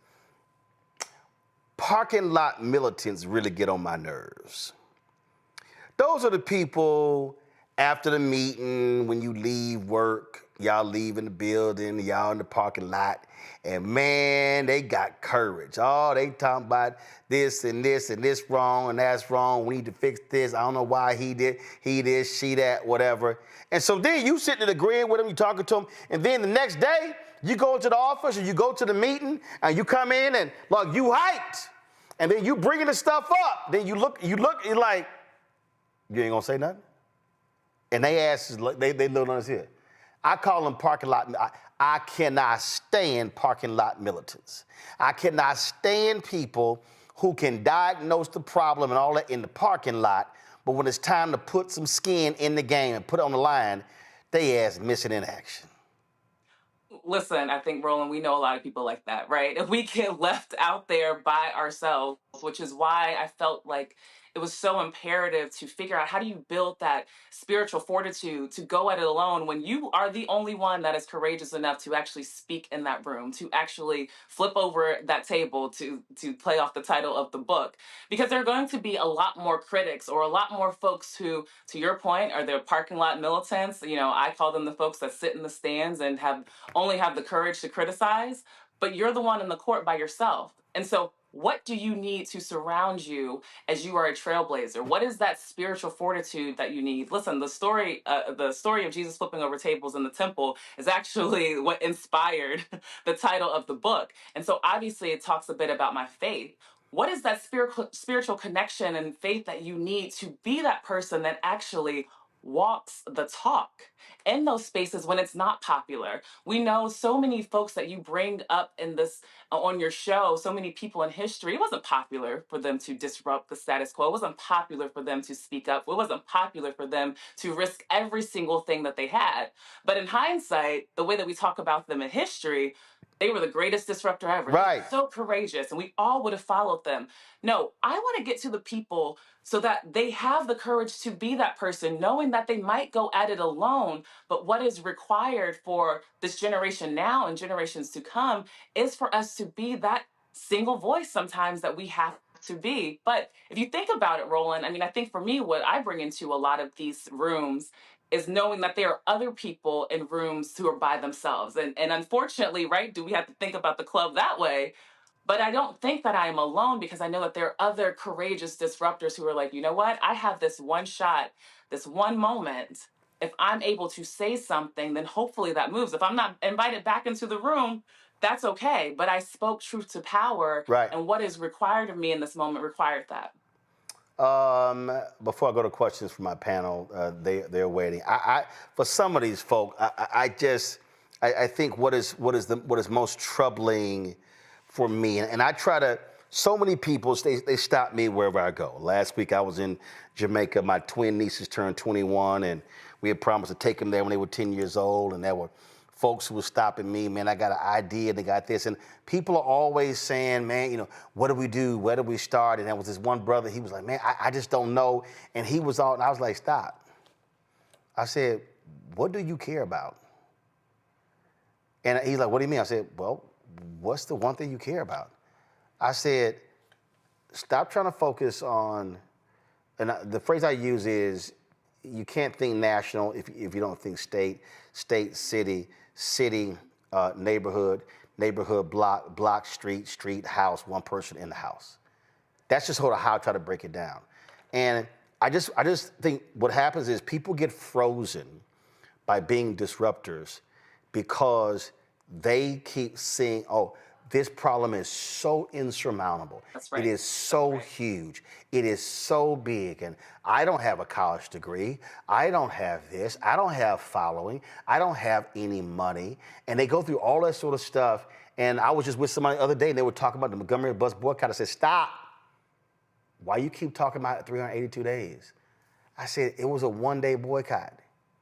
Parking lot militants really get on my nerves. Those are the people after the meeting, when you leave work, y'all leaving the building, y'all in the parking lot, and man, they got courage. Oh, they talking about this and this and this wrong and that's wrong. We need to fix this. I don't know why he this, she that, whatever. And so then you sitting and agreeing with them, you talking to them, and then the next day you go to the office or you go to the meeting and you come in and look, you hyped, and then you bringing the stuff up. Then you look, you're like, you ain't gonna say nothing. And they ask, they little on us here. I call them parking lot. I cannot stand parking lot militants. I cannot stand people who can diagnose the problem and all that in the parking lot, but when it's time to put some skin in the game and put it on the line, they ass missing in action. Listen, I think, Roland, we know a lot of people like that, right? If we get left out there by ourselves, which is why I felt like it was so imperative to figure out how do you build that spiritual fortitude to go at it alone when you are the only one that is courageous enough to actually speak in that room, to actually flip over that table, to play off the title of the book. Because there are going to be a lot more critics or a lot more folks who, to your point, are the parking lot militants. You know, I call them the folks that sit in the stands and only have the courage to criticize, but you're the one in the court by yourself. And so what do you need to surround you as you are a trailblazer? What is that spiritual fortitude that you need? Listen, the story of Jesus flipping over tables in the temple is actually what inspired the title of the book. And so obviously it talks a bit about my faith. What is that spiritual connection and faith that you need to be that person that actually walks the talk in those spaces when it's not popular? We know so many folks that you bring up in this on your show, so many people in history. It wasn't popular for them to disrupt the status quo. It wasn't popular for them to speak up. It wasn't popular for them to risk every single thing that they had. But in hindsight, the way that we talk about them in history, they were the greatest disruptor ever. Right. So courageous, and we all would have followed them. No, I want to get to the people so that they have the courage to be that person, knowing that they might go at it alone. But what is required for this generation now and generations to come is for us to be that single voice sometimes that we have to be. But if you think about it, Roland, I mean, I think for me, what I bring into a lot of these rooms is knowing that there are other people in rooms who are by themselves. And unfortunately, right, do we have to think about the club that way? But I don't think that I am alone, because I know that there are other courageous disruptors who are like, you know what? I have this one shot, this one moment. If I'm able to say something, then hopefully that moves. If I'm not invited back into the room, that's okay. But I spoke truth to power. Right. And what is required of me in this moment required that. Before I go to questions from my panel, they're waiting. For some of these folk, I think what is most troubling for me, and I try to. So many people they stop me wherever I go. Last week I was in Jamaica. My twin nieces turned 21, and we had promised to take them there when they were 10 years old. And there were folks who were stopping me. Man, I got an idea. They got this, and people are always saying, man, you know, what do we do? Where do we start? And there was this one brother. He was like, man, I just don't know. And he was all, and I was like, stop. I said, what do you care about? And he's like, what do you mean? I said, well, what's the one thing you care about? I said, stop trying to focus on, and the phrase I use is, you can't think national if you don't think state, city, neighborhood, block, street, house, one person in the house. That's just sort of how I try to break it down. And I just think what happens is people get frozen by being disruptors because they keep seeing, oh, this problem is so insurmountable. That's right. It is so huge. It is so big. And I don't have a college degree. I don't have this. I don't have following. I don't have any money. And they go through all that sort of stuff. And I was just with somebody the other day, and they were talking about the Montgomery bus boycott. I said, stop. Why you keep talking about 382 days? I said, it was a one-day boycott.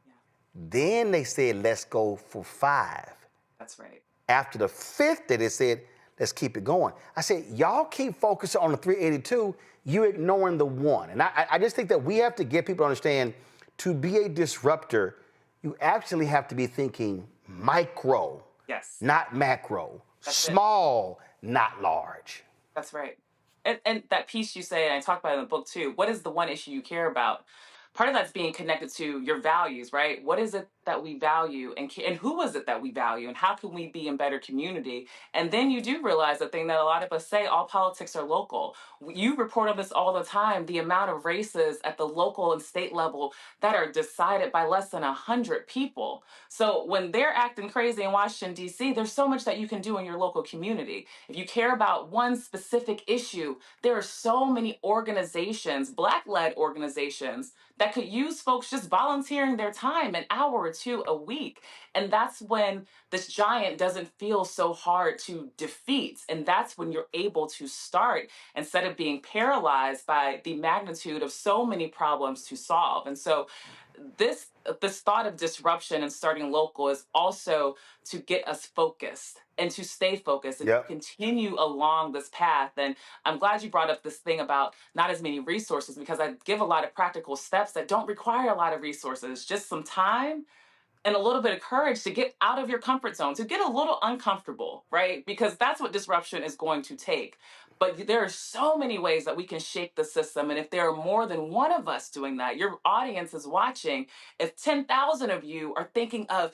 Yeah. Then they said, let's go for 5. That's right. After the 5th day, they said, let's keep it going. I said, y'all keep focusing on the 382, you ignoring the 1. And I just think that we have to get people to understand, to be a disruptor, you actually have to be thinking micro, yes, not macro, That's small, not large. That's right. And that piece you say, and I talk about it in the book too, what is the one issue you care about? Part of that's being connected to your values, right? What is it that we value, and who is it that we value, and how can we be in better community? And then you do realize the thing that a lot of us say, all politics are local. You report on this all the time, the amount of races at the local and state level that are decided by less than 100 people. So when they're acting crazy in Washington, D.C., there's so much that you can do in your local community. If you care about one specific issue, there are so many organizations, Black-led organizations, that could use folks just volunteering their time, an hour or 2 a week. And that's when this giant doesn't feel so hard to defeat. And that's when you're able to start instead of being paralyzed by the magnitude of so many problems to solve. And so this thought of disruption and starting local is also to get us focused and to stay focused and to continue along this path. And I'm glad you brought up this thing about not as many resources, because I give a lot of practical steps that don't require a lot of resources, just some time and a little bit of courage to get out of your comfort zone, to get a little uncomfortable, right? Because that's what disruption is going to take. But there are so many ways that we can shake the system. And if there are more than one of us doing that, your audience is watching. If 10,000 of you are thinking of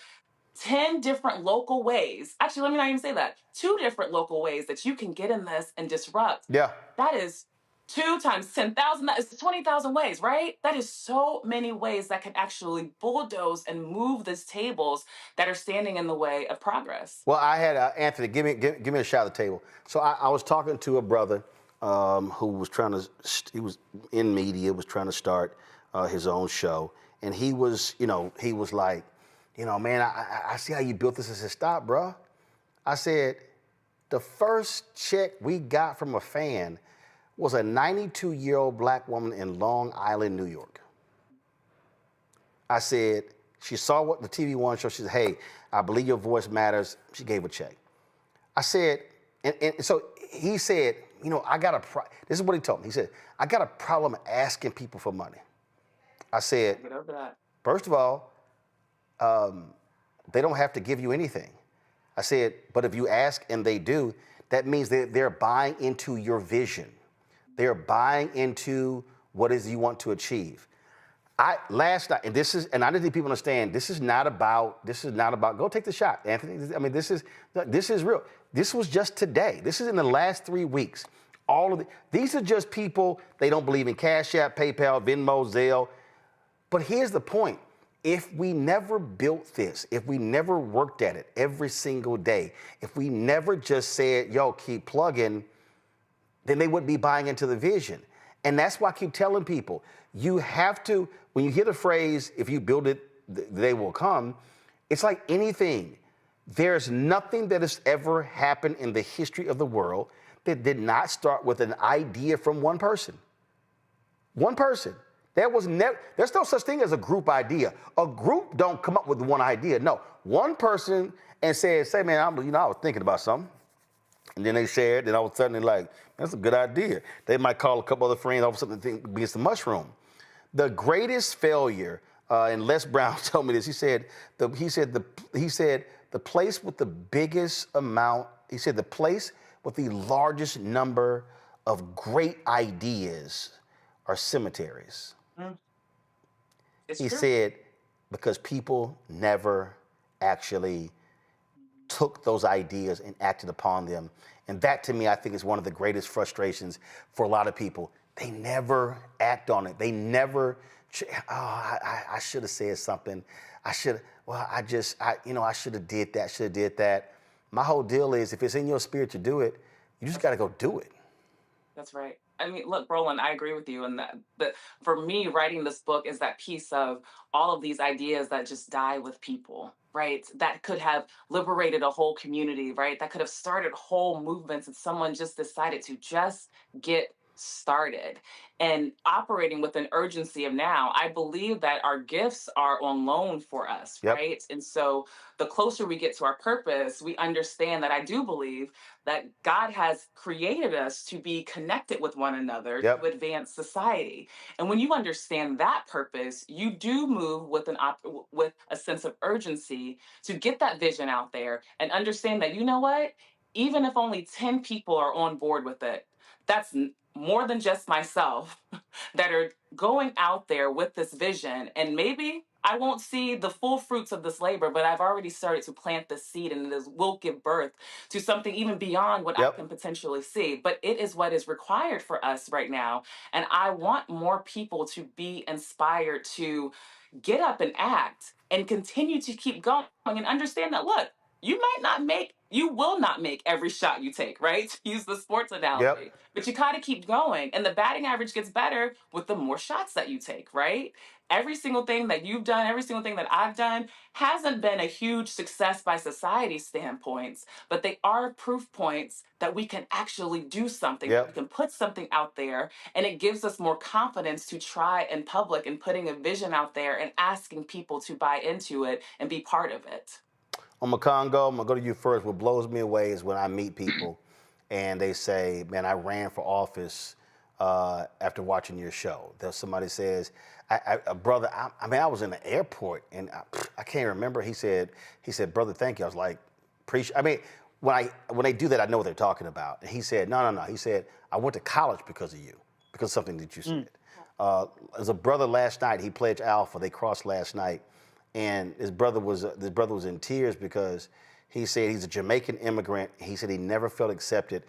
10 different local ways. Actually, let me not even say that. 2 different local ways that you can get in this and disrupt. Yeah. That is 2 times 10,000. That is 20,000 ways, right? That is so many ways that can actually bulldoze and move these tables that are standing in the way of progress. Well, I had Anthony, give me a shot at the table. So I was talking to a brother who was he was in media, was trying to start his own show, and he was like, man, I see how you built this. I said, stop, bro. I said, the first check we got from a fan was a 92-year-old black woman in Long Island, New York. I said, she saw what the TV One show. She said, hey, I believe your voice matters. She gave a check. I said, and so he said, I got this is what he told me. He said, I got a problem asking people for money. I said, Get over that. First of all, they don't have to give you anything. I said, but if you ask and they do, that means they're buying into your vision. They're buying into what it is you want to achieve. Last night, and I didn't think people understand, this is not about, go take the shot, Anthony. I mean, this is real. This was just today. This is in the last 3 weeks. These are just people, they don't believe in Cash App, PayPal, Venmo, Zelle. But here's the point. If we never built this, if we never worked at it every single day, if we never just said, yo, keep plugging, then they wouldn't be buying into the vision. And that's why I keep telling people, you have to, when you hear the phrase, if you build it, they will come, it's like anything. There's nothing that has ever happened in the history of the world that did not start with an idea from one person. One person. There's no such thing as a group idea. A group don't come up with one idea. No, one person and say, man, I was thinking about something. And then they share it, and all of a sudden they're like, that's a good idea. They might call a couple other friends, all of a sudden think it's the mushroom. The greatest failure, and Les Brown told me this, he said the place with the biggest amount, he said the place with the largest number of great ideas are cemeteries. He said, because people never actually took those ideas and acted upon them. And that, to me, I think is one of the greatest frustrations for a lot of people. They never act on it. They never, I should have said something. I should have did that. My whole deal is, if it's in your spirit to do it, you just got to go do it. That's right. I mean, look, Roland, I agree with you in that. But for me, writing this book is that piece of all of these ideas that just die with people, right? That could have liberated a whole community, right? That could have started whole movements if someone just decided to just get started. And operating with an urgency of now, I believe that our gifts are on loan for us, right? And so the closer we get to our purpose, we understand that I do believe that God has created us to be connected with one another to advance society. And when you understand that purpose, you do move with with a sense of urgency to get that vision out there and understand that, you know what, even if only 10 people are on board with it, that's more than just myself that are going out there with this vision. And maybe I won't see the full fruits of this labor, but I've already started to plant the seed, and it will give birth to something even beyond what I can potentially see. But it is what is required for us right now. And I want more people to be inspired to get up and act and continue to keep going and understand that, look, you will not make every shot you take, right? To use the sports analogy. But you gotta keep going. And the batting average gets better with the more shots that you take, right? Every single thing that you've done, every single thing that I've done hasn't been a huge success by society standpoints, but they are proof points that we can actually do something. We can put something out there, and it gives us more confidence to try in public and putting a vision out there and asking people to buy into it and be part of it. On Makongo, I'm going to go to you first. What blows me away is when I meet people and they say, man, I ran for office after watching your show. There's somebody says, a brother, I was in the airport and I can't remember. He said, brother, thank you. I was like, appreciate. I mean, when they do that, I know what they're talking about. And he said, no. He said, I went to college because of you, because of something that you said. There's a brother last night, he pledged Alpha. They crossed last night. and his brother was in tears because he said he's a Jamaican immigrant. He said he never felt accepted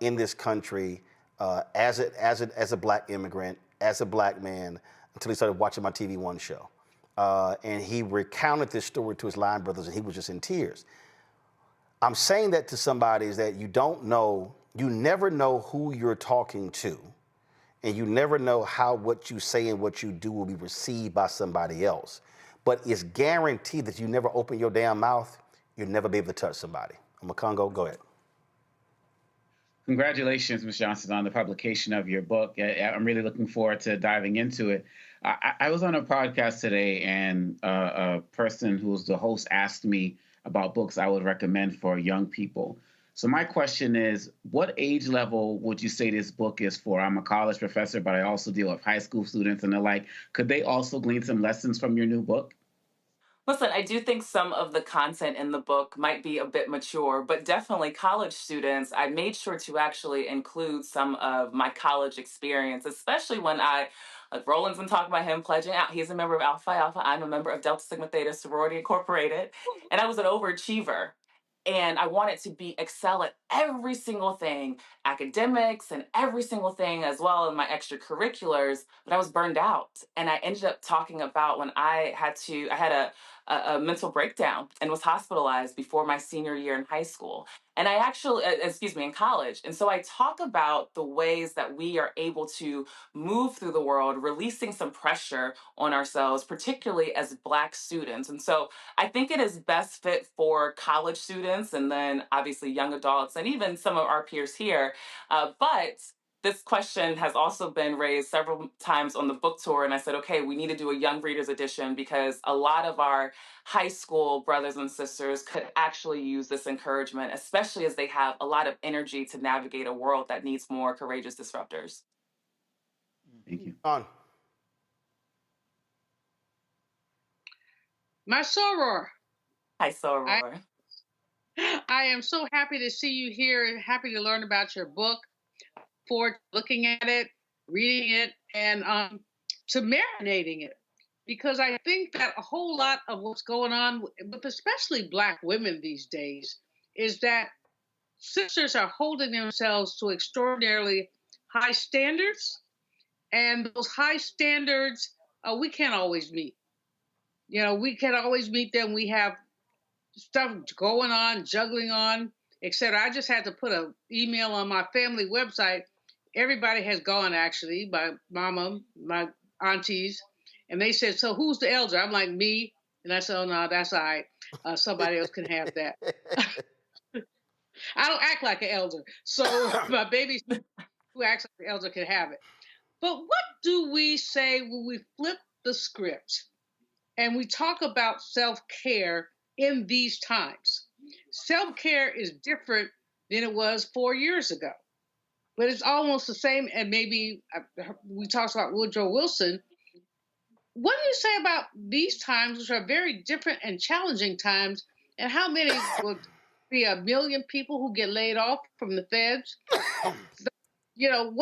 in this country as a black immigrant, as a black man, until he started watching my TV One show. And he recounted this story to his line brothers, and he was just in tears. I'm saying that to somebody is that you never know who you're talking to, and you never know how what you say and what you do will be received by somebody else. But it's guaranteed that you never open your damn mouth, you'll never be able to touch somebody. Congo, go ahead. Congratulations, Ms. Johnson, on the publication of your book. I'm really looking forward to diving into it. I was on a podcast today, and a person who was the host asked me about books I would recommend for young people. So my question is, what age level would you say this book is for? I'm a college professor, but I also deal with high school students and the like. Could they also glean some lessons from your new book? Listen, I do think some of the content in the book might be a bit mature, but definitely college students, I made sure to actually include some of my college experience, especially when like Roland's been talking about him pledging out. He's a member of Alpha Alpha. I'm a member of Delta Sigma Theta Sorority Incorporated, and I was an overachiever. And I wanted to excel at every single thing, academics and every single thing, as well as my extracurriculars, but I was burned out. And I ended up talking about when I had a mental breakdown and was hospitalized before my senior year in high school. And I actually, in college. And so I talk about the ways that we are able to move through the world, releasing some pressure on ourselves, particularly as Black students. And so I think it is best fit for college students and then obviously young adults and even some of our peers here. But this question has also been raised several times on the book tour. And I said, okay, we need to do a young readers edition because a lot of our high school brothers and sisters could actually use this encouragement, especially as they have a lot of energy to navigate a world that needs more courageous disruptors. Thank you. On. My soror. Hi, soror. I am so happy to see you here and happy to learn about your book, for looking at it, reading it, and to marinating it. Because I think that a whole lot of what's going on with especially Black women these days is that sisters are holding themselves to extraordinarily high standards, and those high standards we can't always meet. We can't always meet them. We have stuff going on, juggling on, etc. I just had to put an email on my family website. Everybody has gone, actually, my mama, my aunties, and they said, so who's the elder? I'm like, me. And I said, oh, no, that's all right. Somebody else can have that. I don't act like an elder. So my baby who acts like an elder can have it. But what do we say when we flip the script and we talk about self-care in these times? Self-care is different than it was 4 years ago. But it's almost the same, and maybe we talked about Woodrow Wilson. What do you say about these times, which are very different and challenging times, and how many will be 1 million people who get laid off from the feds? What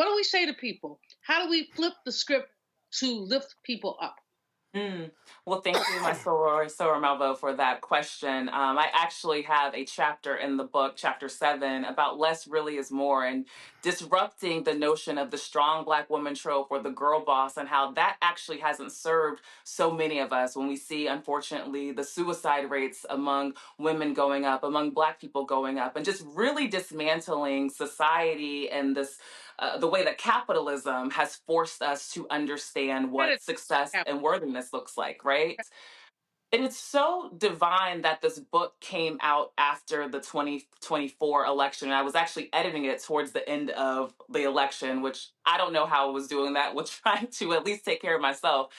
do we say to people? How do we flip the script to lift people up? Well, thank you, my soror Malvo, for that question. I actually have a chapter in the book, chapter 7, about less really is more and disrupting the notion of the strong Black woman trope or the girl boss and how that actually hasn't served so many of us when we see, unfortunately, the suicide rates among women going up, among Black people going up, and just really dismantling society and this the way that capitalism has forced us to understand what success and worthiness looks like, right? And it's so divine that this book came out after the 2024 election. And I was actually editing it towards the end of the election, which I don't know how I was doing that, was trying to at least take care of myself.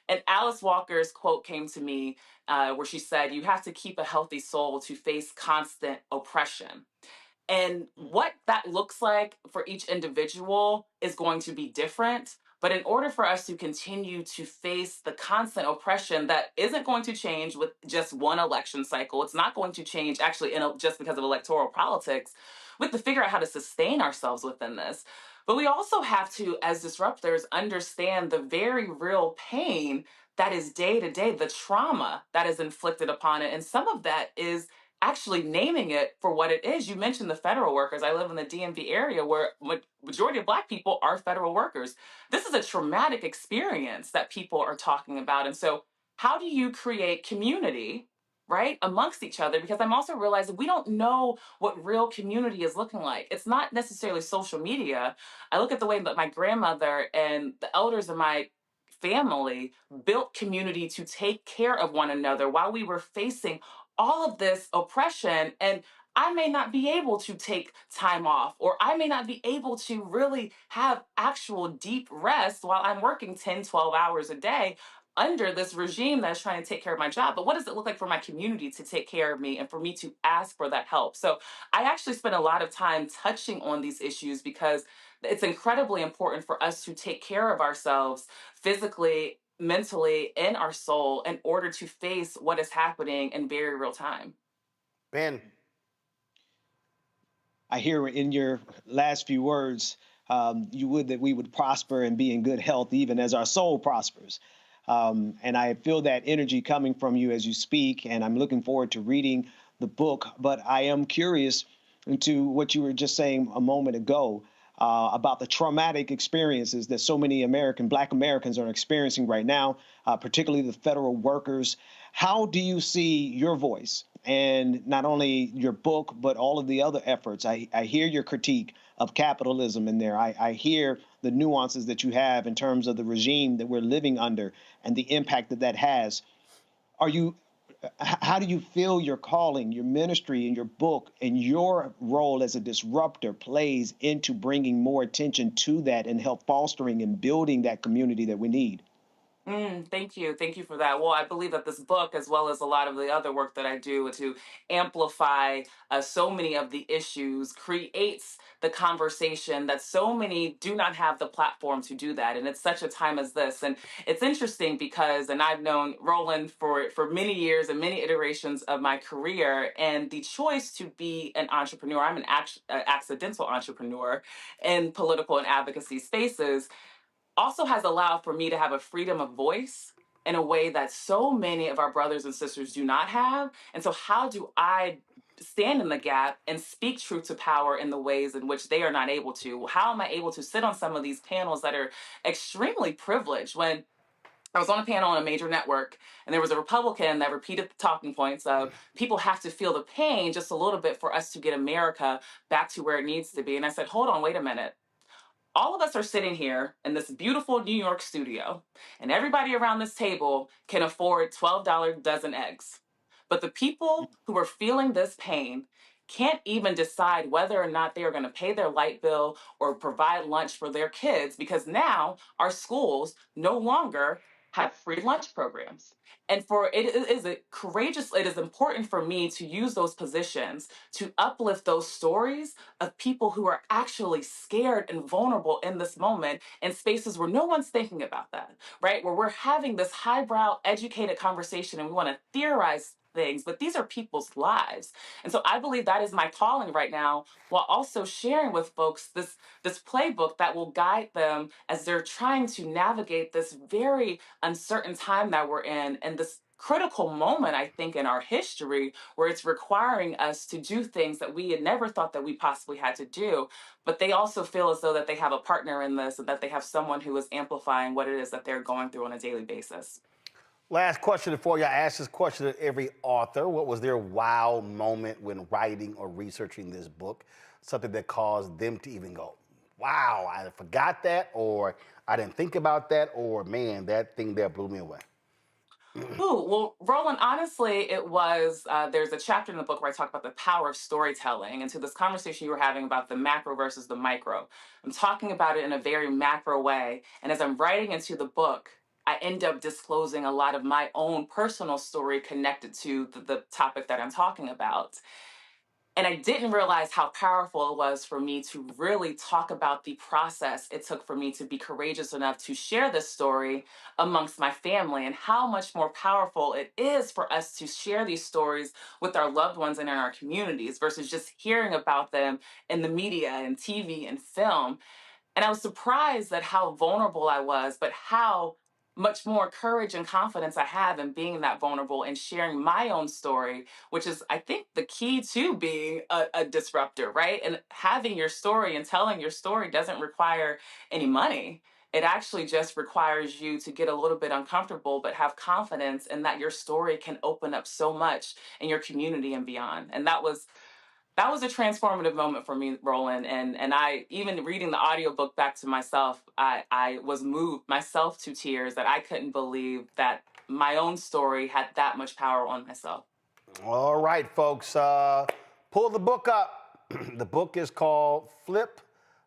And Alice Walker's quote came to me where she said, you have to keep a healthy soul to face constant oppression. And what that looks like for each individual is going to be different. But in order for us to continue to face the constant oppression that isn't going to change with just one election cycle, it's not going to change actually just because of electoral politics, we have to figure out how to sustain ourselves within this. But we also have to, as disruptors, understand the very real pain that is day to day, the trauma that is inflicted upon it. And some of that is actually naming it for what it is. You mentioned the federal workers. I live in the DMV area where majority of Black people are federal workers. This is a traumatic experience that people are talking about. And so how do you create community, right, amongst each other? Because I'm also realizing we don't know what real community is looking like. It's not necessarily social media. I look at the way that my grandmother and the elders in my family built community to take care of one another while we were facing all of this oppression. And I may not be able to take time off, or I may not be able to really have actual deep rest while I'm working 10, 12 hours a day under this regime that's trying to take care of my job. But what does it look like for my community to take care of me and for me to ask for that help? So I actually spend a lot of time touching on these issues because it's incredibly important for us to take care of ourselves physically, mentally, and our soul in order to face what is happening in very real time. Ben. I hear in your last few words, you would that we would prosper and be in good health, even as our soul prospers. And I feel that energy coming from you as you speak, and I'm looking forward to reading the book. But I am curious into what you were just saying a moment ago about the traumatic experiences that so many Black Americans are experiencing right now, particularly the federal workers. How do you see your voice and not only your book, but all of the other efforts? I hear your critique of capitalism in there. I hear the nuances that you have in terms of the regime that we're living under and the impact that that has. How do you feel your calling, your ministry, and your book and your role as a disruptor plays into bringing more attention to that and help fostering and building that community that we need? Thank you. Thank you for that. Well, I believe that this book, as well as a lot of the other work that I do to amplify so many of the issues, creates the conversation that so many do not have the platform to do that. And it's such a time as this. And it's interesting because, and I've known Roland for many years and many iterations of my career, and the choice to be an entrepreneur, I'm an accidental entrepreneur in political and advocacy spaces, also has allowed for me to have a freedom of voice in a way that so many of our brothers and sisters do not have. And so how do I stand in the gap and speak truth to power in the ways in which they are not able to? How am I able to sit on some of these panels that are extremely privileged? When I was on a panel on a major network, and there was a Republican that repeated the talking points of people have to feel the pain just a little bit for us to get America back to where it needs to be. And I said, hold on, wait a minute. All of us are sitting here in this beautiful New York studio, and everybody around this table can afford $12 dozen eggs. But the people who are feeling this pain can't even decide whether or not they are going to pay their light bill or provide lunch for their kids, because now our schools no longer have free lunch programs. And it is important for me to use those positions to uplift those stories of people who are actually scared and vulnerable in this moment in spaces where no one's thinking about that, right? Where we're having this highbrow, educated conversation and we want to theorize things, but these are people's lives. And so I believe that is my calling right now, while also sharing with folks this playbook that will guide them as they're trying to navigate this very uncertain time that we're in, and this critical moment, I think, in our history where it's requiring us to do things that we had never thought that we possibly had to do. But they also feel as though that they have a partner in this and that they have someone who is amplifying what it is that they're going through on a daily basis. Last question for you. I ask this question to every author. What was their wow moment when writing or researching this book? Something that caused them to even go, wow, I forgot that, or I didn't think about that, or man, that thing there blew me away. Ooh, well, Roland, honestly, it was, there's a chapter in the book where I talk about the power of storytelling. And to this conversation you were having about the macro versus the micro, I'm talking about it in a very macro way. And as I'm writing into the book, I end up disclosing a lot of my own personal story connected to the topic that I'm talking about. And I didn't realize how powerful it was for me to really talk about the process it took for me to be courageous enough to share this story amongst my family, and how much more powerful it is for us to share these stories with our loved ones and in our communities versus just hearing about them in the media and TV and film. And I was surprised at how vulnerable I was, but how much more courage and confidence I have in being that vulnerable and sharing my own story, which is, I think, the key to being a disruptor, right? And having your story and telling your story doesn't require any money. It actually just requires you to get a little bit uncomfortable, but have confidence in that your story can open up so much in your community and beyond. And that was a transformative moment for me, Roland. And I, even reading the audiobook back to myself, I was moved myself to tears that I couldn't believe that my own story had that much power on myself. All right, folks, pull the book up. The book is called Flip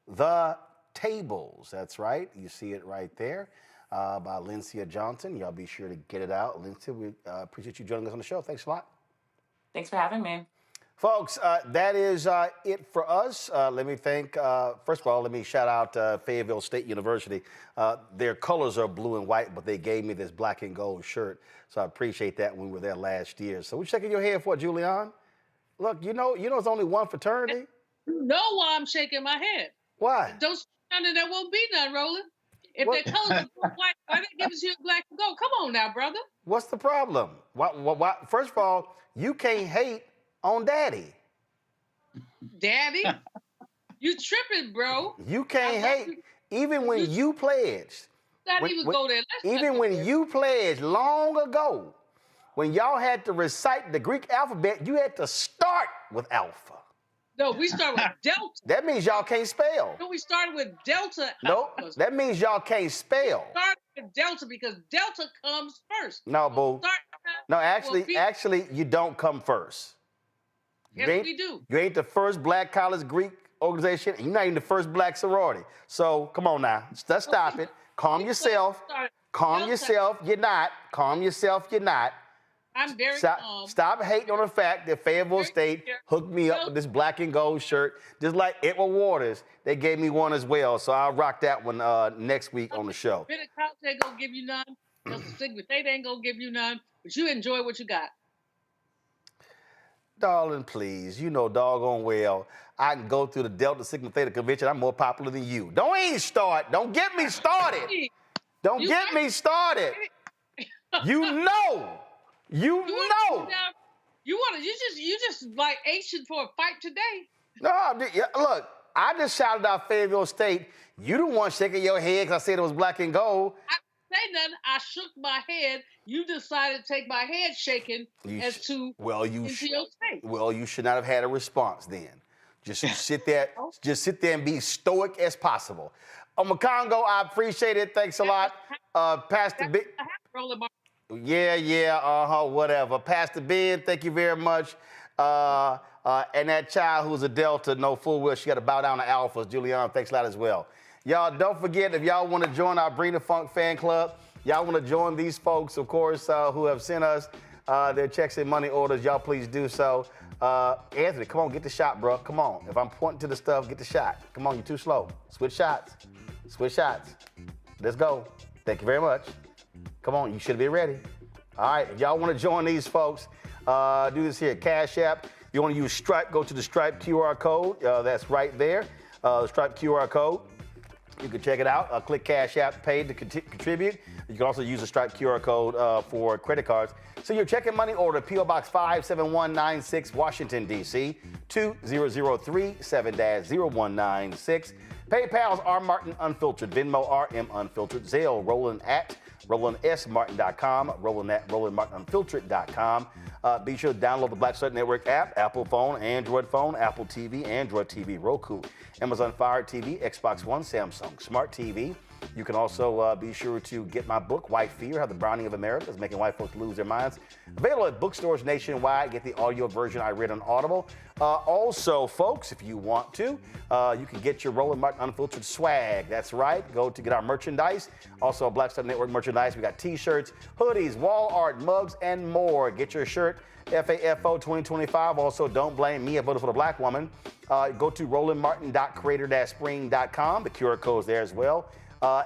the Tables. That's right. You see it right there, by Alencia Johnson. Y'all be sure to get it out. Alencia, we appreciate you joining us on the show. Thanks a lot. Thanks for having me. Folks, that is it for us. Let me thank, first of all, let me shout out Fayetteville State University. Their colors are blue and white, but they gave me this black and gold shirt. So I appreciate that when we were there last year. So what you shaking your head for, Julian? Look, you know it's only one fraternity. You know why I'm shaking my head. Why? Don't none and there won't be none, Roland. If their colors are white, why they give us you black and gold? Come on now, brother. What's the problem? Why? First of all, you can't hate on Daddy. Daddy? You tripping, bro. You can't hate. Even when you pledged. Not even go there. Even when you pledged long ago, when y'all had to recite the Greek alphabet, you had to start with alpha. No, we start with delta. That means y'all can't spell. No, we started with delta. Nope, that means y'all can't spell. We started with delta because delta comes first. No, boo. No, actually, you don't come first. Yes, we do. You ain't the first black college Greek organization, and you're not even the first black sorority. So come on now, let's stop it. Calm yourself. Calm yourself. You're not. Calm yourself. You're not. I'm very calm. Stop hating on the fact that Fayetteville State hooked me up with this black and gold shirt, just like Edward Waters. They gave me one as well, so I'll rock that one next week on the show. Pentecost ain't gonna give you none. Sigma Theta ain't gonna give you none. But you enjoy what you got. Darling, please, you know doggone well I can go through the Delta Sigma Theta convention. I'm more popular than you. Don't even start. Don't get me started. Don't get me started. You know. You know. You just like anxious for a fight today. No, look, I just shouted out Fayetteville State. You the one shaking your head because I said it was black and gold. I didn't say nothing. I shook my head. You decided to take my head shaking into your state. Well, you should not have had a response then. Just sit there. Just sit there and be stoic as possible. Makongo, I appreciate it. Thanks a lot. Pastor B. Yeah, whatever. Pastor Ben, thank you very much. And that child who's a Delta, no full well, she got to bow down to alphas. Julian, thanks a lot as well. Y'all, don't forget, if y'all want to join our Bring the Funk fan club, y'all want to join these folks, of course, who have sent us their checks and money orders, y'all please do so. Anthony, come on, get the shot, bro. Come on. If I'm pointing to the stuff, get the shot. Come on, you're too slow. Switch shots. Switch shots. Let's go. Thank you very much. Come on, you should be ready. All right, if y'all want to join these folks, do this here, Cash App. If you want to use Stripe, go to the Stripe QR code. That's right there, Stripe QR code. You can check it out. Click Cash App, pay to contribute. You can also use the Stripe QR code for credit cards. So your check and money order, P.O. Box 57196, Washington, D.C., 20037 7-0196. PayPal's R. Martin Unfiltered, Venmo RM Unfiltered, Zelle, Roland at RolandSMartin.com, Roland at RolandMartinUnfiltered.com. Be sure to download the Black Star Network app, Apple phone, Android phone, Apple TV, Android TV, Roku, Amazon Fire TV, Xbox One, Samsung Smart TV. You can also be sure to get my book, White Fear, How the Browning of America is Making White Folks Lose Their Minds. Available at bookstores nationwide. Get the audio version I read on Audible. Also, folks, if you want to, you can get your Roland Martin Unfiltered swag. That's right. Go to get our merchandise. Also, Black Star Network merchandise. We got T-shirts, hoodies, wall art, mugs, and more. Get your shirt, FAFO 2025. Also, don't blame me. I voted for the black woman. Go to rolandmartin.creator-spring.com. The QR code's there as well.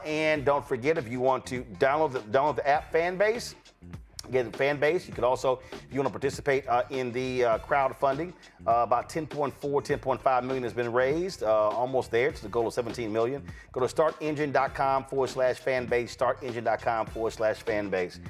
And don't forget, if you want to download the app Fanbase, Again, Fanbase. You could also, if you want to participate in the crowdfunding, about 10.5 million has been raised, almost there to the goal of 17 million. Go to startengine.com/fanbase, startengine.com/fanbase.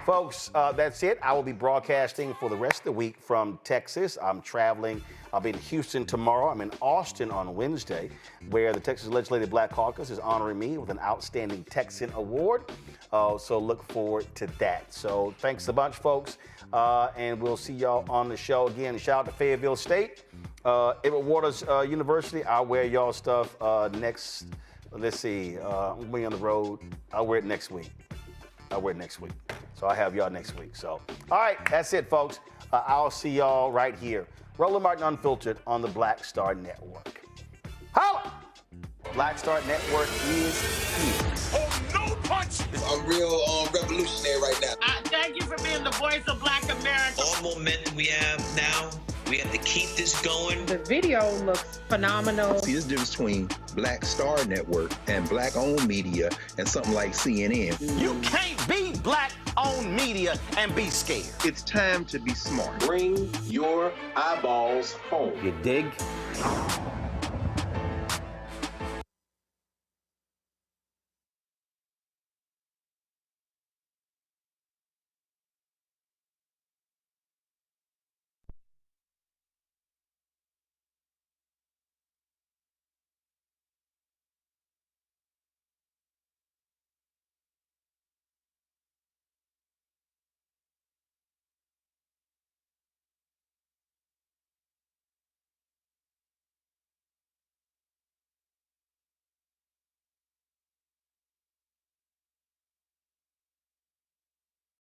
Folks, that's it. I will be broadcasting for the rest of the week from Texas. I'm traveling. I'll be in Houston tomorrow. I'm in Austin on Wednesday, where the Texas Legislative Black Caucus is honoring me with an Outstanding Texan Award. So look forward to that. So thanks a bunch, folks. And we'll see y'all on the show again. Shout out to Fayetteville State. Edward Waters University. I'll wear y'all stuff next. Let's see. I'm going on the road. I'll wear it next week. So I'll have y'all next week. So, all right, that's it, folks. I'll see y'all right here. Roland Martin Unfiltered on the Black Star Network. Holla! Black Star Network is here. Oh, no punch! I'm real revolutionary right now. Thank you for being the voice of Black America. All momentum we have now, we have to keep this going. The video looks phenomenal. See, this difference between Black Star Network and black-owned media and something like CNN. You can't be black-owned media and be scared. It's time to be smart. Bring your eyeballs home. You dig?